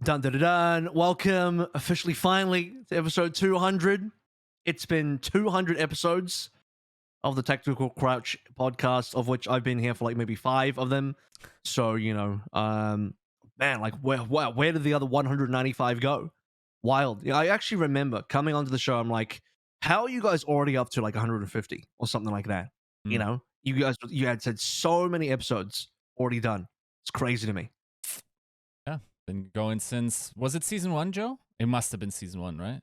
Dun dun dun dun. Welcome officially, finally, to episode 200. It's been 200 episodes of the Technical Crouch podcast, of which I've been here for like maybe 5 of them. So, man, like where did the other 195 go? Wild. Yeah, I actually remember coming onto the show. I'm like, how are you guys already up to like 150 or something like that? You Mm. know, you had said so many episodes already done. It's crazy to me. Yeah, been going since, was it season 1, Joe? It must have been season 1, right?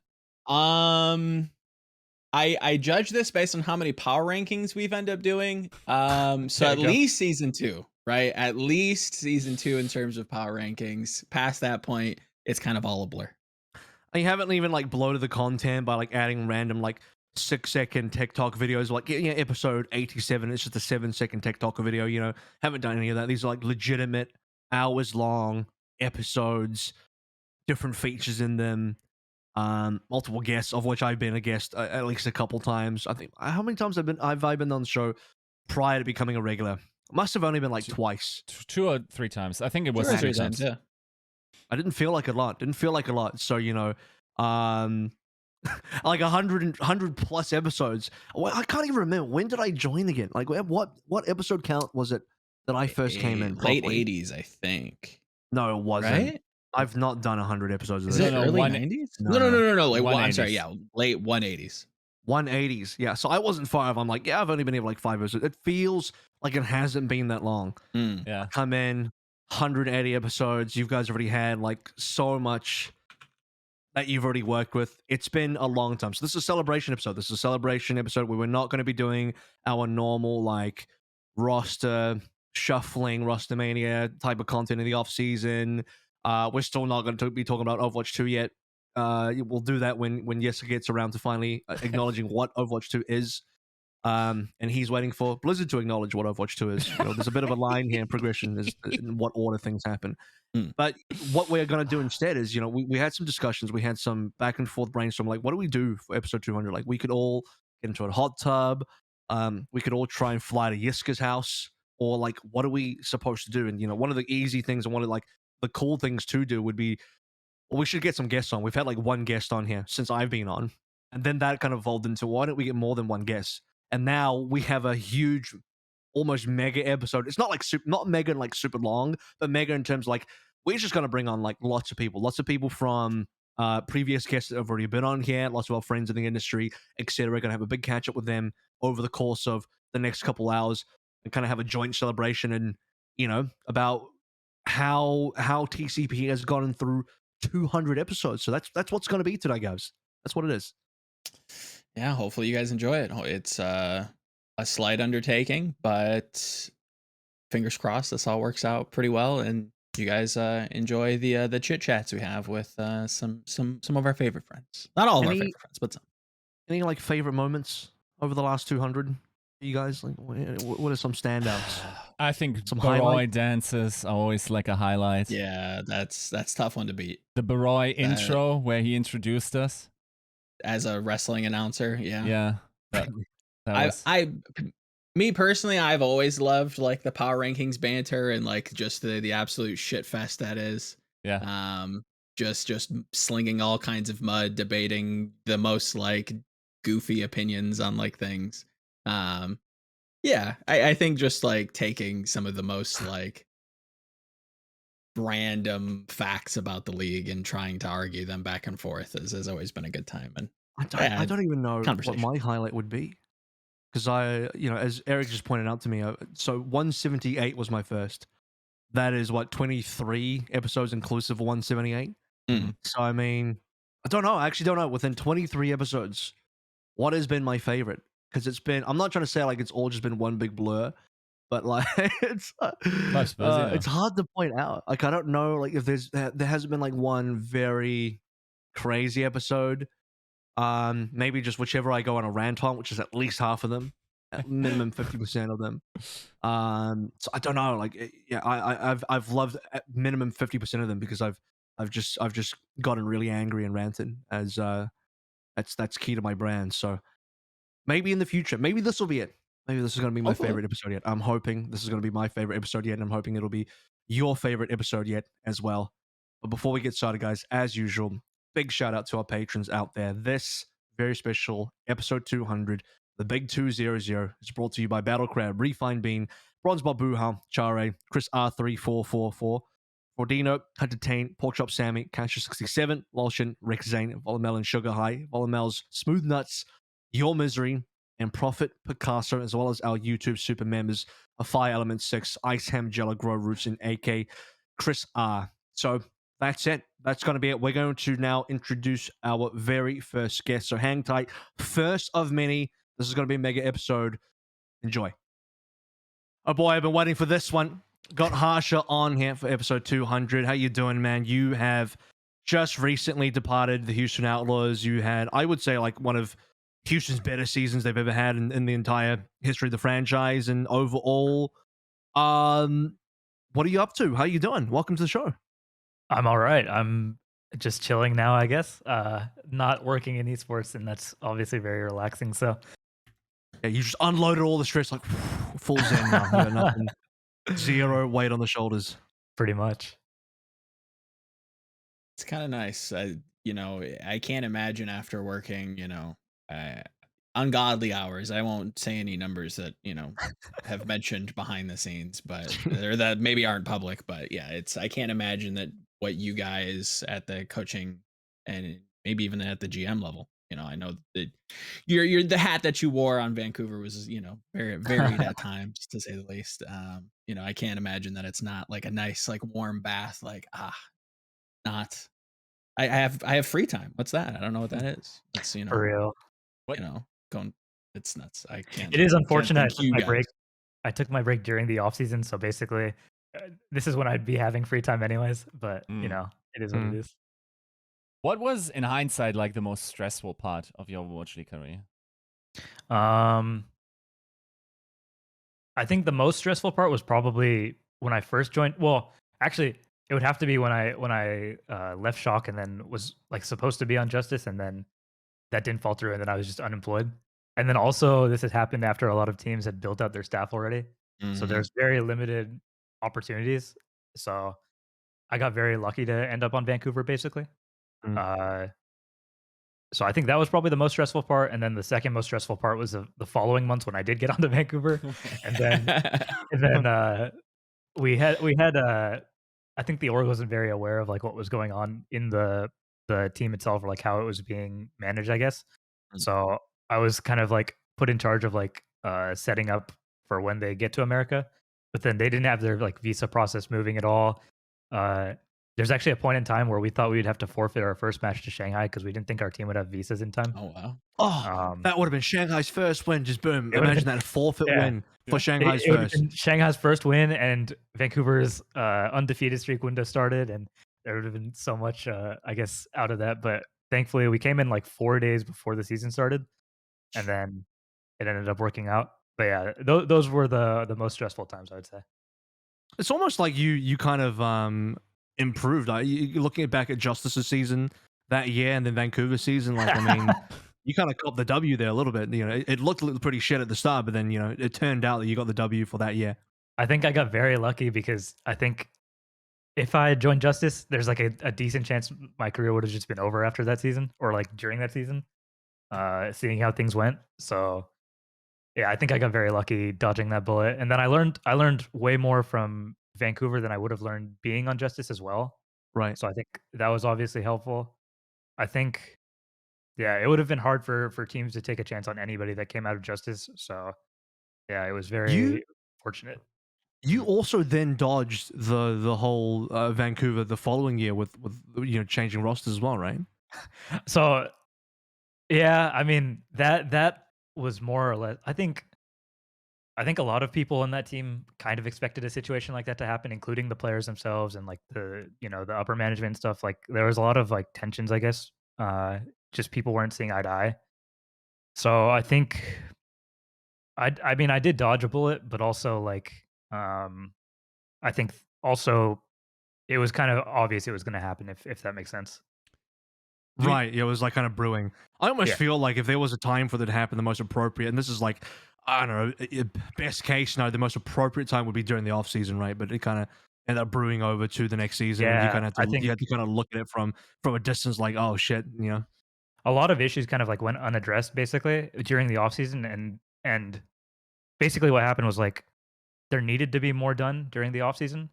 I judge this based on how many power rankings we've ended up doing. So There at you go. least season 2, right? At least season 2 in terms of power rankings. Past that point, it's kind of all a blur. And you haven't even like bloated the content by like adding random like 6-second TikTok videos, like episode 87. It's just a 7-second TikTok video. Haven't done any of that. These are like legitimate hours long episodes, different features in them, multiple guests, of which I've been a guest at least a couple times. I think how many times have I been on the show prior to becoming a regular? Must have only been like twice. 2 or 3 times. I think it was 2 or 3 3 times, yeah. I didn't feel like a lot. So, like 100 plus episodes. I can't even remember. When did I join again? Like what episode count was it that I first came in? Late properly? 80s, I think. No, it wasn't. Right? I've not done 100 episodes of Is this. it No, early one- 90s? No, No. Like, I'm 180s. sorry, yeah, late 180s. 180s. Yeah, so I wasn't 5. I'm like, yeah, I've only been here for like 5 episodes. It feels like it hasn't been that long. Yeah. Come in, 180 episodes. You guys already had like so much that you've already worked with. It's been a long time. So this is a celebration episode. This is a celebration episode where we're not going to be doing our normal like roster shuffling, roster mania type of content in the off season. We're still not going to be talking about Overwatch 2 yet. We'll do that when Yiska gets around to finally acknowledging what Overwatch 2 is. And he's waiting for Blizzard to acknowledge what Overwatch 2 is. There's a bit of a line here in progression is in what order things happen. But what we're going to do instead is, we had some discussions. We had some back and forth brainstorm. Like, what do we do for episode 200? Like, we could all get into a hot tub. We could all try and fly to Yiska's house. Or, like, what are we supposed to do? And, one of the easy things and one of, like, the cool things to do would be, well, we should get some guests on. We've had, like, one guest on here since I've been on. And then that kind of evolved into, why don't we get more than one guest? And now we have a huge, almost mega episode. It's not like not mega and like super long, but mega in terms of like we're just gonna bring on like lots of people from previous guests that have already been on here, lots of our friends in the industry, etc. We're gonna have a big catch up with them over the course of the next couple hours and kind of have a joint celebration and about how TCP has gotten through 200 episodes. So that's what's gonna be today, guys. That's what it is. Yeah, hopefully you guys enjoy it. It's a slight undertaking, but fingers crossed this all works out pretty well, and you guys enjoy the chit chats we have with some of our favorite friends. Not all of our favorite friends, but some. Any like favorite moments over the last 200? You guys, like, what are some standouts? I think Some Barroi highlight? dances are always like a highlight. Yeah, that's tough one to beat The Barroi intro where he introduced us. as a wrestling announcer. Yeah, Yeah. That was... Me personally, I've always loved like the power rankings banter and like just the absolute shit fest that is. Yeah. Just slinging all kinds of mud, debating the most like goofy opinions on like things. Yeah, I think just like taking some of the most like random facts about the league and trying to argue them back and forth has always been a good time. And I don't even know what conversation. my highlight would be. Because as Eric just pointed out to me, so 178 was my first. That is what, 23 episodes inclusive of 178. So I mean, I don't know. I actually don't know. Within 23 episodes, what has been my favorite? Because I'm not trying to say like it's all just been one big blur, but like it's hard to point out. Like I don't know, like if there hasn't been like one very crazy episode. Maybe just whichever I go on a rant on, which is at least half of them, at minimum 50% of them. So I don't know, like yeah, I've loved at minimum 50% of them because I've just gotten really angry and ranted as that's key to my brand. So maybe in the future, maybe this will be it. Maybe this is going to be my favorite episode yet. I'm hoping this is going to be my favorite episode yet, and I'm hoping it'll be your favorite episode yet as well. But before we get started, guys, as usual, big shout out to our patrons out there. This very special episode 200, the Big 200, is brought to you by Battle Crab, Refined Bean, Bronze Bob Buhal, Chare, Chris R3444, Fordino, Hunter Tain, Porkchop Sammy, Cancer67, Walshin, Rex Zane, Volamel and Sugar High, Volamel's Smooth Nuts, Your Misery, and Prophet Picasso, as well as our YouTube super members of Fire Element 6, Ice Ham Jello, Grow Roots, and AK Chris R. So that's it. That's going to be it. We're going to now introduce our very first guest. So hang tight. First of many. This is going to be a mega episode. Enjoy. Oh boy, I've been waiting for this one. Got Harsha on here for episode 200. How you doing, man? You have just recently departed the Houston Outlaws. You had, I would say, like one of Houston's better seasons they've ever had in the entire history of the franchise. And overall, what are you up to? How you doing? Welcome to the show. I'm all right. I'm just chilling now, I guess. Not working in esports, and that's obviously very relaxing. So yeah, you just unloaded all the stress, like full zen now. You got nothing, zero weight on the shoulders. pretty much. It's kind of nice. I can't imagine after working, ungodly hours. I won't say any numbers that, have mentioned behind the scenes, but or that maybe aren't public. But yeah, I can't imagine that what you guys at the coaching and maybe even at the GM level, I know that you're the hat that you wore on Vancouver was, very varied at times, to say the least. I can't imagine that it's not like a nice, like warm bath, like not. I have free time. What's that? I don't know what that is. It's For real. Going. It's nuts. I can't. It is unfortunate. I thank took you my guys. break. I took my break during the off season, so basically, this is when I'd be having free time anyways. But it is what it is. What was, in hindsight, like the most stressful part of your Overwatch League career? I think the most stressful part was probably when I first joined. Well, actually, it would have to be when I left Shock and then was like supposed to be on Justice, and then that didn't fall through, and then I was just unemployed. And then also this had happened after a lot of teams had built out their staff already, so there's very limited opportunities. So I got very lucky to end up on Vancouver, basically. So I think that was probably the most stressful part, and then the second most stressful part was the following months when I did get onto Vancouver, and then we had I think the org wasn't very aware of like what was going on in the team itself, or like how it was being managed, I guess. So I was kind of like put in charge of like setting up for when they get to America, but then they didn't have their like visa process moving at all. There's actually a point in time where we thought we'd have to forfeit our first match to Shanghai because we didn't think our team would have visas in time. Oh wow! Oh, that would have been Shanghai's first win. Just boom! Imagine that forfeit win for Shanghai's it first. Shanghai's first win, and Vancouver's undefeated streak window started, and there would have been so much, I guess, out of that. But thankfully, we came in like 4 days before the season started, and then it ended up working out. But yeah, those were the most stressful times, I would say. It's almost like you kind of improved. You're looking back at Justice's season that year and then Vancouver season. Like, I mean, you kind of copped the W there a little bit. It looked pretty shit at the start, but then it turned out that you got the W for that year. I think I got very lucky because I think if I had joined Justice, there's like a decent chance my career would have just been over after that season, or like during that season, seeing how things went. So yeah, I think I got very lucky dodging that bullet. And then I learned way more from Vancouver than I would have learned being on Justice as well. Right. So I think that was obviously helpful. I think, yeah, it would have been hard for teams to take a chance on anybody that came out of Justice. So yeah, it was very fortunate. You also then dodged the whole Vancouver the following year with changing rosters as well, right? So yeah, I mean that was more or less. I think a lot of people on that team kind of expected a situation like that to happen, including the players themselves and like the upper management and stuff. Like there was a lot of like tensions, I guess. Just people weren't seeing eye to eye. So I think I mean I did dodge a bullet, but also like I think also it was kind of obvious it was going to happen if that makes sense. Right. Yeah, it was like kind of brewing. I almost feel like if there was a time for that to happen, the most appropriate, and this is like, I don't know, best case, the most appropriate time would be during the off season, right? But it kind of end up brewing over to the next season, and you Yeah, kind of I have to think kind of look at it from a distance, like, oh shit, a lot of issues kind of like went unaddressed basically during the offseason, and basically what happened was like there needed to be more done during the offseason.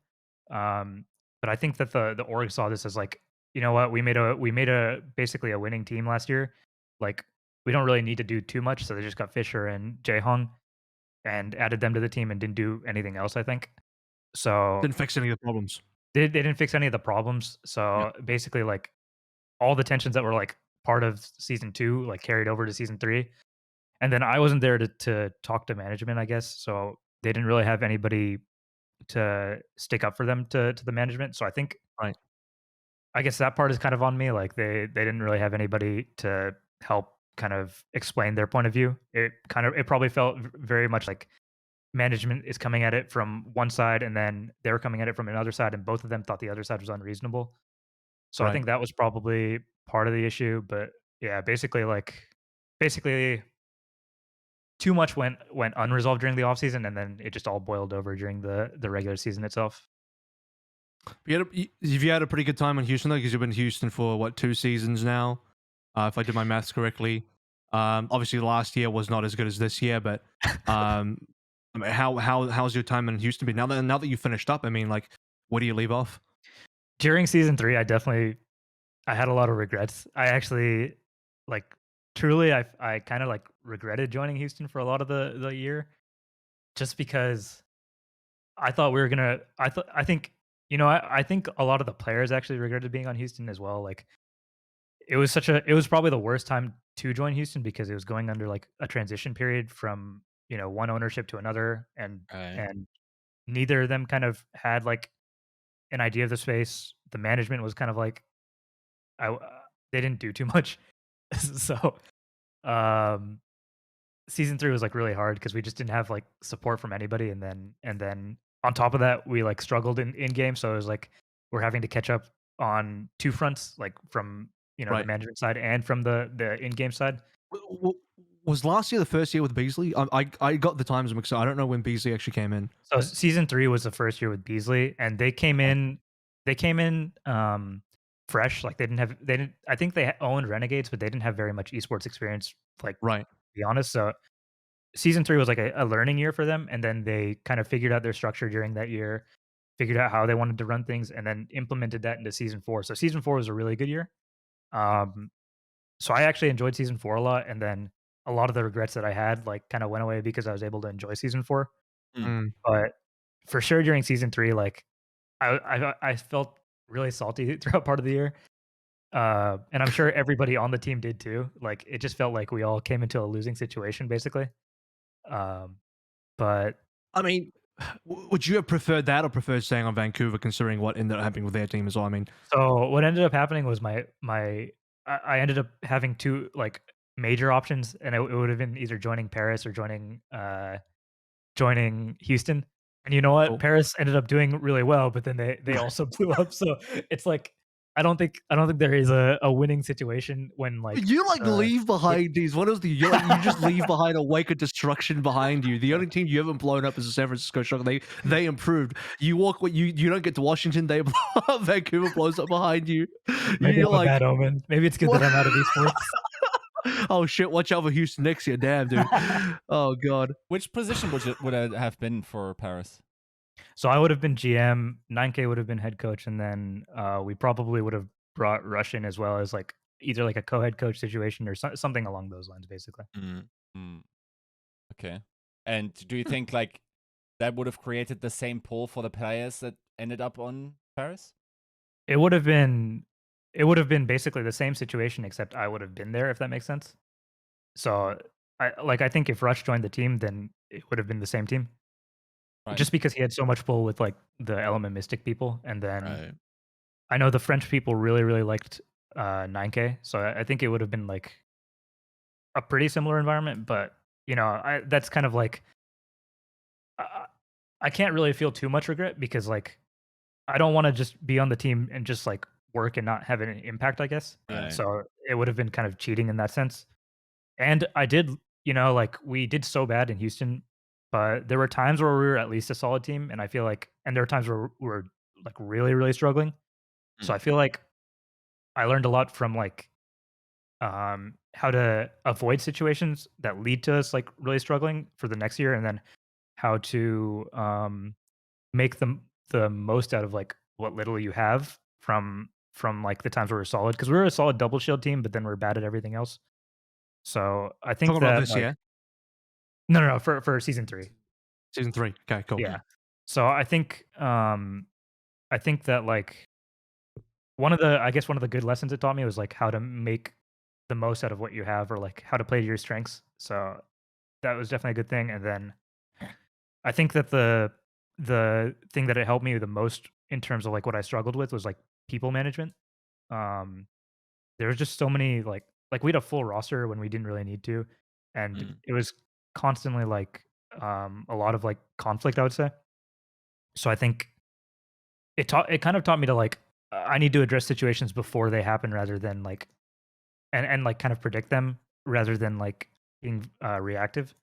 But I think that the org saw this as like, you know what, we made a basically a winning team last year. Like we don't really need to do too much, so they just got Fisher and Jae-hong and added them to the team and didn't do anything else, I think. So didn't fix any of the problems. they didn't fix any of the problems. So basically like all the tensions that were like part of season 2 like carried over to season 3. And then I wasn't there to talk to management, I guess. So they didn't really have anybody to stick up for them to the management. So Right. I guess that part is kind of on me. Like they didn't really have anybody to help kind of explain their point of view. It probably felt very much like management is coming at it from one side and then they were coming at it from another side, and both of them thought the other side was unreasonable. So I Right. think that was probably part of the issue. But yeah, basically too much went unresolved during the offseason, and then it just all boiled over during the regular season itself. You had a pretty good time in Houston though, because you've been in Houston for what, 2 seasons now, if I did my maths correctly. Obviously last year was not as good as this year, but I mean, how's your time in Houston been now that you finished up? I mean, like, where do you leave off? During season 3, I had a lot of regrets. I actually like truly I kind of like regretted joining Houston for a lot of the year, just because I thought we were gonna. I think I think a lot of the players actually regretted being on Houston as well. Like it was probably the worst time to join Houston because it was going under like a transition period from one ownership to another, and Right. and neither of them kind of had like an idea of the space. The management was kind of like I they didn't do too much. So um season 3 was like really hard because we just didn't have like support from anybody, and then on top of that we like struggled in game. So it was like we're having to catch up on 2 fronts, like from the Right. management side and from the in-game side. Was last year the first year with Beasley? I got the times mixed up. I don't know when Beasley actually came in. So season 3 was the first year with Beasley, and they came in fresh. Like they didn't I think they owned Renegades, but they didn't have very much esports experience, like, Right. to be honest. So season 3 was like a learning year for them, and then they kind of figured out their structure during that year, figured out how they wanted to run things, and then implemented that into season 4. So season 4 was a really good year. Um, so I actually enjoyed season 4 a lot, and then a lot of the regrets that I had like kind of went away because I was able to enjoy season 4. Mm. But for sure during season 3, like I felt really salty throughout part of the year. And I'm sure everybody on the team did too. Like it just felt like we all came into a losing situation basically. Um, but I mean, would you have preferred that or preferred staying on Vancouver, considering what ended up happening with their team as well? I mean, so what ended up happening was I ended up having 2 like major options, and it would have been either joining Paris or joining Houston. And you know what? Cool. Paris ended up doing really well, but then they also blew up. So it's like I don't think there is a winning situation when like you leave behind these. What is the you just leave behind a wake of destruction behind you? The only team you haven't blown up is the San Francisco Shock. They improved. You walk you don't get to Washington. They blow up. Vancouver blows up behind you. maybe You're it's a like, bad omen. Maybe it's good what? that I'm out of esports. Oh shit! Watch out for Houston next year. Damn, dude. Oh god. Which position would it have been for Paris? So I would have been GM, 9K would have been head coach, and then we probably would have brought Rush in as well as like either like a co-head coach situation or something along those lines, basically. Okay. And do you think like that would have created the same pool for the players that ended up on Paris? It would have been basically the same situation, except I would have been there, if that makes sense. So I think if Rush joined the team, then it would have been the same team. Right. Just because he had so much pull with like the Element Mystic people, and then Right. I know the French people really liked 9K, so I think it would have been like a pretty similar environment. But that's kind of like I can't really feel too much regret because like I don't want to just be on the team and just like work and not have an impact, I guess. Right. So it would have been kind of cheating in that sense. And I did, like we did so bad in Houston, but there were times where we were at least a solid team, and I feel like, and there were times where we were like really, really struggling. So I feel like I learned a lot from like how to avoid situations that lead to us like really struggling for the next year, and then how to make the most out of like what little you have from like the times where we're solid, because we're a solid double shield team, but then we're bad at everything else. So I think Talking about that this like year, no, for season 3. season 3. Okay, cool. Yeah. So I think that like I guess one of the good lessons it taught me was like how to make the most out of what you have, or like how to play to your strengths. So that was definitely a good thing. And then I think that the thing that it helped me the most in terms of like what I struggled with was like people management. Um there was just so many like we had a full roster when we didn't really need to, and it was constantly like a lot of like conflict, I would say. So I think it kind of taught me to like I need to address situations before they happen, rather than like and like kind of predict them rather than like being reactive.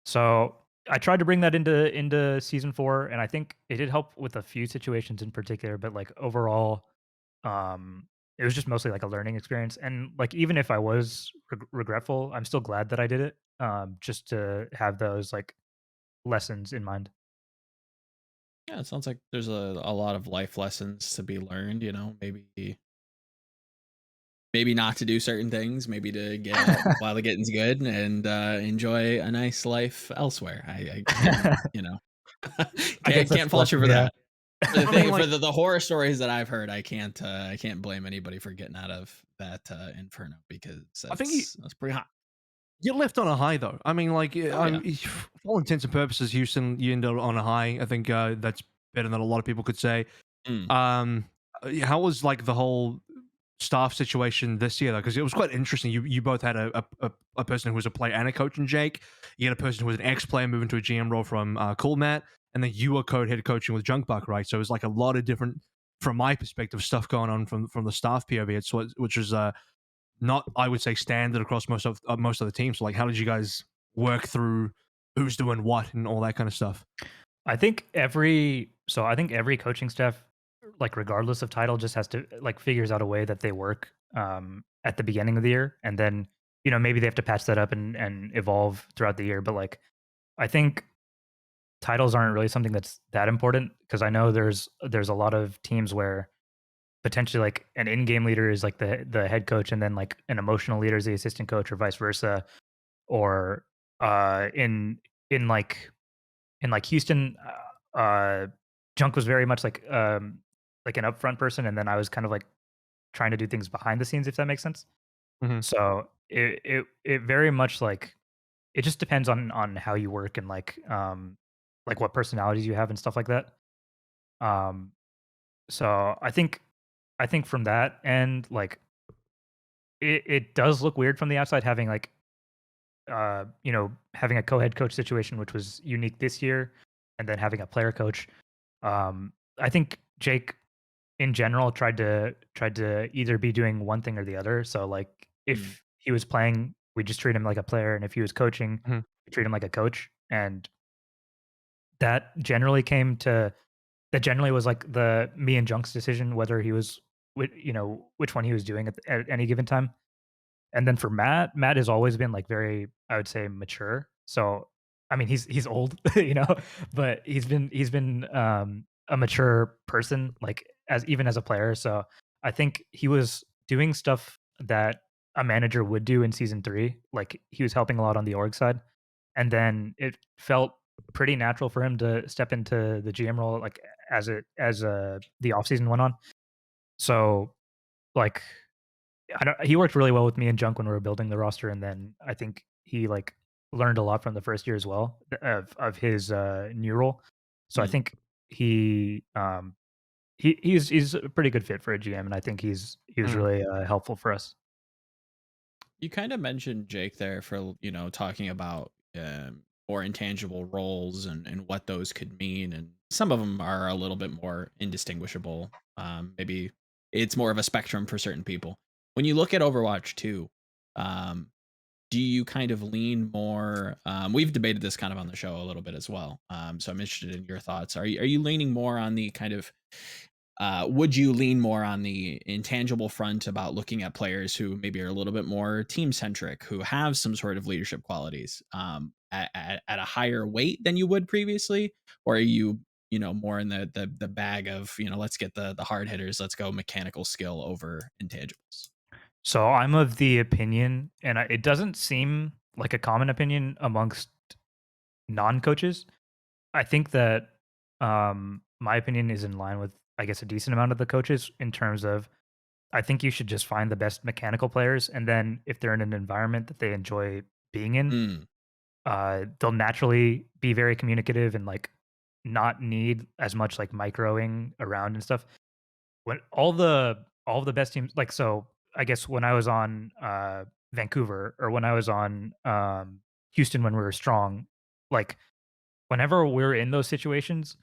So I tried to bring that into season 4, and I think it did help with a few situations in particular. But like overall, it was just mostly like a learning experience. And like even if I was regretful, I'm still glad that I did it. Just to have those like lessons in mind. Yeah, it sounds like there's a lot of life lessons to be learned, you know, maybe not to do certain things, maybe to get out while the getting's good and enjoy a nice life elsewhere. You know, I guess that's can't fault you for blessing, yeah. that. For the I mean, thing, like, for the horror stories that I've heard, I can't blame anybody for getting out of that inferno, because I think that's pretty hot. you left on a high, though. I mean, like, Oh, yeah. for all intents and purposes, Houston, you ended on a high. I think that's better than a lot of people could say. Mm. How was like the whole staff situation this year, though? Because it was quite interesting. You both had a person who was a player and a coach in Jake. You had a person who was an ex-player moving to a GM role from Cool Matt, and then you were head coaching with Junkbuck, right? So it was like a lot of different, from my perspective, stuff going on from the staff POV. It's which is not, I would say, standard across most of the teams. So like, how did you guys work through who's doing what and all that kind of stuff? I think every coaching staff, like regardless of title, just has to like figures out a way that they work at the beginning of the year, and then maybe they have to patch that up and evolve throughout the year. But like I think titles aren't really something that's that important, because I know there's a lot of teams where potentially like an in-game leader is like the head coach, and then like an emotional leader is the assistant coach, or vice versa. Or in like Houston, Junk was very much like an upfront person, and then I was kind of like trying to do things behind the scenes, if that makes sense. Mhm. So it very much like it just depends on how you work, and like what personalities you have and stuff like that. Um, so I think from that end, like it does look weird from the outside having like having a co-head coach situation, which was unique this year, and then having a player coach. I think Jake in general tried to either be doing one thing or the other. So like if he was playing, we just treat him like a player, and if he was coaching, Mhm. we treat him like a coach. And that generally was like the me and Junk's decision whether he was which one he was doing at any given time. And then for Matt has always been like very, I would say, mature. So I mean, he's old, but he's been a mature person, like even as a player. So I think he was doing stuff that a manager would do in season 3. Like he was helping a lot on the org side, and then it felt pretty natural for him to step into the GM role, like as the offseason went on. So like he worked really well with me and Junk when we were building the roster, and then I think he like learned a lot from the first year as well of his new role. So I think he's a pretty good fit for a GM, and I think he was Mm. really helpful for us. You kind of mentioned Jake there for, talking about more intangible roles and what those could mean. And some of them are a little bit more indistinguishable. Maybe it's more of a spectrum for certain people. When you look at Overwatch 2, do you kind of lean more? We've debated this kind of on the show a little bit as well. So I'm interested in your thoughts. Are you leaning more on the kind of would you lean more on the intangible front about looking at players who maybe are a little bit more team centric, who have some sort of leadership qualities at a higher weight than you would previously? Or are you, more in the bag of, let's get the hard hitters, let's go mechanical skill over intangibles? So I'm of the opinion, and it doesn't seem like a common opinion amongst non-coaches. I think that my opinion is in line with, I guess, a decent amount of the coaches in terms of I think you should just find the best mechanical players, and then if they're in an environment that they enjoy being in, Mm, they'll naturally be very communicative and like not need as much like microing around and stuff. When all the best teams, like, so I guess when I was on Vancouver, or when I was on Houston when we were strong, like whenever we were in those situations,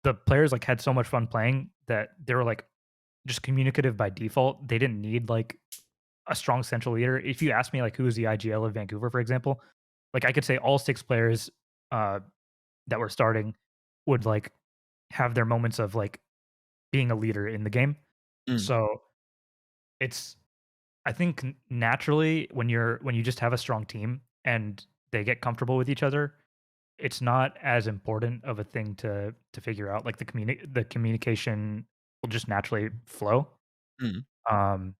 the players like had so much fun playing that they were like just communicative by default. They didn't need like a strong central leader. If you ask me like who's the IGL of Vancouver, for example, like I could say all 6 players uh that were starting would like have their moments of like being a leader in the game. mm, So it's I think naturally when you just have a strong team and they get comfortable with each other, it's not as important of a thing to figure out. Like the communication will just naturally flow. mm, Um,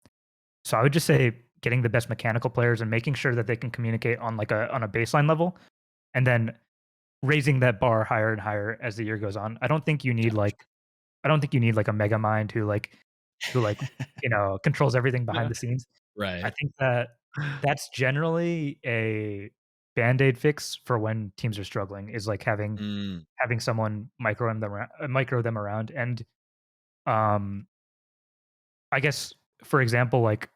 so I would just say getting the best mechanical players and making sure that they can communicate on like a baseline level, and then raising that bar higher and higher as the year goes on. I don't think you need like a mega mind who controls everything behind the scenes. I right. think that that's generally a band-aid fix for when teams are struggling, is like Mm, having someone micro them around. And um I guess, for example, like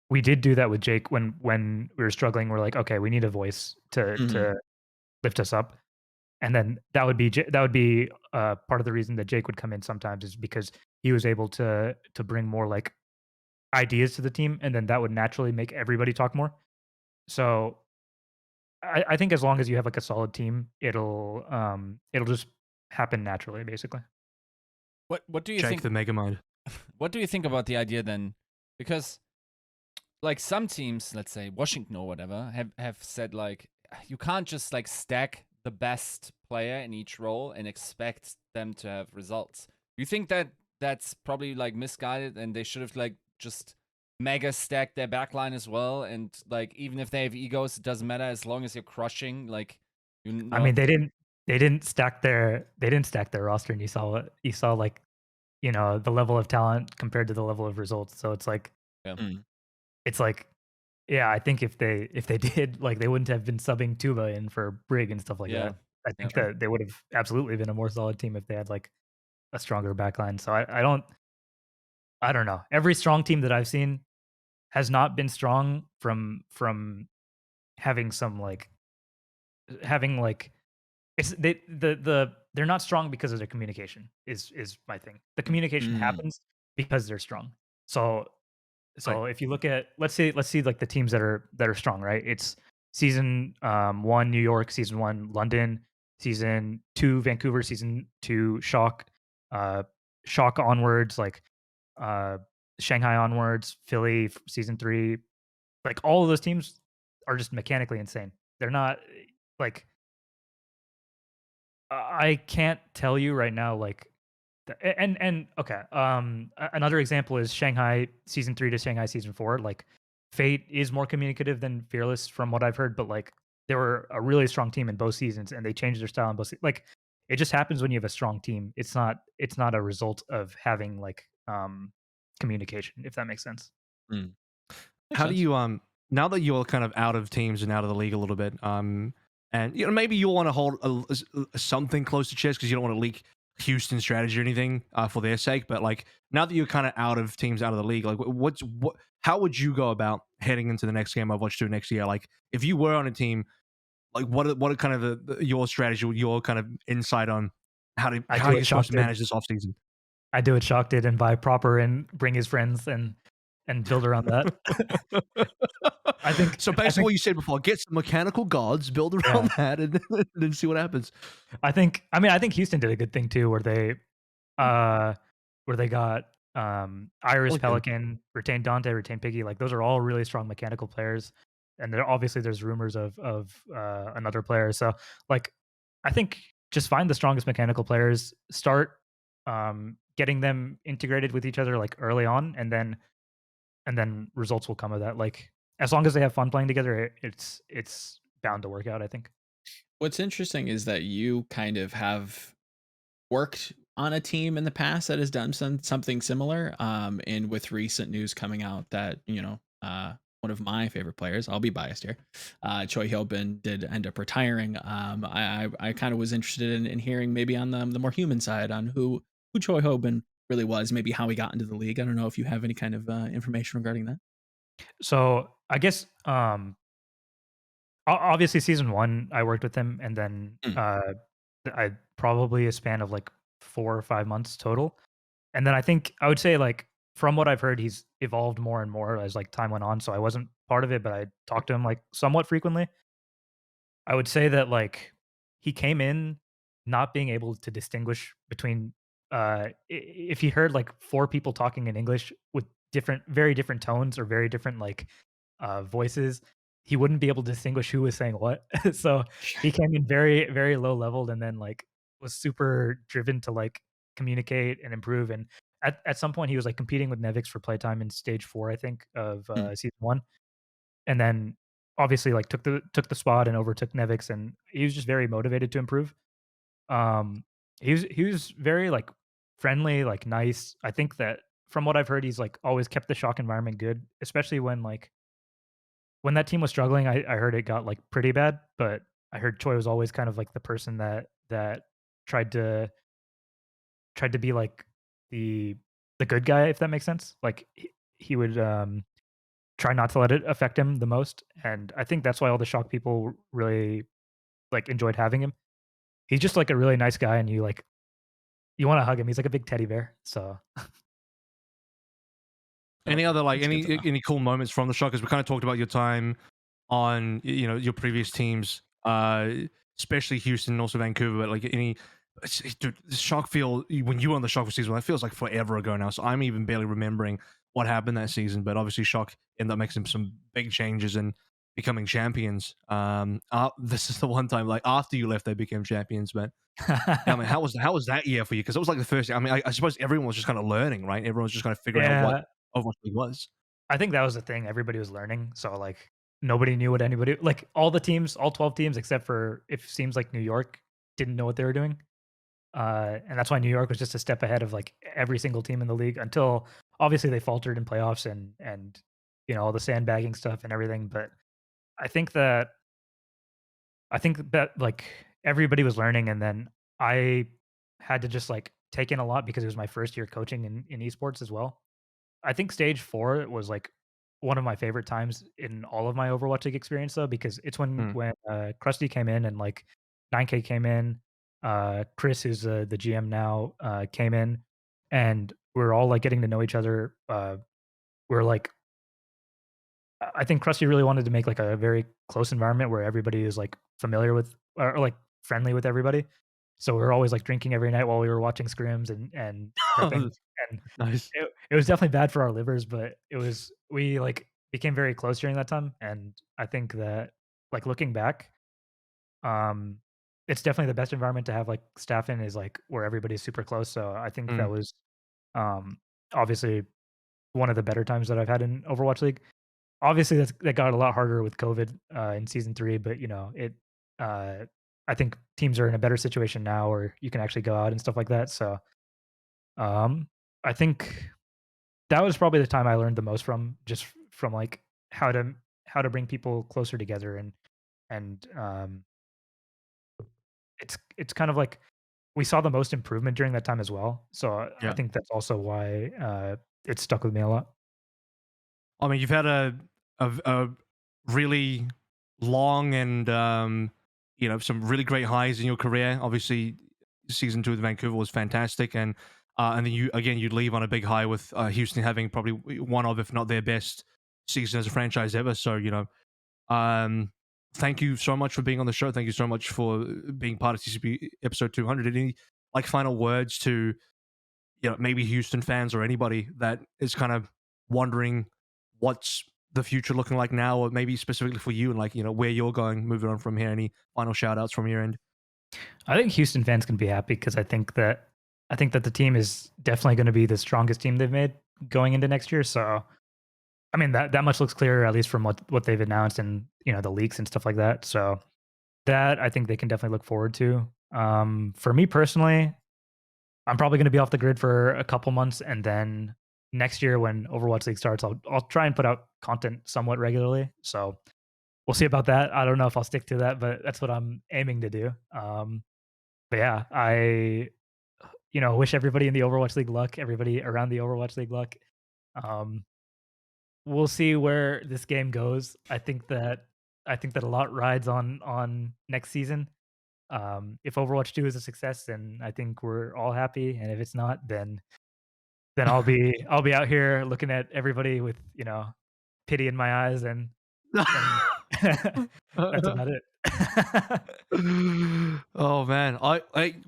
we did do that with Jake when we were struggling. We're like, okay, we need a voice mhm, to lift us up. And then that would be part of the reason that Jake would come in sometimes, is because he was able to bring more like ideas to the team, and then that would naturally make everybody talk more. So I think as long as you have like a solid team, it'll just happen naturally, basically. What do you Jake think? the Megamind. What do you think about the idea then? Because like some teams, let's say Washington or whatever, have said like you can't just like stack the best player in each role and expect them to have results. You think that that's probably like misguided, and they should have like just mega stacked their backline as well, and like even if they have egos, it doesn't matter as long as you're crushing. Like I mean, they didn't stack their roster, and you saw like the level of talent compared to the level of results. So yeah. mm, it's like yeah, I think if they did, like they wouldn't have been subbing Tuba in for Brig and stuff like Yeah. that. I think Yeah. that they would have absolutely been a more solid team if they had like a stronger backline. So I don't know. Every strong team that I've seen has not been strong from having some like having like it's they're not strong because of their communication is my thing. The communication mm, happens because they're strong. So Right. if you look at let's see like the teams that are strong, right? It's season 1 New York, season 1 London, season 2 Vancouver, season 2 Shock, uh Shock onwards, like uh Shanghai onwards, Philly season 3. Like all of those teams are just mechanically insane. They're not like I can't tell you right now like and okay, another example is Shanghai season 3 to Shanghai season 4. Like Fate is more communicative than Fearless from what I've heard, but like they were a really strong team in both seasons, and they changed their style in both like it just happens when you have a strong team. It's not a result of having like communication, if that makes sense. mm. Makes How do sense. you now that you're kind of out of teams and out of the league a little bit, and maybe you'll want to hold something close to chest because you don't want to leak Houston strategy or anything for their sake. But like now that you're kind of out of teams, out of the league, like how would you go about heading into the next game of Overwatch 2 next year? Like if you were on a team, like what are kind of your strategy, your kind of insight on I how do you're what supposed Shock to did. manage this off season? I do what Shock did and buy proper and bring his friends and build around that. So I basically, think what you said before: get some mechanical gods, build yeah. around that, and then see what happens. I think Houston did a good thing too, where they where they got Iris, Okay. Pelican, retained Dante, retained Piggy. Like those are all really strong mechanical players, and there obviously there's rumors of another player. So like I think just find the strongest mechanical players, start getting them integrated with each other like early on, and then results will come of that. Like as long as they have fun playing together, it's bound to work out, I think. What's interesting is that you kind of have worked on a team in the past that has done something similar. And with recent news coming out that one of my favorite players, I'll be biased here, Choi Hyobin did end up retiring. I kind of was interested in hearing maybe on the more human side on who Choi Hyobin really was, maybe how he got into the league. I don't know if you have any kind of information regarding that. So I guess obviously season 1 I worked with him, and then Mm. I probably a span of like 4 or 5 months total. And then I think I would say like from what I've heard, he's evolved more and more as like time went on. So I wasn't part of it, but I talked to him like somewhat frequently. I would say that like he came in not being able to distinguish between if he heard like 4 people talking in English with very different tones or very different like voices, he wouldn't be able to distinguish who was saying what. So he came in very, very low leveled, and then like was super driven to like communicate and improve. And at some point he was like competing with Nevix for playtime in stage 4, I think, of Mm. season 1. And then obviously like took the spot and overtook Nevix, and he was just very motivated to improve. Um he was very like friendly, like nice. I think that from what I've heard, he's like always kept the shock environment good, especially when that team was struggling. I heard it got like pretty bad, but I heard Choi was always kind of like the person that tried to be like the good guy, if that makes sense. Like he would try not to let it affect him the most, and I think that's why all the shock people really like enjoyed having him. He's just like a really nice guy, and you want to hug him. He's like a big teddy bear. So Any other like That's good to know. any cool moments from the shock? Because we kind of talked about your time on your previous teams, especially Houston and also Vancouver. But like dude, the shock feel when you were on the shock for season 1, that feels like forever ago now. So I'm even barely remembering what happened that season. But obviously, shock ended up making some big changes and becoming champions. This is the one time like after you left, they became champions. But yeah, I mean, how was that year for you? Because it was like the first year. I mean, I suppose everyone was just kind of learning, right? Everyone was just kind of figuring out what yeah, Overwatch League was. I think that was the thing. Everybody was learning, so like nobody knew what anybody like. All the teams, all 12 teams, except for it seems like New York didn't know what they were doing. And that's why New York was just a step ahead of like every single team in the league until obviously they faltered in playoffs and all the sandbagging stuff and everything. But I think that like everybody was learning, and then I had to just like take in a lot because it was my first year coaching in esports as well. I think stage 4 was like one of my favorite times in all of my Overwatch League experience, though, because it's when Hmm. Krusty came in and like 9K came in, Chris, who's the GM now, came in, and we're all like getting to know each other. We're like, I think Krusty really wanted to make like a very close environment where everybody is like familiar with or like friendly with everybody. So we were always like drinking every night while we were watching scrims and prepping. And Nice. it was definitely bad for our livers, but we like became very close during that time. And I think that like looking back, um, it's definitely the best environment to have like staff in is like where everybody's super close. So I think that Mm. was um obviously one of the better times that I've had in Overwatch League. Obviously that got a lot harder with COVID in season 3, but it uh I think teams are in a better situation now where you can actually go out and stuff like that. So um I think that was probably the time I learned the most from like how to bring people closer together, and it's kind of like we saw the most improvement during that time as well. So I Yeah. think that's also why it stuck with me a lot. I mean, you've had a really long and some really great highs in your career. Obviously, season 2 with Vancouver was fantastic, and then you leave on a big high with Houston having probably one of, if not their best season as a franchise ever. So thank you so much for being on the show. Thank you so much for being part of TCP episode 200. Any like final words to maybe Houston fans or anybody that is kind of wondering what's the future looking like now, or maybe specifically for you and like, where you're going, moving on from here. Any final shout outs from your end? I think Houston fans can be happy because I think that the team is definitely going to be the strongest team they've made going into next year. So, I mean that much looks clear, at least from what they've announced and the leaks and stuff like that. So that I think they can definitely look forward to. For me personally, I'm probably going to be off the grid for a couple months, and then next year when Overwatch League starts, I'll try and put out content somewhat regularly. So we'll see about that. I don't know if I'll stick to that, but that's what I'm aiming to do. But yeah, I wish everybody in the Overwatch League luck, everybody around the Overwatch League luck. We'll see where this game goes. I think that a lot rides on next season. If Overwatch 2 is a success, then I think we're all happy, and if it's not, then I'll be out here looking at everybody with pity in my eyes, and that's about it. Oh man,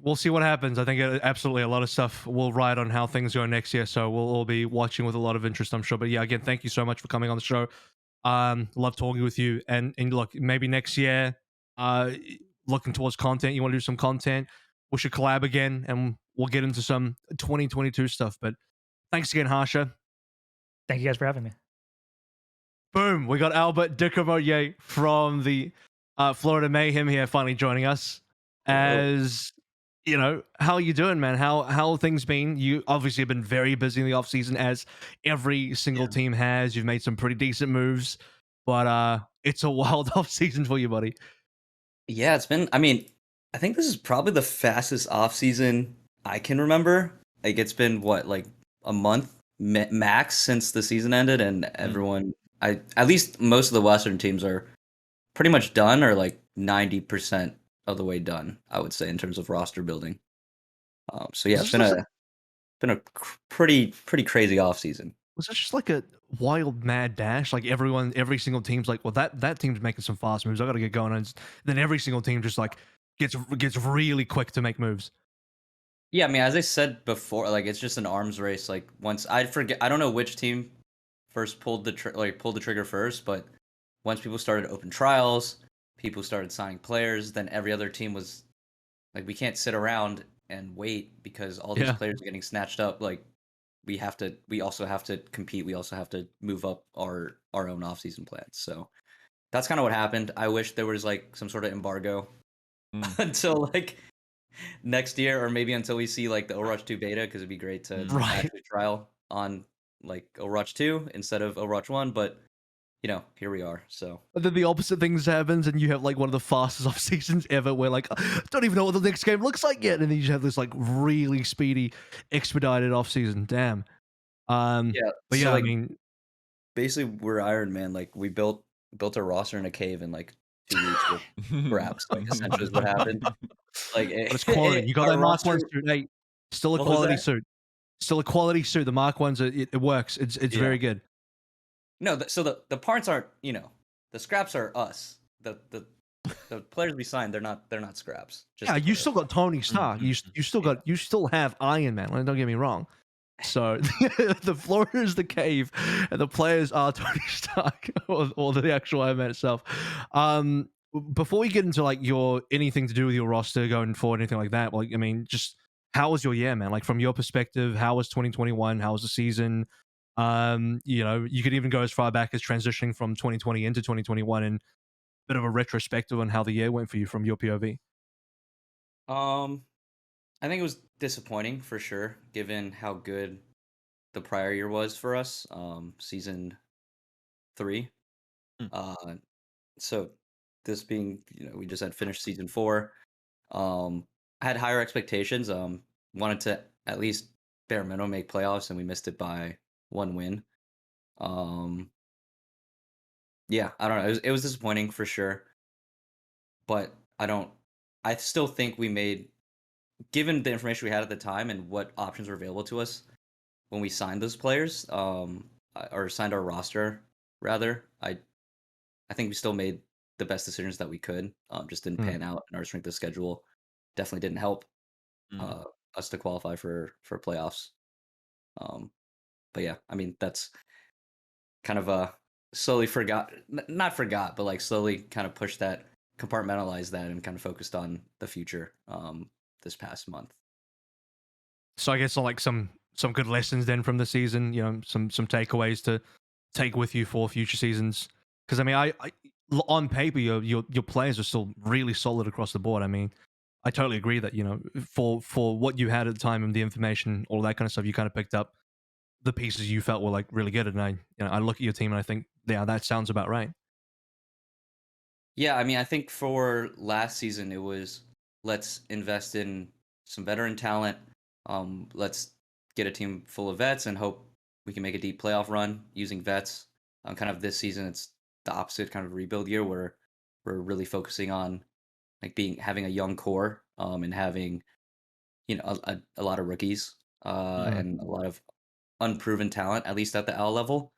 we'll see what happens. I think absolutely a lot of stuff will ride on how things go next year, so we'll all be watching with a lot of interest, I'm sure. But yeah, again, thank you so much for coming on the show. Love talking with you, and look, maybe next year, looking towards content, you want to do some content, we should collab again, and we'll get into some 2022 stuff. But thanks again, Harsha. Thank you guys for having me. Boom, we got Albert Ducamoye from the Florida Mayhem here finally joining us. As how are you doing, man? How things been? You obviously have been very busy in the off season, as every single team has. You've made some pretty decent moves, but it's a wild off season for you, buddy. Yeah, it's been. I mean, I think this is probably the fastest off season I can remember. Like, it's been what, like a month max since the season ended, and everyone, at least most of the Western teams are pretty much done, or like 90% of the way done, I would say, in terms of roster building. So yeah, it's been a pretty crazy off season. Was it just like a wild mad dash? Like every single team's like, well, that team's making some fast moves, I gotta get going, and then every single team just like gets really quick to make moves. Yeah, I mean, as I said before, like, it's just an arms race. Like, once I don't know which team first pulled the trigger first, but once people started open trials, people started signing players, then every other team was like, we can't sit around and wait because all these players are getting snatched up. Like, we also have to compete. We also have to move up our own off-season plans. So that's kind of what happened. I wish there was like some sort of embargo until like next year, or maybe until we see like the Overwatch 2 beta, because it'd be great to actually trial on like Overwatch 2 instead of Overwatch 1. But here we are. So, and then the opposite things happens, and you have like one of the fastest off seasons ever, where like don't even know what the next game looks like yet, and then you have this like really speedy, expedited off season. Damn. But yeah, so, like, I mean, basically we're Iron Man. Like, we built a roster in a cave in like 2 weeks with scraps. Like, essentially is what happened. Like, but it's quality. You got that Mark 1 suit. Hey, still a quality suit. Still a quality suit. The Mark 1's it works. It's very good. No, so the parts aren't, the scraps are us. The players we signed, they're not scraps. Yeah, you still got Tony Stark. You still have Iron Man. Don't get me wrong. So the floor is the cave, and the players are Tony Stark or the actual Iron Man itself. Before we get into like anything to do with your roster going forward, anything like that, like, I mean, just how was your year, man? Like, from your perspective, how was 2021? How was the season? You could even go as far back as transitioning from 2020 into 2021, and a bit of a retrospective on how the year went for you from your POV. I think it was disappointing for sure, given how good the prior year was for us, season 3. So this being, we just had finished season 4. I had higher expectations. Wanted to at least bare minimum make playoffs, and we missed it by 1 win. Yeah, I don't know. It was disappointing for sure, but I still think we made, given the information we had at the time and what options were available to us when we signed those players, or signed our roster rather, I think we still made the best decisions that we could. Just didn't pan out, and our strength of schedule definitely didn't help us to qualify for playoffs. But yeah, I mean that's kind of slowly not forgot, but like slowly kind of pushed that, compartmentalized that, and kind of focused on the future this past month. So I guess like some good lessons then from the season. You know, some takeaways to take with you for future seasons. Because I mean, I on paper your players are still really solid across the board. I mean, I totally agree that, you know, for what you had at the time and the information, all that kind of stuff, you kind of picked up the pieces you felt were like really good. And I look at your team and I think, yeah, that sounds about right. Yeah, I mean, I think for last season it was, let's invest in some veteran talent. Let's get a team full of vets and hope we can make a deep playoff run using vets. Kind of this season, it's the opposite, kind of rebuild year where we're really focusing on like having a young core, and having, you know, a lot of rookies, and a lot of unproven talent, at least at the L level.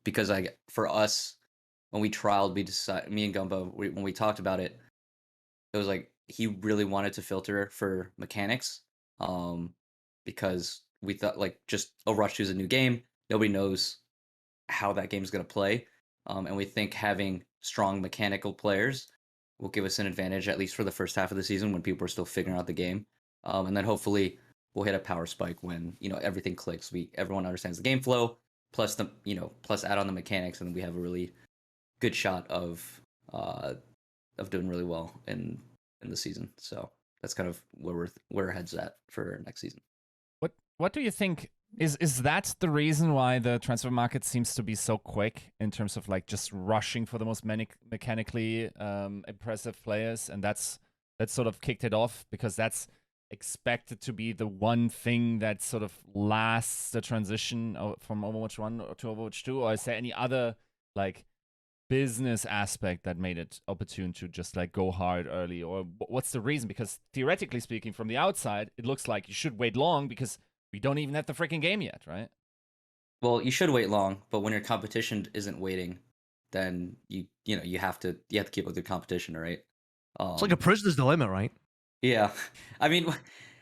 Because for us, when we trialed, we decided, me and Gumbo, when we talked about it, it was like he really wanted to filter for mechanics, because we thought like just Overwatch 2 is a new game. Nobody knows how that game's going to play. And we think having strong mechanical players will give us an advantage, at least for the first half of the season when people are still figuring out the game. And then hopefully we'll hit a power spike when, you know, everything clicks. Everyone understands the game flow, plus plus add on the mechanics, and we have a really good shot of doing really well in the season. So that's kind of where our heads at for next season. What do you think is that the reason why the transfer market seems to be so quick in terms of like just rushing for the most mechanically impressive players, and that's sort of kicked it off because that's expected to be the one thing that sort of lasts the transition from Overwatch 1 to Overwatch 2, or is there any other like business aspect that made it opportune to just like go hard early, or what's the reason? Because theoretically speaking, from the outside, it looks like you should wait long because we don't even have the freaking game yet, right? Well, you should wait long, but when your competition isn't waiting, then you have to keep up with the competition, right? It's like a prisoner's dilemma, right? Yeah, I mean,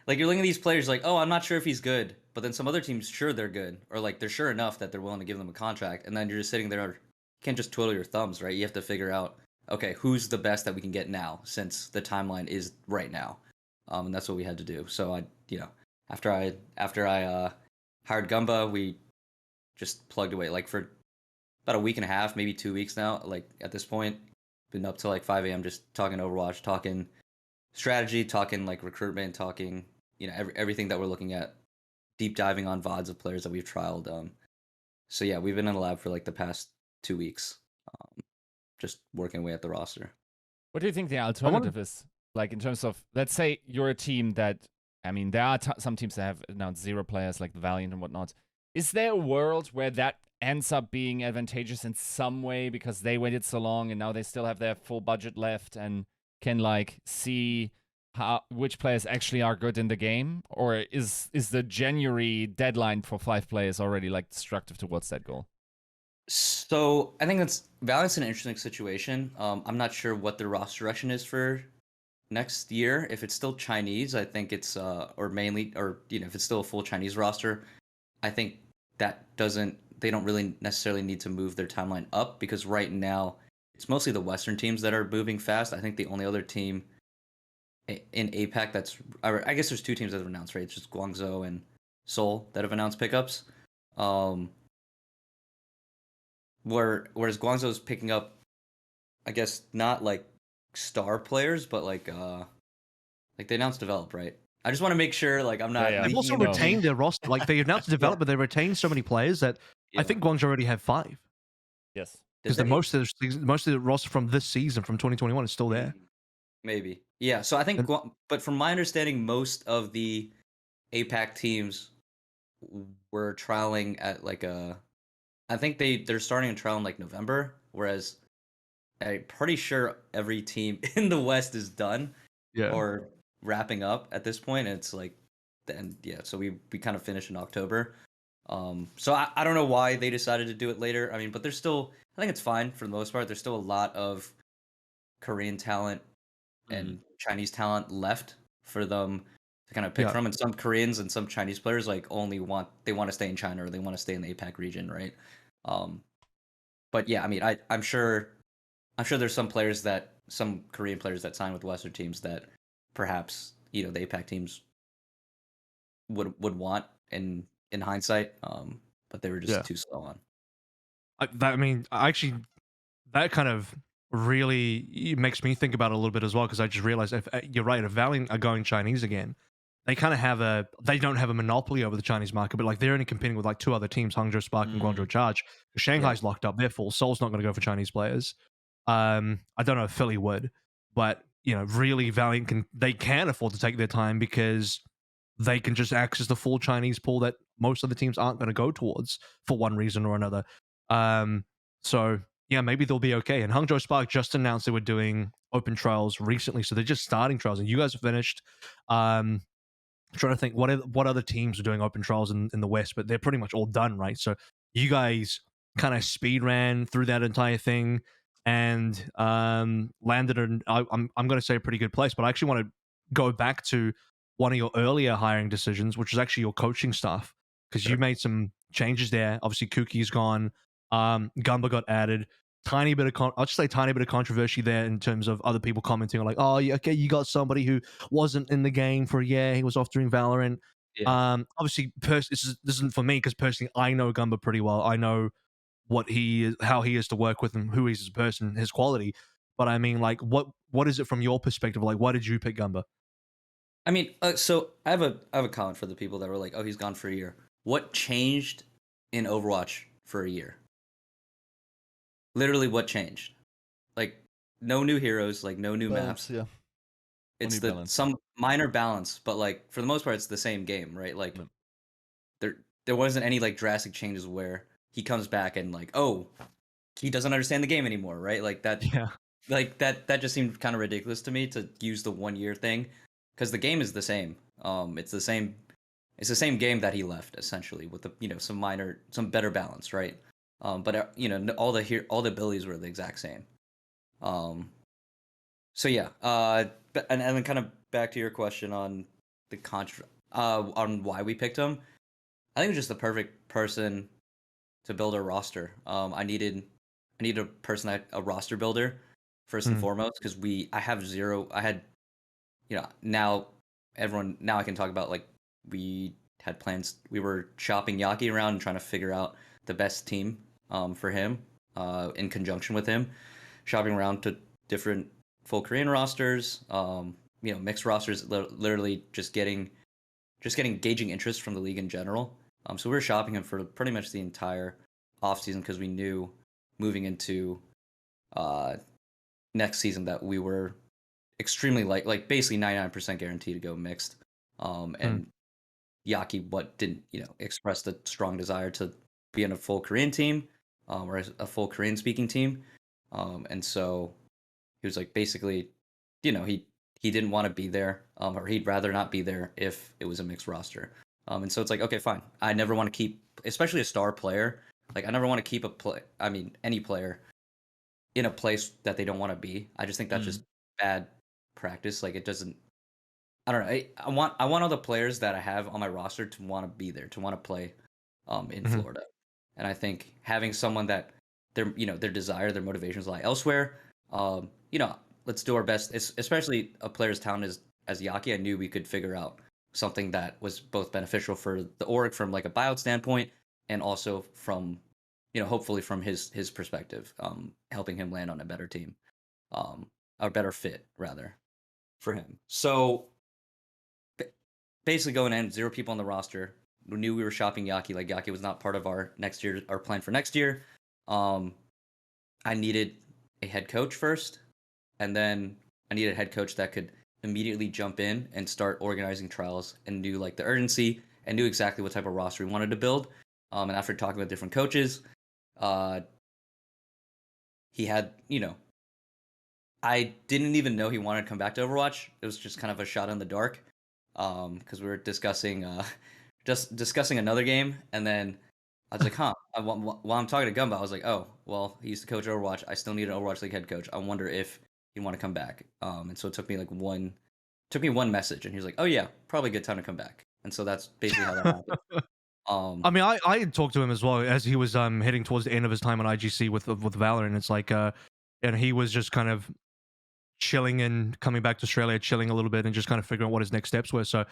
like you're looking at these players like, oh, I'm not sure if he's good, but then some other teams sure they're good, or like they're sure enough that they're willing to give them a contract, and then you're just sitting there, you can't just twiddle your thumbs, right? You have to figure out, okay, who's the best that we can get now, since the timeline is right now, and that's what we had to do. So after I hired Gumba, we just plugged away like for about a week and a half, maybe 2 weeks now. Like at this point, been up till like 5 a.m. just talking Overwatch, talking strategy, talking like recruitment, talking everything that we're looking at, deep diving on VODs of players that we've trialed. So yeah, we've been in the lab for like the past 2 weeks, just working away at the roster. What do you think the alternative is? Like in terms of, let's say you're a team that, I mean, there are some teams that have announced 0 players, like the Valiant and whatnot. Is there a world where that ends up being advantageous in some way because they waited so long and now they still have their full budget left and can like see which players actually are good in the game? Or is the January deadline for 5 players already like destructive towards that goal? So I think Valiant's an interesting situation. I'm not sure what their roster direction is for next year. If it's still Chinese, I think it's or mainly, or if it's still a full Chinese roster, I think they don't really necessarily need to move their timeline up, because right now it's mostly the Western teams that are moving fast. I think the only other team in APAC I guess there's 2 teams that have announced, right? It's just Guangzhou and Seoul that have announced pickups. Whereas Guangzhou's picking up, I guess, not like star players, but like they announced develop, right? I just want to make sure, like, I'm not. Yeah. They've also retained their roster. Like, they announced develop, but they retained so many players that I think Guangzhou already have 5. Yes. Because most of the roster from this season, from 2021, is still there. Maybe. Yeah. So I think, but from my understanding, most of the APAC teams were trialing at like I think they're starting a trial in like November, whereas I'm pretty sure every team in the West is done, or wrapping up at this point. And it's like, so we kind of finished in October. So I don't know why they decided to do it later. I mean, but there's still, I think it's fine for the most part. There's still a lot of Korean talent and Chinese talent left for them to kind of pick Yeah. from. And some Koreans and some Chinese players like only want to stay in China or they want to stay in the APAC region, right? But yeah, I mean, I'm sure there's some Korean players that sign with Western teams that perhaps the APAC teams would want in hindsight, but they were just Yeah. too slow on. That kind of really makes me think about it a little bit as well, because I just realized if you're right, if Valiant are going Chinese again, they kind of they don't have a monopoly over the Chinese market, but like they're only competing with like two other teams, Hangzhou Spark and Guangzhou Charge. Shanghai's locked up; they're full. Seoul's not going to go for Chinese players. I don't know if Philly would, but really Valiant can afford to take their time because they can just access the full Chinese pool that most of the teams aren't going to go towards for one reason or another. So yeah, maybe they'll be okay. And Hangzhou Spark just announced they were doing open trials recently, so they're just starting trials. And you guys are finished. I'm trying to think what other teams are doing open trials in the West, but they're pretty much all done, right? So you guys kind of speed ran through that entire thing and landed in I'm going to say a pretty good place. But I actually want to go back to one of your earlier hiring decisions, which is actually your coaching staff, because you made some changes there. Obviously, Kuki's gone. Gumba got added. Tiny bit of controversy there in terms of other people commenting like, oh, okay, you got somebody who wasn't in the game for a year. He was off doing Valorant. Yeah. Obviously, this isn't for me because personally, I know Gumba pretty well. I know how he is to work with and who he is as a person, his quality. But I mean, like, what is it from your perspective? Like, why did you pick Gumba? I mean, so I have a comment for the people that were like, oh, he's gone for a year. What changed in Overwatch for a year? Literally, what changed? Like, no new heroes, like no new maps. Yeah. It's Only balance. some minor balance, but like for the most part, it's the same game, right? Like, there wasn't any like drastic changes where he comes back and like, oh, he doesn't understand the game anymore, right? Like that. Yeah. Like that just seemed kind of ridiculous to me to use the 1 year thing, because the game is the same. It's the same game that he left essentially with the some better balance, right? But all the abilities were the exact same. So yeah. And then kind of back to your question on on why we picked him. I think it was just the perfect person to build a roster. I needed a person a roster builder first and foremost, because I had now I can talk about like we had plans. We were shopping Yaki around and trying to figure out the best team for him in conjunction with him, shopping around to different full Korean rosters, mixed rosters, literally just gauging interest from the league in general. So we were shopping him for pretty much the entire offseason because we knew moving into next season that we were extremely like basically 99% guaranteed to go mixed. And Yaki didn't express the strong desire to be in a full Korean team or a full Korean speaking team. And so he was like basically he didn't want to be there, or he'd rather not be there if it was a mixed roster. And so it's like, okay, fine. I never want to keep, especially a star player. Like I never want to keep any player in a place that they don't want to be. I just think that's just bad practice. Like it doesn't. I don't know. I want all the players that I have on my roster to want to be there, to want to play, in Florida. And I think having someone that their desire, their motivations lie elsewhere. Let's do our best. Especially a player's talent as Yaki. I knew we could figure out something that was both beneficial for the org from like a buyout standpoint, and also from hopefully from his perspective, helping him land on a better team, a better fit rather for him. So basically going in, 0 people on the roster. We knew we were shopping Yaki. Like Yaki was not part of our plan for next year. I needed a head coach first, and then I needed a head coach that could immediately jump in and start organizing trials and knew like the urgency and knew exactly what type of roster we wanted to build. And after talking with different coaches, he had, I didn't even know he wanted to come back to Overwatch. It was just kind of a shot in the dark, because we were discussing another game, and then I was like, while I'm talking to Gumba, I was like, oh, well, he used to coach Overwatch. I still need an Overwatch League head coach. I wonder if he'd want to come back. And so it took me like one took me one message, and he was like, "Oh yeah, probably a good time to come back." And so that's basically how that happened. I mean, I had talked to him as well as he was heading towards the end of his time on IGC with Valorant. It's like and he was just kind of chilling and coming back to Australia, chilling a little bit, and just kind of figuring out what his next steps were. So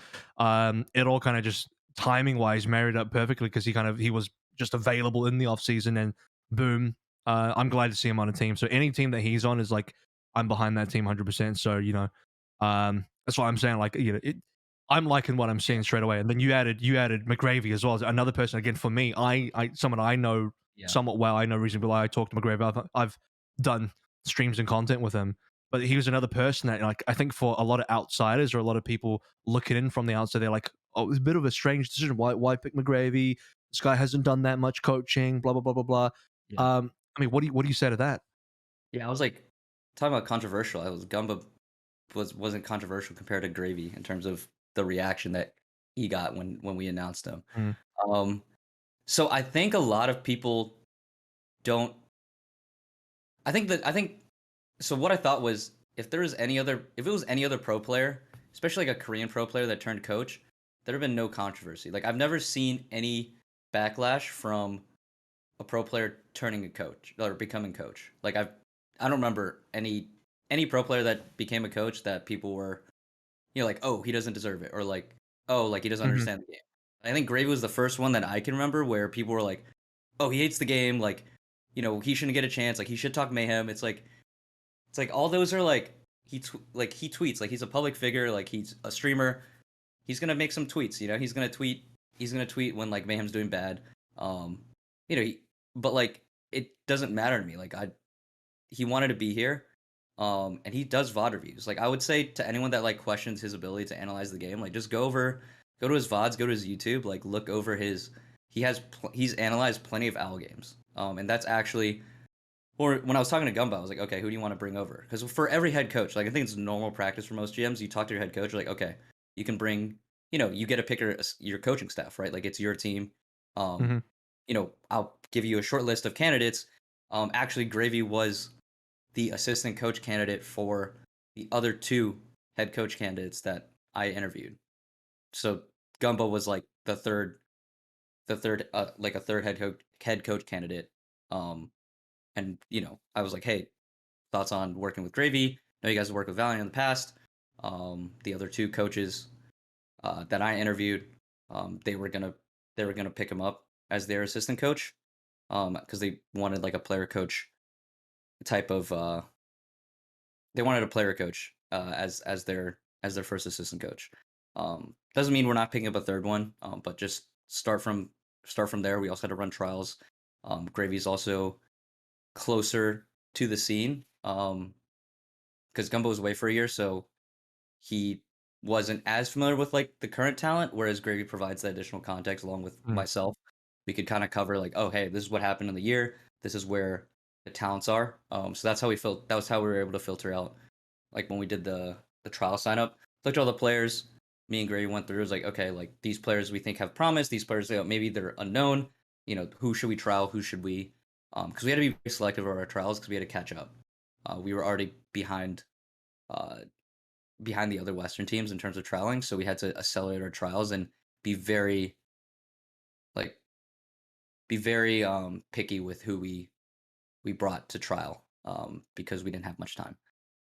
it all kind of just timing wise married up perfectly because he was just available in the off season, and boom, I'm glad to see him on a team. So any team that he's on is like I'm behind that team 100%. So that's what I'm saying. Like I'm liking what I'm seeing straight away. And then you added McGravy as well as another person. Again, for me, I someone I know Yeah. somewhat well. I know reasonably well. I talked to McGravy. I've done streams and content with him. But he was another person that, like, I think for a lot of outsiders or a lot of people looking in from the outside, they're like, "Oh, it's a bit of a strange decision. Why pick McGravy? This guy hasn't done that much coaching. Blah blah blah blah blah." Yeah. I mean, what do you say to that? Yeah, I was like talking about controversial. I was Gumba wasn't controversial compared to Gravy in terms of the reaction that he got when we announced him. Mm. So I think a lot of people don't. I think so. What I thought was if it was any other pro player, especially like a Korean pro player that turned coach, there'd have been no controversy. Like I've never seen any backlash from a pro player turning a coach or becoming coach. Like I don't remember any pro player that became a coach that people were, like, oh, he doesn't deserve it, or like, oh, like he doesn't Mhm. understand the game. I think Gravy was the first one that I can remember where people were like, oh, he hates the game, like, he shouldn't get a chance, like he should talk mayhem. It's like all those are like he tweets, like he's a public figure, like he's a streamer, he's gonna make some tweets, he's gonna tweet when like mayhem's doing bad, but like it doesn't matter to me. Like he wanted to be here, and he does VOD reviews. Like I would say to anyone that like questions his ability to analyze the game, like just go to his VODs, go to his YouTube, like look over he's analyzed plenty of OWL games, and that's actually. Or when I was talking to Gumbo, I was like, okay, who do you want to bring over? Because for every head coach, like I think it's normal practice for most GMs. You talk to your head coach, you're like, okay, you can bring, you get to pick your coaching staff, right? Like it's your team. Mhm. I'll give you a short list of candidates. Actually, Gravy was the assistant coach candidate for the other two head coach candidates that I interviewed. So Gumbo was like the third, like a third head coach candidate. And I was like, hey, thoughts on working with Gravy? I know you guys have worked with Valiant in the past. The other two coaches that I interviewed, they were gonna pick him up as their assistant coach, because they wanted like a player coach type of. They wanted a player coach as their first assistant coach. Doesn't mean we're not picking up a third one, but just start from there. We also had to run trials. Gravy's also closer to the scene, because Gumbo was away for a year, so he wasn't as familiar with like the current talent, whereas Gravy provides that additional context along with myself. We could kind of cover like, oh hey, this is what happened in the year, this is where the talents are. So that's how that was how we were able to filter out, like when we did the trial sign up, looked at all the players, me and Gravy went through, it was like, okay, like these players we think have promise, these players, maybe they're unknown, who should we trial, who should we, because we had to be very selective of our trials because we had to catch up. We were already behind the other Western teams in terms of trialing, so we had to accelerate our trials and be very picky with who we brought to trial, because we didn't have much time.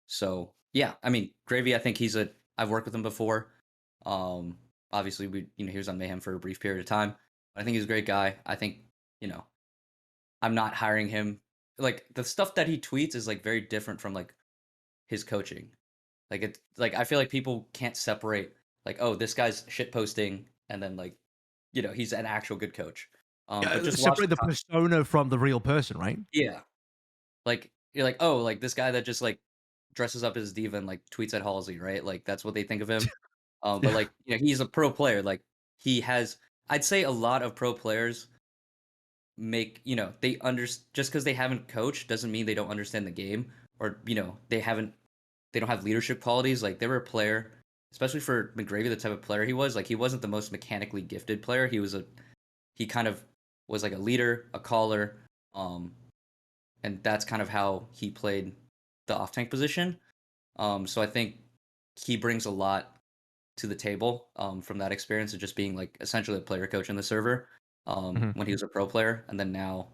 So yeah, I mean Gravy, I think I've worked with him before. Obviously he was on Mayhem for a brief period of time. I think he's a great guy. I think I'm not hiring him. Like the stuff that he tweets is like very different from like his coaching. Like it's like I feel like people can't separate like, oh, this guy's shit posting and then like he's an actual good coach. Yeah, But just separate the persona from the real person, right? Yeah, like you're like, oh, like this guy that just like dresses up as diva and like tweets at Halsey, right? Like that's what they think of him. But like he's a pro player. Like he has, I'd say a lot of pro players make they just because they haven't coached doesn't mean they don't understand the game, or they don't have leadership qualities. Like they were a player, especially for McGravy, the type of player he was. Like he wasn't the most mechanically gifted player. He kind of was like a leader, a caller, and that's kind of how he played the off tank position. So I think he brings a lot to the table from that experience of just being like essentially a player coach in the server when he was a pro player, and then now,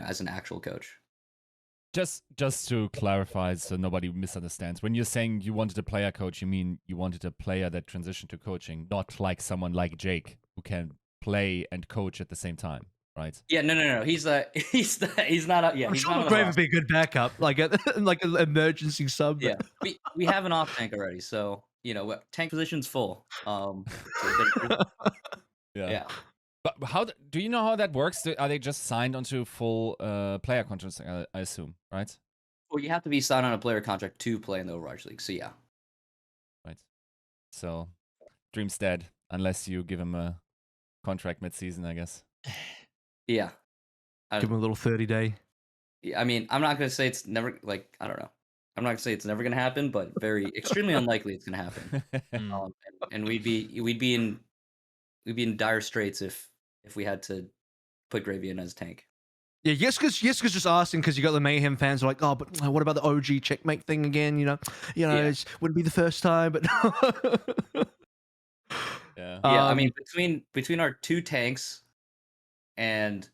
as an actual coach. Just to clarify, so nobody misunderstands. When you're saying you wanted a player coach, you mean you wanted a player that transitioned to coaching, not like someone like Jake who can play and coach at the same time, right? Yeah, no. He's not. He's not. I'm He's sure not on the McGrave would roster. be a good backup, like like an emergency sub. Yeah, we have an off tank already, so tank position's full. So yeah. But do you know how that works? Are they just signed onto full player contracts? I assume, right? Well, you have to be signed on a player contract to play in the Overwatch League. So yeah. Right. So dream's dead unless you give him a contract mid-season, I guess. Yeah. Give him a little 30-day. I mean, I'm not gonna say it's never I don't know. I'm not gonna say it's never gonna happen, but very extremely unlikely it's gonna happen. And we'd be in dire straits if we had to put Gravy in as tank. Yeah, Yiska's just asking because you got the Mayhem fans who are like, oh, but what about the OG checkmate thing again? It wouldn't be the first time, but Yeah. Yeah, I mean, between our two tanks and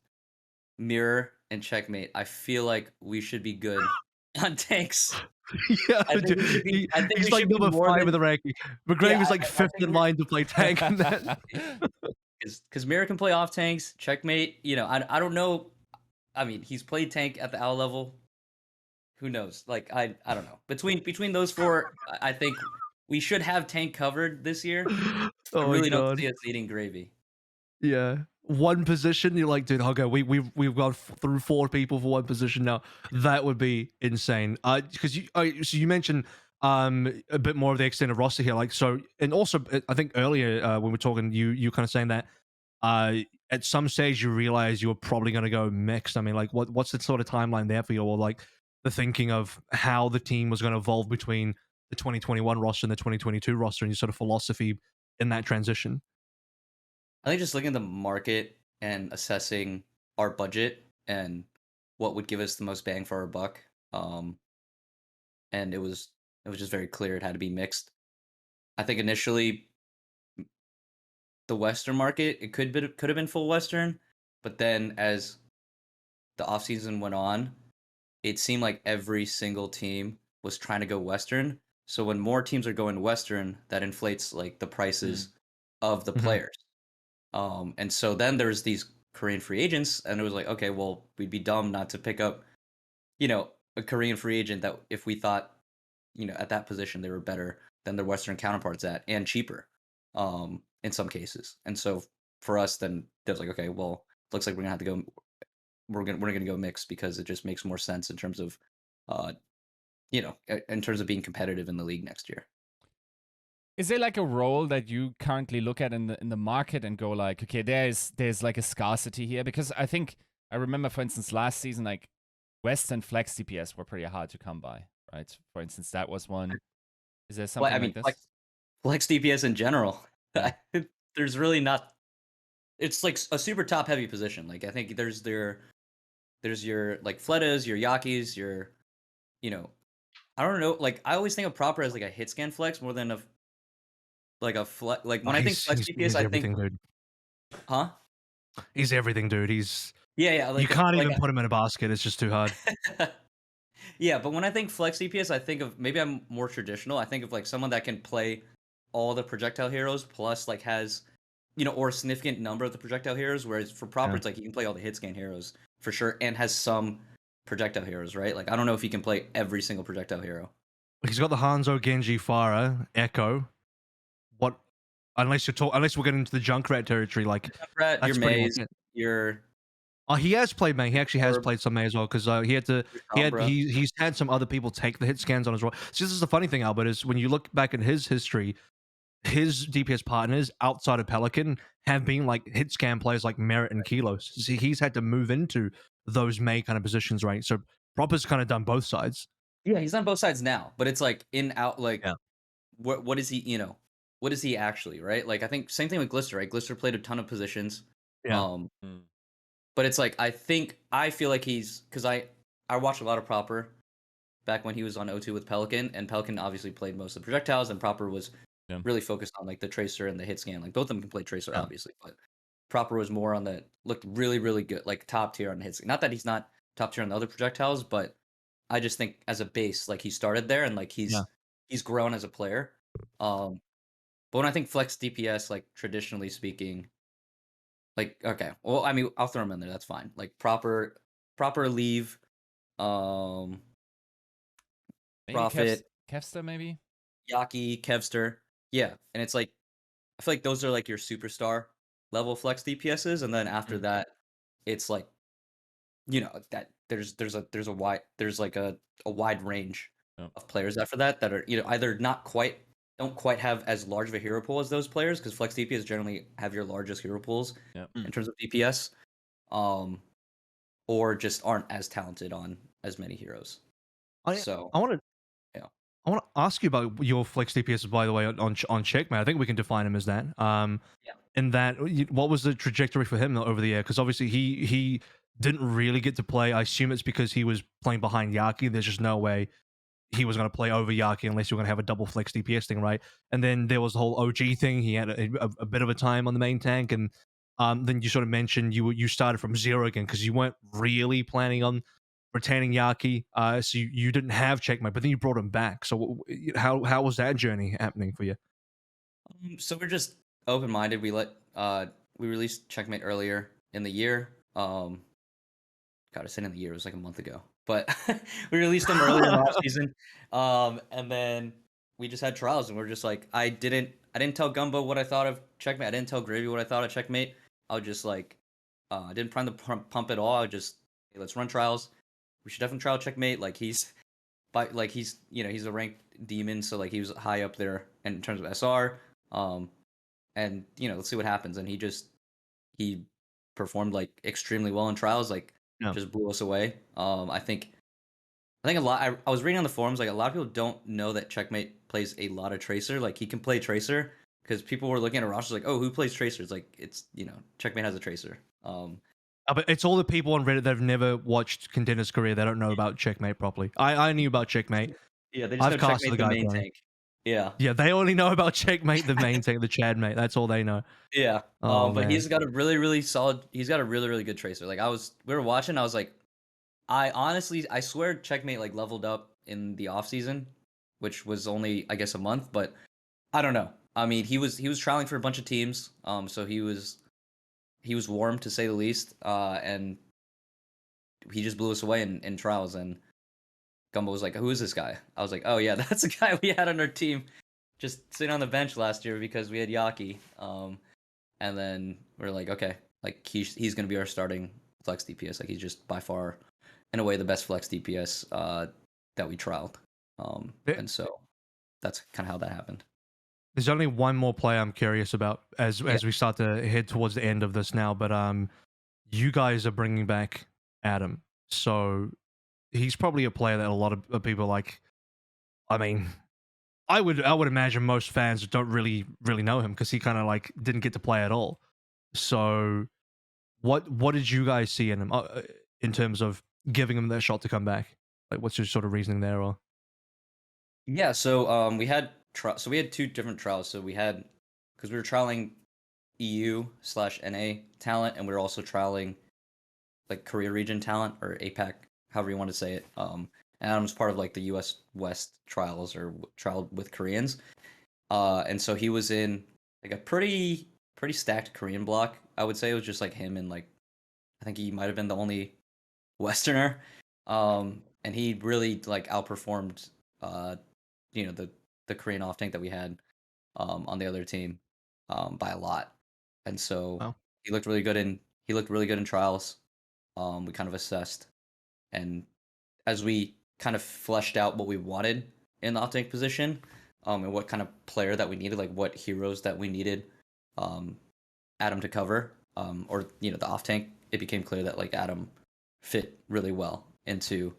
Mirror and Checkmate, I feel like we should be good on tanks. yeah, I think we should be. I think he's we like should be number more 5 than in the ranking. McGrave is I like fifth think in we're- line to play tank. And that. because Mirror can play off tanks. Checkmate, I don't know. I mean, he's played tank at the OWL level. Who knows? Like I don't know. Between those four, I think we should have tank covered this year. I Oh really my don't god. see us eating Gravy. Yeah. One position, you're like, dude, okay, we've gone through 4 people for one position now. That would be insane. Because so you mentioned a bit more of the extended roster here, like so, and also I think earlier when we were talking, you kind of saying that at some stage you realize you were probably going to go mixed. I mean, like what's the sort of timeline there for you, or like the thinking of how the team was going to evolve between the 2021 roster and the 2022 roster, and your sort of philosophy in that transition? I think just looking at the market and assessing our budget and what would give us the most bang for our buck. And it was just very clear it had to be mixed. I think initially the Western market, it could have been full Western, but then as the offseason went on, it seemed like every single team was trying to go Western. So when more teams are going Western, that inflates like the prices of the players. And so then there's these Korean free agents, and it was like, okay, well, we'd be dumb not to pick up, a Korean free agent that if we thought, at that position they were better than their Western counterparts at and cheaper, in some cases. And so for us, then it was like, okay, well, looks like we're gonna have to go. We're gonna go mixed because it just makes more sense in terms of, in terms of being competitive in the league next year. Is there like a role that you currently look at in the market and go like, okay, there's like a scarcity here? Because I think I remember, for instance, last season, like Western flex DPS were pretty hard to come by, right? For instance, that was one. Is there something like this? Flex DPS in general, Yeah. there's really not. It's like a super top heavy position. Like I think there's your like Fletas, your Yakis, your, I don't know. Like I always think of proper as like a hit scan flex more than like when I think flex DPS, I think, dude. huh? He's everything, dude. He's Yeah. Like, you can't even put him in a basket. It's just too hard. Yeah, but when I think flex DPS, I think of maybe I'm more traditional. I think of like someone that can play all the projectile heroes plus like has, or a significant number of the projectile heroes. Whereas for proper, it's like you can play all the hit scan heroes for sure and has some projectile heroes, right? Like I don't know if he can play every single projectile hero. He's got the Hanzo, Genji, Pharah, Echo. What? Unless we're getting into the Junkrat territory, like Junkrat, that's your pretty Maze, much it. your Oh, he has played May. He actually has Orb. played some May as well because he's had some other people take the hit scans on as well. So this is the funny thing, Albert, is when you look back at his history, his DPS partners outside of Pelican have been like hit scan players like Merit and Kilos. So he's had to move into those May kind of positions, right? So Proper's kind of done both sides. Yeah, he's on both sides now, but it's like in out like Yeah. what is he, what is he actually, right? Like I think same thing with Glister, right? Glister played a ton of positions. Yeah. But it's like I feel like he's because I watch a lot of proper, back when he was on O2 with Pelican, and Pelican obviously played most of the projectiles, and Proper was really focused on like the tracer and the hit scan. Like both of them can play tracer, obviously, but Proper was more on the looked really, really good, like top tier on the hit scan. Not that he's not top tier on the other projectiles, but I just think as a base, like he started there and like he's grown as a player. But when I think flex DPS, like traditionally speaking, like okay, well, I mean, I'll throw him in there. That's fine. Like proper leave, Maybe Profit, Kevster, maybe. Yaki, Kevster, yeah, and it's like I feel like those are like your superstar level flex DPSs, and then after that, it's like that there's like a wide range of players after that are either don't quite have as large of a hero pool as those players, because flex DPS generally have your largest hero pools in terms of DPS, or just aren't as talented on as many heroes. I want to ask you about your flex DPS, by the way, on Checkmate. I think we can define him as that. In that, what was the trajectory for him over the year? Because obviously he didn't really get to play. I assume it's because he was playing behind Yaki. There's just no way he was going to play over Yaki unless you're going to have a double flex DPS thing, right? And then there was the whole OG thing. He had a bit of a time on the main tank, and then you sort of mentioned you started from zero again because you weren't really planning on retaining Yaki, so you didn't have Checkmate, but then you brought him back. So how was that journey happening for you? So we're just open-minded. We released Checkmate earlier in the year. God, I said in the year, it was like a month ago. But we released them earlier in the off season. And then we just had trials, and we're just like, I didn't tell Gumbo what I thought of Checkmate. I didn't tell Gravy what I thought of Checkmate. I was just like, I didn't prime the pump at all. I just, hey, let's run trials. We should definitely trial Checkmate. Like he's a ranked demon, so like he was high up there in terms of SR. And let's see what happens. And he performed like extremely well in trials, like just blew us away. I think a lot. I was reading on the forums, like a lot of people don't know that Checkmate plays a lot of tracer. Like he can play tracer, because people were looking at rosters like, oh, who plays tracer? It's like Checkmate has a tracer. But it's all the people on Reddit that have never watched Contenders Career. They don't know about Checkmate properly. I knew about Checkmate. Yeah, they just know Checkmate the main tank. Yeah. Yeah, they only know about Checkmate, the main tank, the Chadmate. That's all they know. Yeah. But man. he's got a really, really solid. He's got a really, really good tracer. Like we were watching. I was like, I swear Checkmate like leveled up in the off season, which was only I guess a month. But I don't know. I mean, he was trialing for a bunch of teams. So he was warm to say the least. And he just blew us away in trials. And Gumbo was like, who is this guy? I was like, oh yeah, that's the guy we had on our team just sitting on the bench last year because we had Yaki. And then we're like, okay, like he's going to be our starting flex DPS. Like he's just by far, in a way, the best flex DPS that we trialed. And so that's kind of how that happened. There's only one more player I'm curious about as we start to head towards the end of this now, but you guys are bringing back Adam. So he's probably a player that a lot of people like. I mean, I would imagine most fans don't really know him because he kind of like didn't get to play at all. So what did you guys see in him in terms of giving him that shot to come back? Like, what's your sort of reasoning there? Or yeah, so we had two different trials. So we had, because we were trialing EU/NA talent, and we were also trialing like Korea region talent, or APAC, however you want to say it. And Adam was part of like the US West trials, or trial with Koreans. And so he was in like a pretty stacked Korean block. I would say it was just like him and like, I think he might have been the only Westerner. And he really like outperformed the Korean off tank that we had on the other team by a lot. And so he looked really good in trials. We kind of assessed, and as we kind of fleshed out what we wanted in the off tank position, and what kind of player that we needed, like what heroes that we needed Adam to cover, or the off tank, it became clear that like Adam fit really well into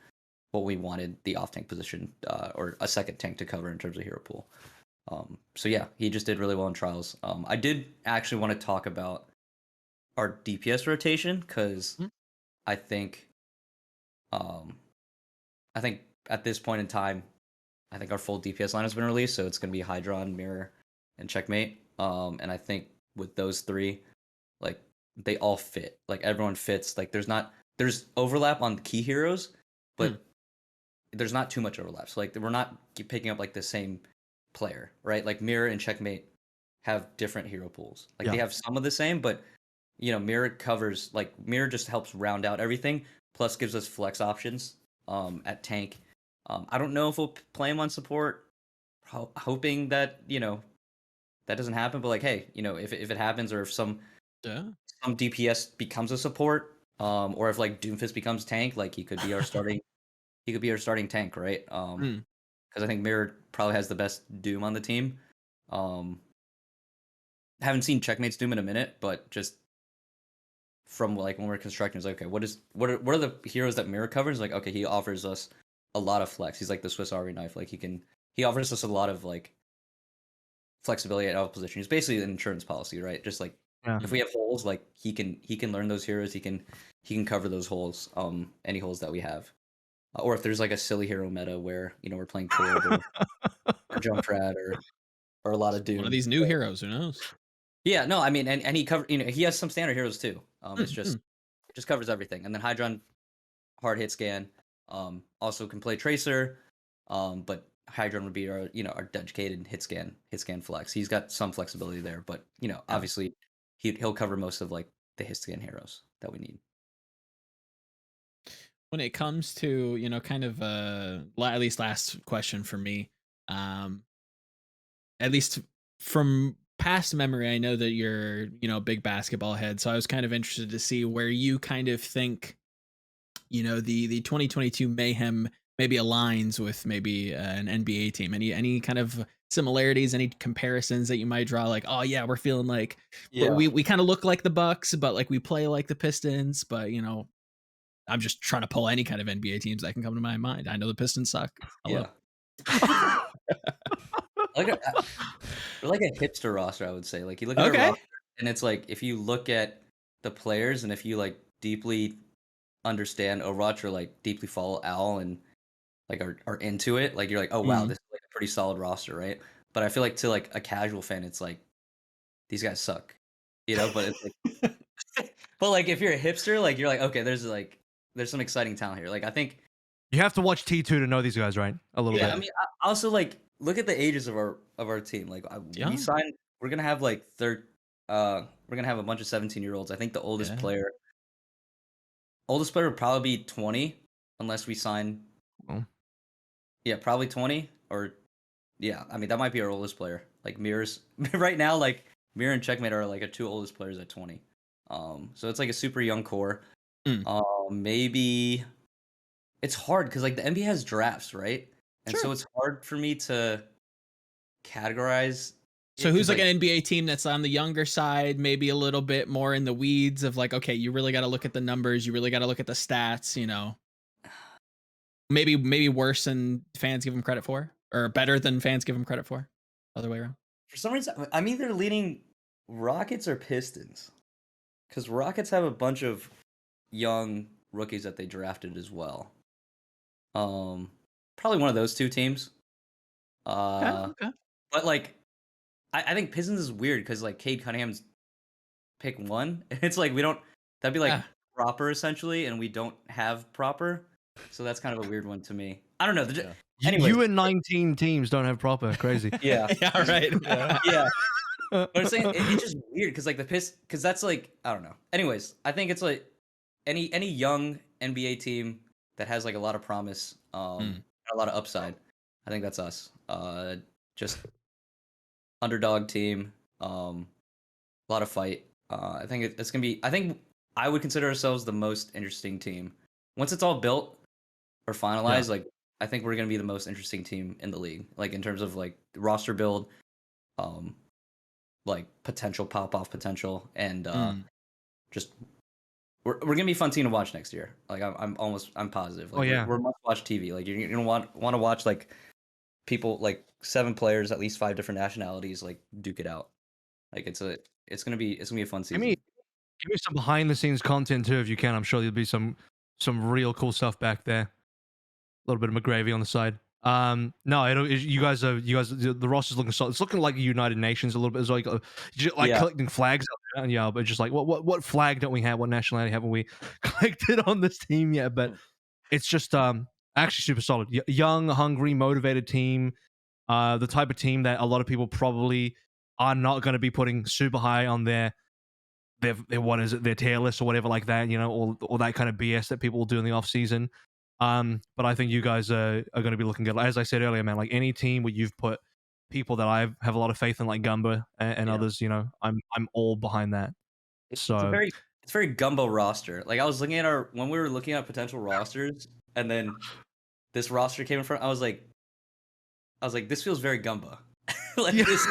what we wanted the off tank position, or a second tank to cover in terms of hero pool. So yeah, he just did really well in trials. I did actually want to talk about our DPS rotation, because I think at this point in time, I think our full DPS line has been released, so it's going to be Hydron, Mirror, and Checkmate. And I think with those three, like they all fit. Like everyone fits. Like there's overlap on key heroes, but there's not too much overlap. So like we're not picking up like the same player, right? Like Mirror and Checkmate have different hero pools. Like they have some of the same, but Mirror covers, like Mirror just helps round out everything, plus gives us flex options at tank. I don't know if we'll play him on support, hoping that that doesn't happen, but like, hey, if it happens, or if some DPS becomes a support, or if like Doomfist becomes tank, like he could be our starting tank, right? Because I think Mirror probably has the best Doom on the team. Haven't seen Checkmate's Doom in a minute, but just from like when we're constructing, it's like, okay, what are the heroes that Mirror covers? Like, okay, he offers us a lot of flex. He's like the Swiss Army knife. Like he offers us a lot of like flexibility at all position. He's basically an insurance policy, right? Just like if we have holes, like he can learn those heroes. He can cover those holes, any holes that we have. Or if there's like a silly hero meta where we're playing Torb or Junkrat or a lot of Doom. One of these new heroes, who knows? Yeah, no, I mean, and he cover he has some standard heroes too. It's just covers everything. And then Hydron, hard hit scan, also can play Tracer, but Hydron would be our our dedicated hit scan flex. He's got some flexibility there, but obviously he'll cover most of like the hit scan heroes that we need. When it comes to kind of at least last question for me, at least from past memory, I know that you're a big basketball head, so I was kind of interested to see where you kind of think the 2022 Mayhem maybe aligns with maybe an NBA team. Any kind of similarities, any comparisons that you might draw? Like, oh yeah, we're feeling like we kind of look like the Bucks, but like we play like the Pistons. But I'm just trying to pull any kind of NBA teams that can come to my mind. I know the Pistons suck. Hello. Yeah. We're like a hipster roster, I would say. Like you look at our roster, and it's like if you look at the players, and if you like deeply understand Overwatch or like deeply follow Owl and like are into it, like you're like, oh wow, this is like a pretty solid roster, right? But I feel like to like a casual fan, it's like these guys suck, But it's like, but like if you're a hipster, like you're like, okay, there's some exciting talent here. Like I think you have to watch T2 to know these guys, right? A little bit. I mean, I also like look at the ages of our team. Like we signed, we're gonna have like we're gonna have a bunch of 17-year-olds. I think the oldest player would probably be 20, unless we sign. Yeah, probably 20 or I mean that might be our oldest player. Like Mirror's right now, like Mirror and Checkmate are like our two oldest players at 20. So it's like a super young core. Maybe it's hard because like the NBA has drafts, right? And so it's hard for me to categorize. So who's like an NBA team that's on the younger side, maybe a little bit more in the weeds of like, okay, you really got to look at the numbers, you really got to look at the stats, Maybe worse than fans give them credit for, or better than fans give them credit for. Other way around. For some reason, I'm either leaning Rockets or Pistons, because Rockets have a bunch of young rookies that they drafted as well. Probably one of those two teams. Okay. But like, I think Pistons is weird because like Cade Cunningham's pick 1, and it's like that'd be like proper essentially, and we don't have proper, so that's kind of a weird one to me. I don't know. Anyways, you and 19 teams don't have proper. Crazy. Yeah. Yeah. Right. Yeah. But I'm saying it's just weird because like because that's like I don't know. Anyways, I think it's like any young NBA team that has like a lot of promise, a lot of upside. I think that's us. Just underdog team, a lot of fight. I think it's gonna be. I think I would consider ourselves the most interesting team once it's all built or finalized. Like I think we're gonna be the most interesting team in the league. Like in terms of like roster build, like potential pop off potential, and just we're gonna be a fun team to watch next year. Like I'm positive. Like, we're must watch TV. Like you're gonna want to watch like people like 7 players, at least 5 different nationalities, like duke it out. Like it's gonna be a fun season. Give me some behind the scenes content too if you can. I'm sure there'll be some real cool stuff back there. little bit of McGravy on the side. No, you guys, the roster's looking solid. It's looking like the United Nations a little bit. It's like Yeah. collecting flags out there, yeah, but just like what flag don't we have? What nationality haven't we collected on this team yet? But it's just actually super solid. Young, hungry, motivated team. The type of team that a lot of people probably are not going to be putting super high on their what is it, their tier list or whatever like that, all that kind of BS that people will do in the off season. But I think you guys are going to be looking good. As I said earlier, man, like any team where you've put people that I have a lot of faith in, like Gumbo and others, I'm all behind that. It's a very gumbo roster. Like I was looking at when we were looking at potential rosters, and then this roster came in front. I was like, this feels very gumbo. This,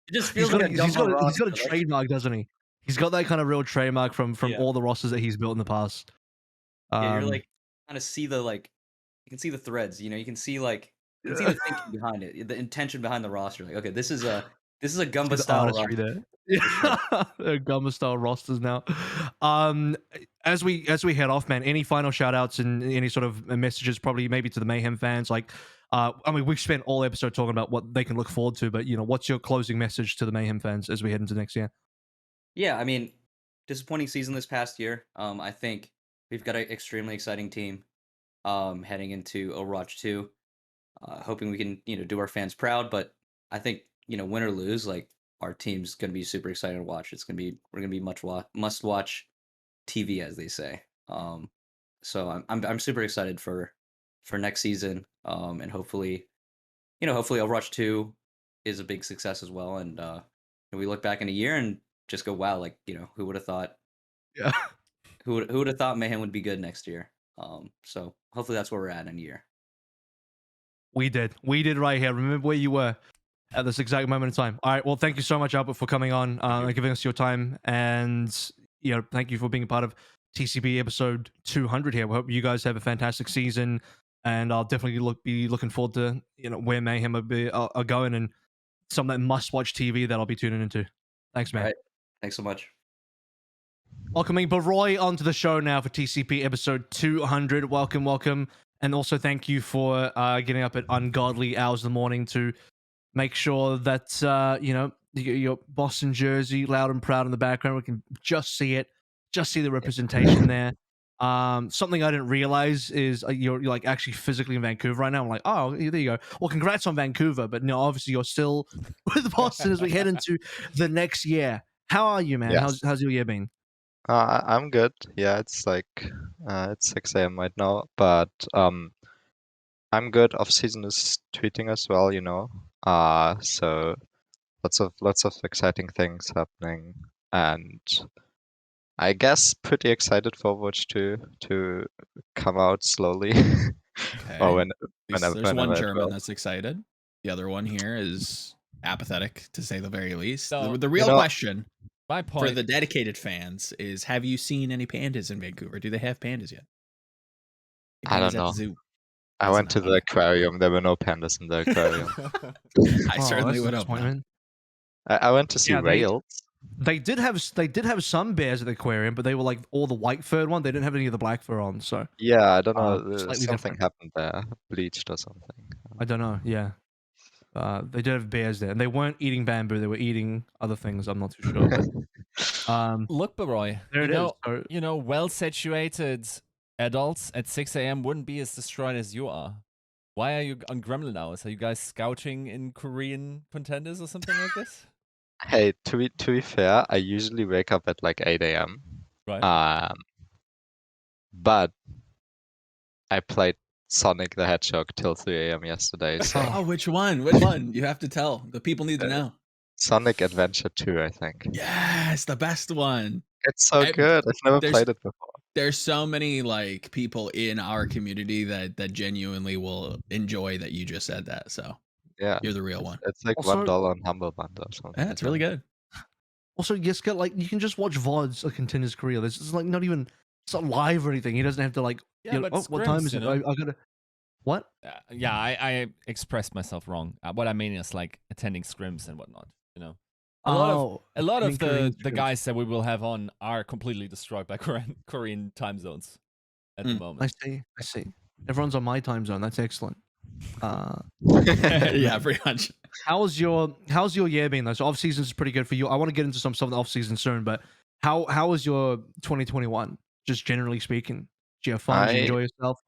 it just feels like a gumbo roster. He's got a trademark, doesn't he? He's got that kind of real trademark from all the rosters that he's built in the past. You're like kind of see the you can see the threads. You can see the thinking behind it, the intention behind the roster. Like, okay, this is a Gumba style roster. There. They're Gumba style rosters now. As we head off, man, any final shout outs and any sort of messages, probably maybe to the Mayhem fans? Like, we've spent all episode talking about what they can look forward to, but what's your closing message to the Mayhem fans as we head into next year? Yeah, I mean, disappointing season this past year. I think we've got an extremely exciting team heading into Overwatch 2. Hoping we can, do our fans proud, but I think, win or lose, like our team's going to be super excited to watch. We're going to be must watch TV, as they say. So I'm super excited for next season. And hopefully Overwatch 2 is a big success as well. And we look back in a year and just go, wow, like, who would have thought? Yeah. Who would have thought Mayhem would be good next year? So hopefully that's where we're at in a year. We did right here. Remember where you were at this exact moment in time. All right. Well, thank you so much, Albert, for coming on and giving us your time. And, thank you for being a part of TCP episode 200 here. We hope you guys have a fantastic season. And I'll definitely be looking forward to, where Mayhem are going and some of that must-watch TV that I'll be tuning into. Thanks, man. All right. Thanks so much. Welcoming Barroi onto the show now for TCP episode 200. Welcome. And also thank you for getting up at ungodly hours in the morning to make sure that, your Boston jersey loud and proud in the background. We can just see it, just see the representation there. Something I didn't realize is you're like actually physically in Vancouver right now. I'm like, oh, there you go. Well, congrats on Vancouver, but no, obviously you're still with Boston as we head into the next year. How are you, man? Yes. How's your year been? I'm good. Yeah, it's like it's 6 a.m. right now, but I'm good. Off season is tweeting as well, so lots of exciting things happening, and I guess pretty excited for Overwatch 2 to come out slowly. Okay. Or There's one German that's excited. The other one here is apathetic, to say the very least. So, the real question my point for the dedicated fans is: have you seen any pandas in Vancouver? Do they have pandas yet? I don't Pandas at the know. zoo. I went to the aquarium. There were no pandas in the aquarium. I certainly would have. I went to see rails. They did have some bears at the aquarium, but they were like all the white furred one. They didn't have any of the black fur on. So yeah, I don't know. Slightly Something different. happened there, bleached or something. I don't know. Yeah, they did have bears there, and they weren't eating bamboo. They were eating other things. I'm not too sure. But, Look, Barroi, there it is. well-situated adults at 6 a.m. wouldn't be as destroyed as you are. Why are you on Gremlin hours? Are you guys scouting in Korean contenders or something like this? Hey, to be fair, I usually wake up at like 8 a.m. Right. But I played Sonic the Hedgehog till 3 a.m. yesterday. So Oh, which one? Which one? You have to tell. The people need to know. Sonic Adventure 2, I think. Yes, the best one. It's so good. I've never played it before. There's so many like people in our community that genuinely will enjoy that you just said that. So yeah, you're the real one. It's like Also- $1 on Humble Bundle or something. Yeah, it's really good. Also, Yiska, like you can just watch VODs of Contenders Korea. This is like not even it's not live or anything. He doesn't have to like. Yeah, but what time is it? scrims, I gotta. What? Yeah, I expressed myself wrong. What I mean is like attending scrims and whatnot. A lot of the guys that we will have on are completely destroyed by Korean time zones at the moment. I see. Everyone's on my time zone. That's excellent. Yeah, pretty much. How's your year been though? So off season is pretty good for you. I want to get into some stuff in the off season soon, but how was your 2021? Just generally speaking, did you have fun? Did you enjoy yourself?